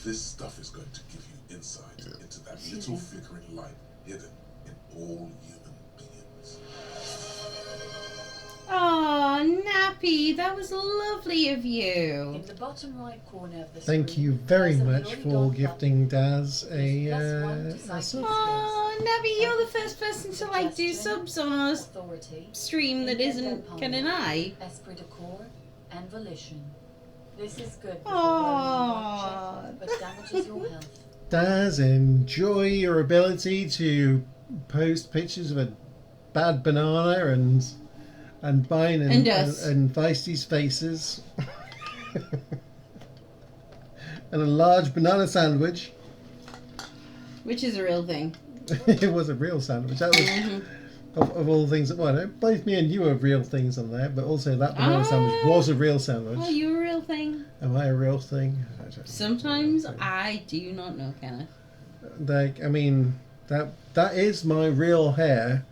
This stuff is going to give you insight into that little flickering light hidden in all human beings. Oh, Nappy, that was lovely of you. In the bottom right corner of the Thank screen, you very there's a much Lori for Dog gifting button. Daz a +1 to sub. Oh, Nappy, you're the first person to like do Suggestion, subs on our authority, stream that isn't Ken and I. esprit de corps, and volition. This is good for Aww. rolling one check, but damages your health. Daz, enjoy your ability to post pictures of a bad banana and mine And us. and Feisty's faces. And a large banana sandwich. Which is a real thing. It was a real sandwich. That was of all things that well, no, both me and you are real things on there, but also that banana sandwich was a real sandwich. Oh, you a real thing? Am I a real thing? I don't know. Sometimes I do not know, Kenneth. Like, I mean, that is my real hair.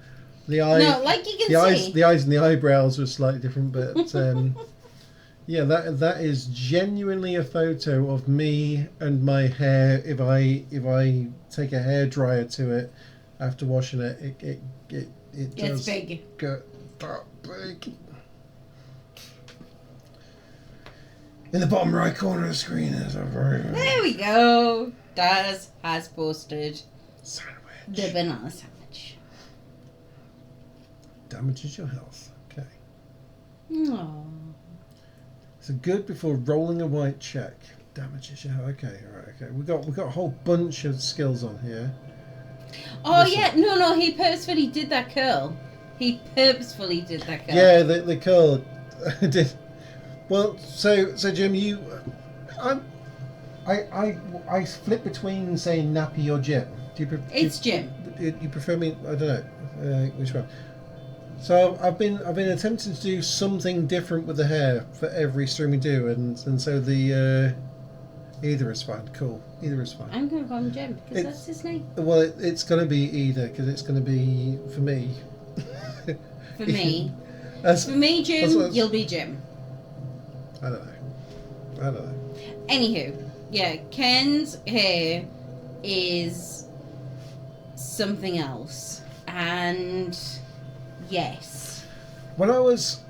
The eye, No, like you can see. the eyes and the eyebrows were slightly different, but yeah, that is genuinely a photo of me and my hair. If I take a hair dryer to it after washing it, it Gets does big. get that big. In the bottom right corner of the screen is a very There we go. Daz has posted sandwich. the banana sandwich. Damages your health. Okay. Aww. So good before rolling a white check. Damages your health. Okay, alright, okay. We got a whole bunch of skills on here. Oh Listen. yeah, no, he purposefully did that curl. He purposefully did that curl. Yeah, the curl did. Well, so Jim, I flip between saying Nappy or Jim. Do you It's Jim. You prefer me? I don't know which one. So I've been attempting to do something different with the hair for every stream we do, and so the Either is fine. Cool. Either is fine. I'm going to call him Jim because It's- that's his name. Well, it's going to be either because it's going to be for me. For me. That's- For me, Jim, that's what- you'll be Jim. I don't know. Anywho, yeah, Ken's hair is something else. And yes, When I was,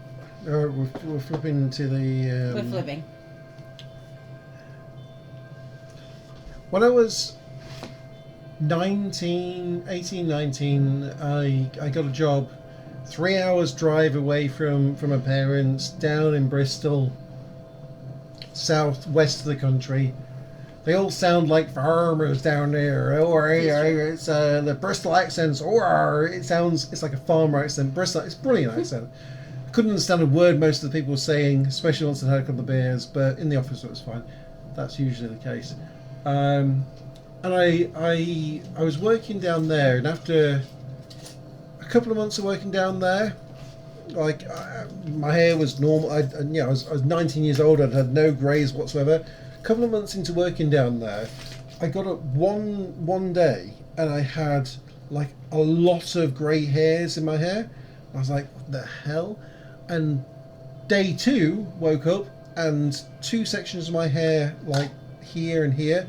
we're flipping to the. we're flipping. When I was 19, I got a job 3 hours drive away from my parents down in Bristol, southwest of the country. They all sound like farmers down there. Or it's the Bristol accents. Or it's like a farmer accent. Bristol, it's a brilliant accent. I couldn't understand a word most of the people were saying, especially once I had a couple of beers. But in the office it was fine. That's usually the case. And I was working down there, and after a couple of months of working down there, like my hair was normal. I was 19 years old. I'd had no greys whatsoever. A couple of months into working down there, I got up one day and I had like a lot of grey hairs in my hair. I was like, what the hell? And day 2, woke up and 2 sections of my hair, like here and here,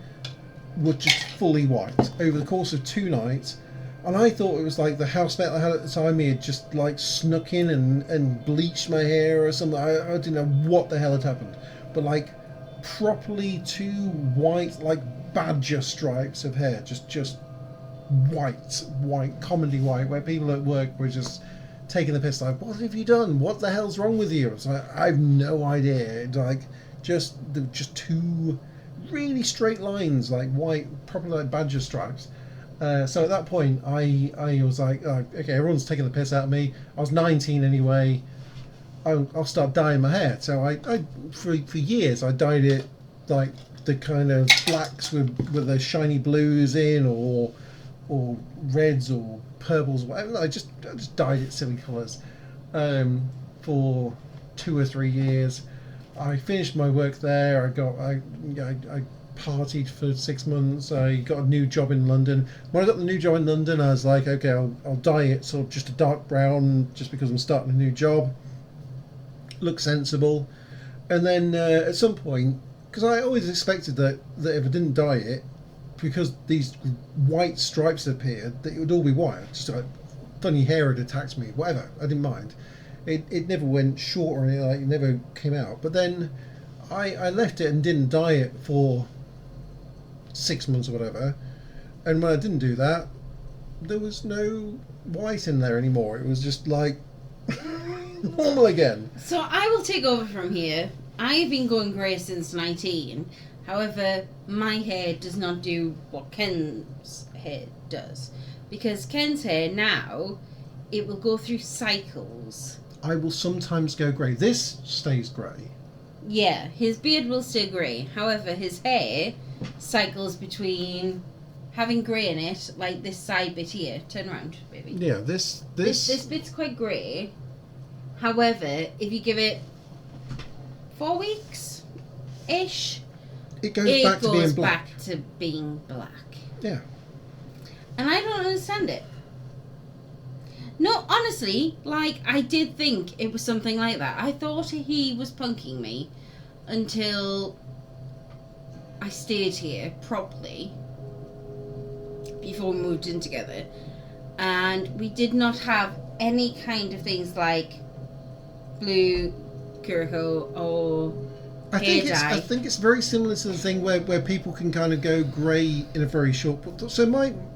were just fully white over the course of 2 nights. And I thought it was like the housemate I had at the time, he had just like snuck in and bleached my hair or something. I didn't know what the hell had happened. But like properly 2 white, like badger stripes of hair, just white, commonly white, where people at work were just taking the piss, like, what have you done? What the hell's wrong with you? It's like, I've no idea. Like just 2 really straight lines, like white, properly like badger stripes. So at that point, I was like, oh, okay, everyone's taking the piss out of me. I was 19 anyway. I'll start dyeing my hair. So I for years I dyed it like the kind of blacks with the shiny blues in, or reds or purples, whatever. I just dyed it silly colours for 2 or 3 years. I finished my work there. I partied for 6 months. I got a new job in London. When I got the new job in London, I was like, okay, I'll dye it sort of just a dark brown, just because I'm starting a new job. Look sensible. And then at some point, because I always expected that if I didn't dye it, because these white stripes appeared, that it would all be white. Just like funny hair had attacked me, whatever. I didn't mind. It never went short or anything, like it never came out. But then I left it and didn't dye it for 6 months or whatever. And when I didn't do that, there was no white in there anymore. It was just like normal again. So I will take over from here. I've been going grey since 19. However, my hair does not do what Ken's hair does. Because Ken's hair now, it will go through cycles. I will sometimes go grey. This stays grey. Yeah, his beard will stay grey. However, his hair cycles between having grey in it, like this side bit here. Turn around, baby. Yeah, this This bit's quite grey. However, if you give it 4 weeks-ish, it goes back to being black. back to being black. Yeah. And I don't understand it. No, honestly, like, I did think it was something like that. I thought he was punking me until I stayed here properly before we moved in together. And we did not have any kind of things like blue Curacao or I hair dye. think it's very similar to the thing where people can kind of go grey in a very short. So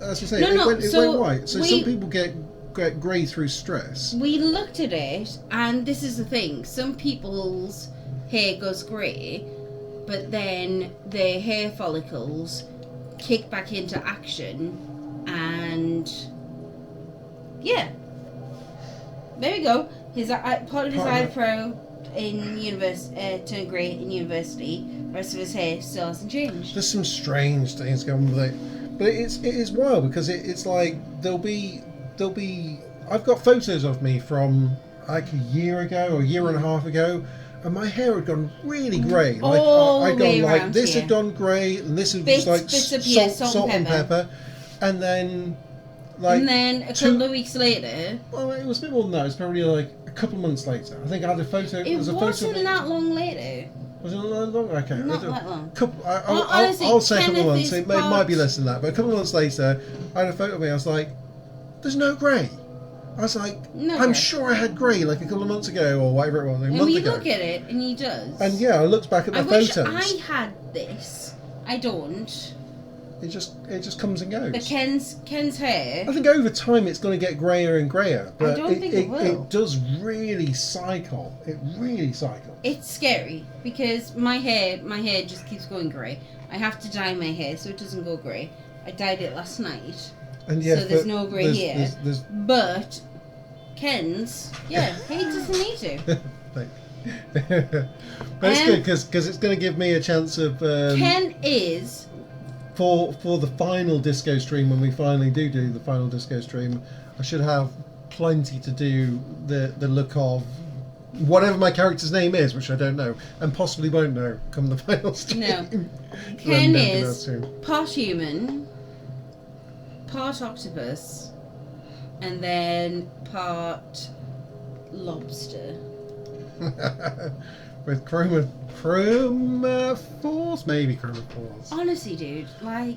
as I say, it went white. So some people get grey through stress. We looked at it, and this is the thing. Some people's hair goes grey, but then their hair follicles kick back into action, and yeah, there we go. Part of his eyebrow in turned grey in university. The rest of his hair still hasn't changed. There's some strange things going on with it, but it is wild because it's like there'll be. I've got photos of me from like a year ago or a year and a half ago, and my hair had gone really grey. Like All I'd the way gone like around this here. had gone grey, and this had Bits- was like bits appear, salt and pepper, and then like and then a couple of weeks later. Well, it was a bit more than that. It was probably like a couple of months later. I think I had a photo. It there was a photo wasn't of me. that long later. Was it not long? Okay. Not that long. I'll say a couple of Kenneth months. is It might be less than that. But a couple of months later, I had a photo of me. I was like, "There's no grey." I was like, No "I'm grey. sure I had grey like a couple of months ago or whatever it was, a And month we ago." look at it, and he does. And yeah, I looked back at I the wish photos. I had this. I don't. It just comes and goes. But Ken's hair. I think over time it's going to get greyer and greyer. But don't think it will. It does really cycle. It really cycles. It's scary because my hair just keeps going grey. I have to dye my hair so it doesn't go grey. I dyed it last night, And yeah, so there's no grey here. There's But Ken's, yeah, he doesn't need to. but it's good because it's going to give me a chance of Ken is for the final disco stream, when we finally do the final disco stream. I should have plenty to do the look of whatever my character's name is, which I don't know and possibly won't know come the final stream. No. I'm Ken never gonna is assume. part human, part octopus, and then part lobster. With chroma force, maybe chroma force. Honestly, dude, like,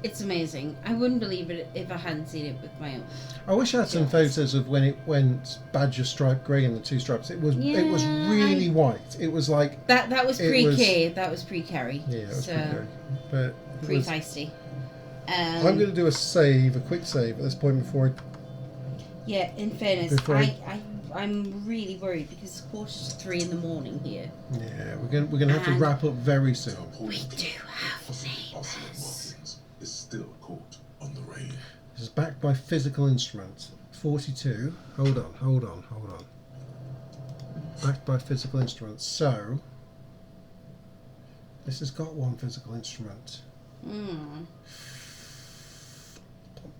it's amazing. I wouldn't believe it if I hadn't seen it with my own. I wish I had some photos of when it went badger stripe grey and the two stripes. It was really white. It was like That was it pre-K. That was pre-Carry. Yeah, it was so pre-Carry. But it was- pre-feisty. I'm going to do a quick save at this point before Yeah, in fairness, Before I'm really worried because it's 2:45 in the morning here. Yeah, we're gonna have to And wrap up very soon. We do have Ocelot Martins is still caught on the rain. This is backed by physical instruments. 42. Hold on. Backed by physical instruments. So this has got one physical instrument. Mm.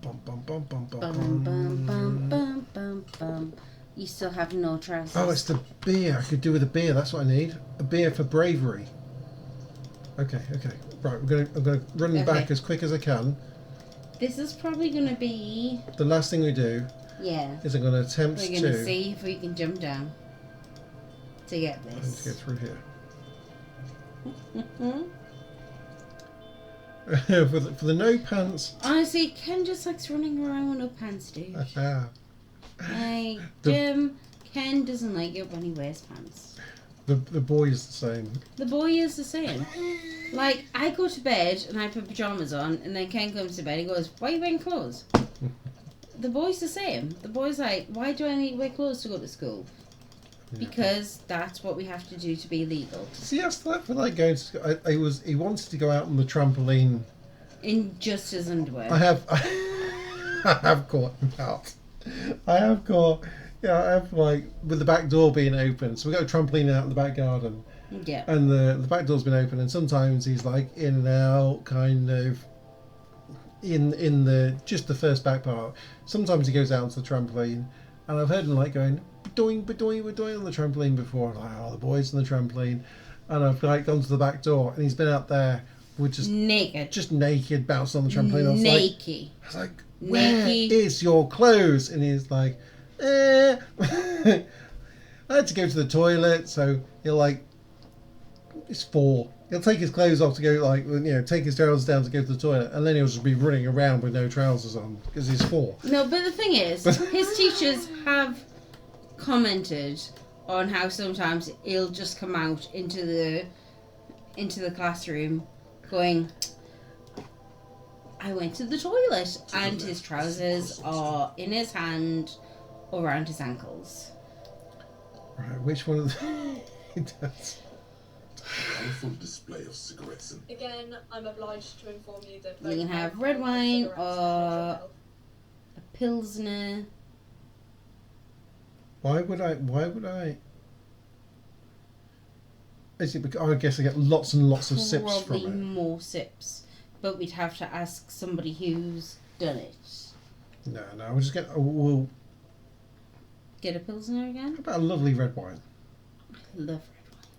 Bum, bum, bum, bum, bum, Bum, bum, bum, bum, bum, bum. You still have no trousers. Oh, it's the beer. I could do with a beer. That's what I need. A beer for bravery. Okay. Right, I'm gonna run back as quick as I can. This is probably gonna be. The last thing we do is I'm gonna attempt We're gonna see if we can jump down to get I need this. to go through here. for the no pants. Honestly, Ken just likes running around with no pants, dude. Like, Ken doesn't like it when he wears pants. The boy is the same. The boy is the same. Like, I go to bed and I put pajamas on, and then Ken comes to bed and goes, "Why are you wearing clothes?" The boy's the same. The boy's like, "Why do I need to wear clothes to go to school?" Because that's what we have to do to be legal. See, I still feel like going to school. He wanted to go out on the trampoline. In just his underwear. I have caught him out. I have like with the back door being open. So we got a trampoline out in the back garden. Yeah. And the back door's been open, and sometimes he's like in and out, kind of in the just the first back part. Sometimes he goes out onto the trampoline, and I've heard him like going doing on the trampoline before. I'm like, oh, the boys on the trampoline, and I've like gone to the back door, and he's been out there with just naked, bouncing on the trampoline. I was like, where is your clothes? And he's like, I had to go to the toilet, so he'll like. It's 4. He'll take his clothes off to go, like, take his trousers down to go to the toilet, and then he'll just be running around with no trousers on because he's 4. No, but the thing is, his teachers have commented on how sometimes he'll just come out into the classroom going, "I went to the toilet," and his trousers are in his hand or around his ankles. Right, which one of them he does? Colourful display of cigarettes and Again, I'm obliged to inform you that You can have red wine or a pilsner. Why would I? Is it because I guess I get lots and lots of sips from Probably it? more sips, but we'd have to ask somebody who's done it. No, we'll just get. We'll Get a pilsner again? How about a lovely red wine? Love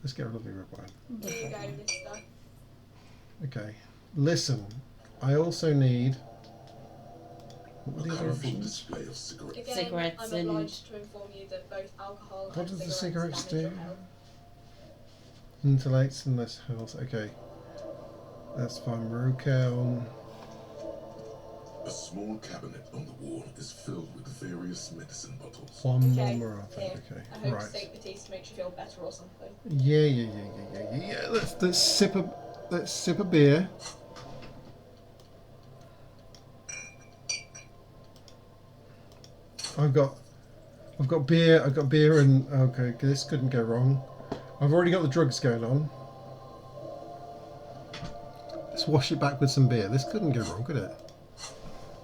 Let's get a lovely red wine. There you go, mister. Okay. Listen, I also need. What were A the other colourful options? display of cigarettes. Again, Cigarettes I'm and- obliged to inform you that both alcohol What and do the cigarettes cigarettes damage your do? health. Interlates and less health. Okay. That's fine. We're okay on. A small cabinet on the wall is filled with various medicine bottles. One Okay, more, I think. here. Okay. I hope Right. steak patties makes you feel better or something. Yeah. Let's sip a beer. I've got beer. I've got beer and okay. This couldn't go wrong. I've already got the drugs going on. Let's wash it back with some beer. This couldn't go wrong, could it?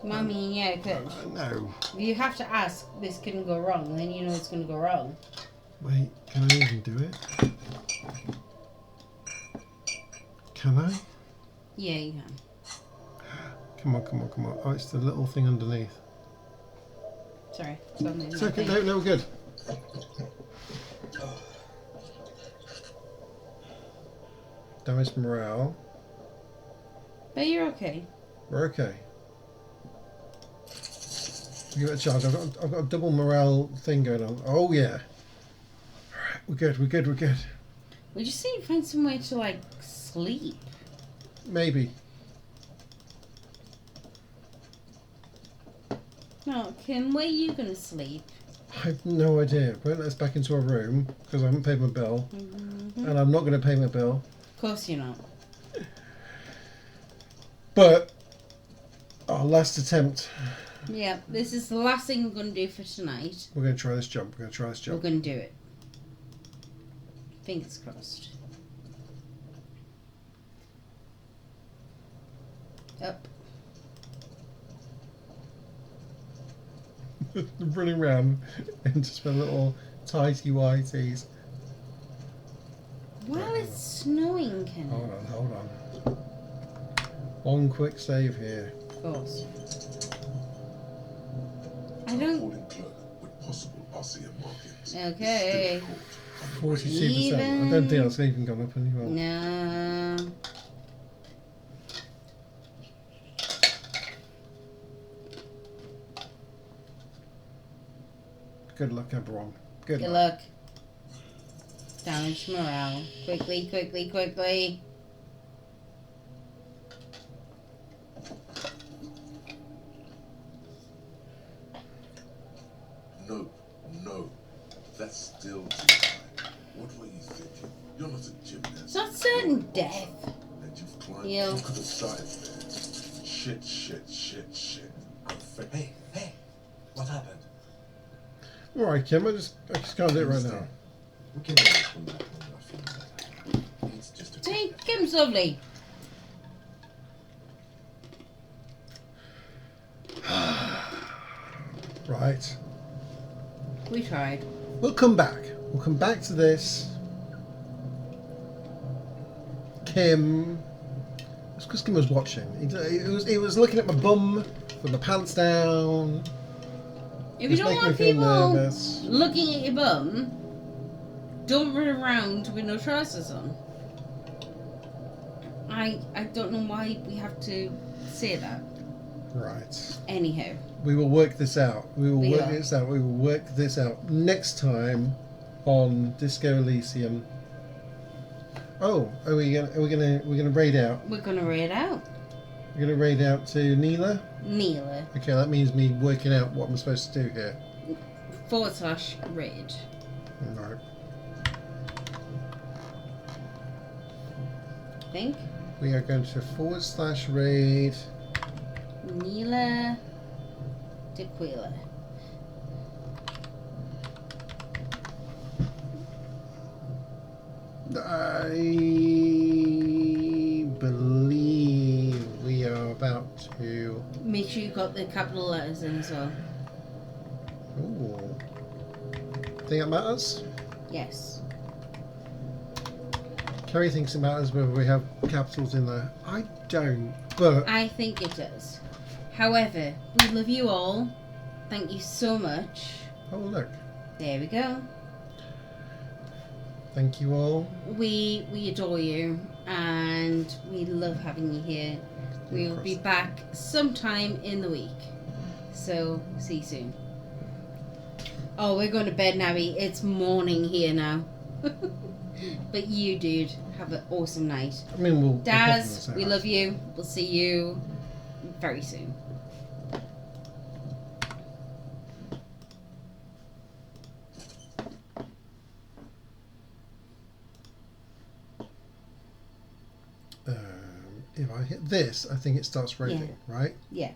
I mean, yeah, it could. No. You have to ask, this couldn't go wrong, then you know it's going to go wrong. Wait, can I even do it? Can I? Yeah, you can. Come on. Oh, it's the little thing underneath. Sorry. It's okay. No, we're good. Damaged morale. But you're okay. We're okay. Give it a charge. I've got a double morale thing going on. Oh yeah. Alright, we're good. We just need to find somewhere to, like, sleep. Maybe. No, Kim, where are you going to sleep? I have no idea. Won't let us back into our room because I haven't paid my bill. Mm-hmm. And I'm not going to pay my bill. Of course you're not. But our last attempt. Yeah, this is the last thing we're going to do for tonight. We're going to try this jump. We're going to do it. Fingers crossed. Up. Running around and just my little tighty whities. Well, it's snowing, Ken. Hold on. One quick save here. Of course. I A don't. hoarding clerk with possible RCM markings. Okay. 42%. I don't think that's even gone up anymore. No. Good luck, everyone. Good luck. luck. Damage morale. Quickly. No. That's still too high. What were you thinking? You're not a gymnast. It's not certain death. And you've climbed. Yeah. You could have died there. Shit. Hey, what happened? Alright, Kim, I just can't do it right now. We can always come back when you're feeling better. It's just a See, Kim's lovely. Right. We tried. We'll come back. We'll come back to this. Kim. It's because Kim was watching. He was looking at my bum with my pants down. If you It's don't making me want feel people nervous. looking at your bum, don't run around with no trousers on. I don't know why we have to say that. Right. Anyhow. We will work this out. We will We work are. this out. We will work this out next time on Disco Elysium. Oh, are we gonna raid out? We're gonna raid out. We're gonna raid out to Neela. Neela. Okay, that means me working out what I'm supposed to do here. /raid. Right. I think. We are going to /raid. Neela Tequila. I believe we are about to. Make sure you got the capital letters in as well. Ooh. Think that matters? Yes. Kerry thinks it matters whether we have capitals in there. I don't, but I think it does. However, we love you all. Thank you so much. oh look, There we go. Thank you all. We adore you, and we love having you here. We will be back sometime in the week. So, see you soon. Oh, we're going to bed now. It's morning here now. But you, dude, have an awesome night. I mean, we'll Daz, probably we love you. We'll see you very soon. If I hit this, I think it starts rolling, right? Yeah.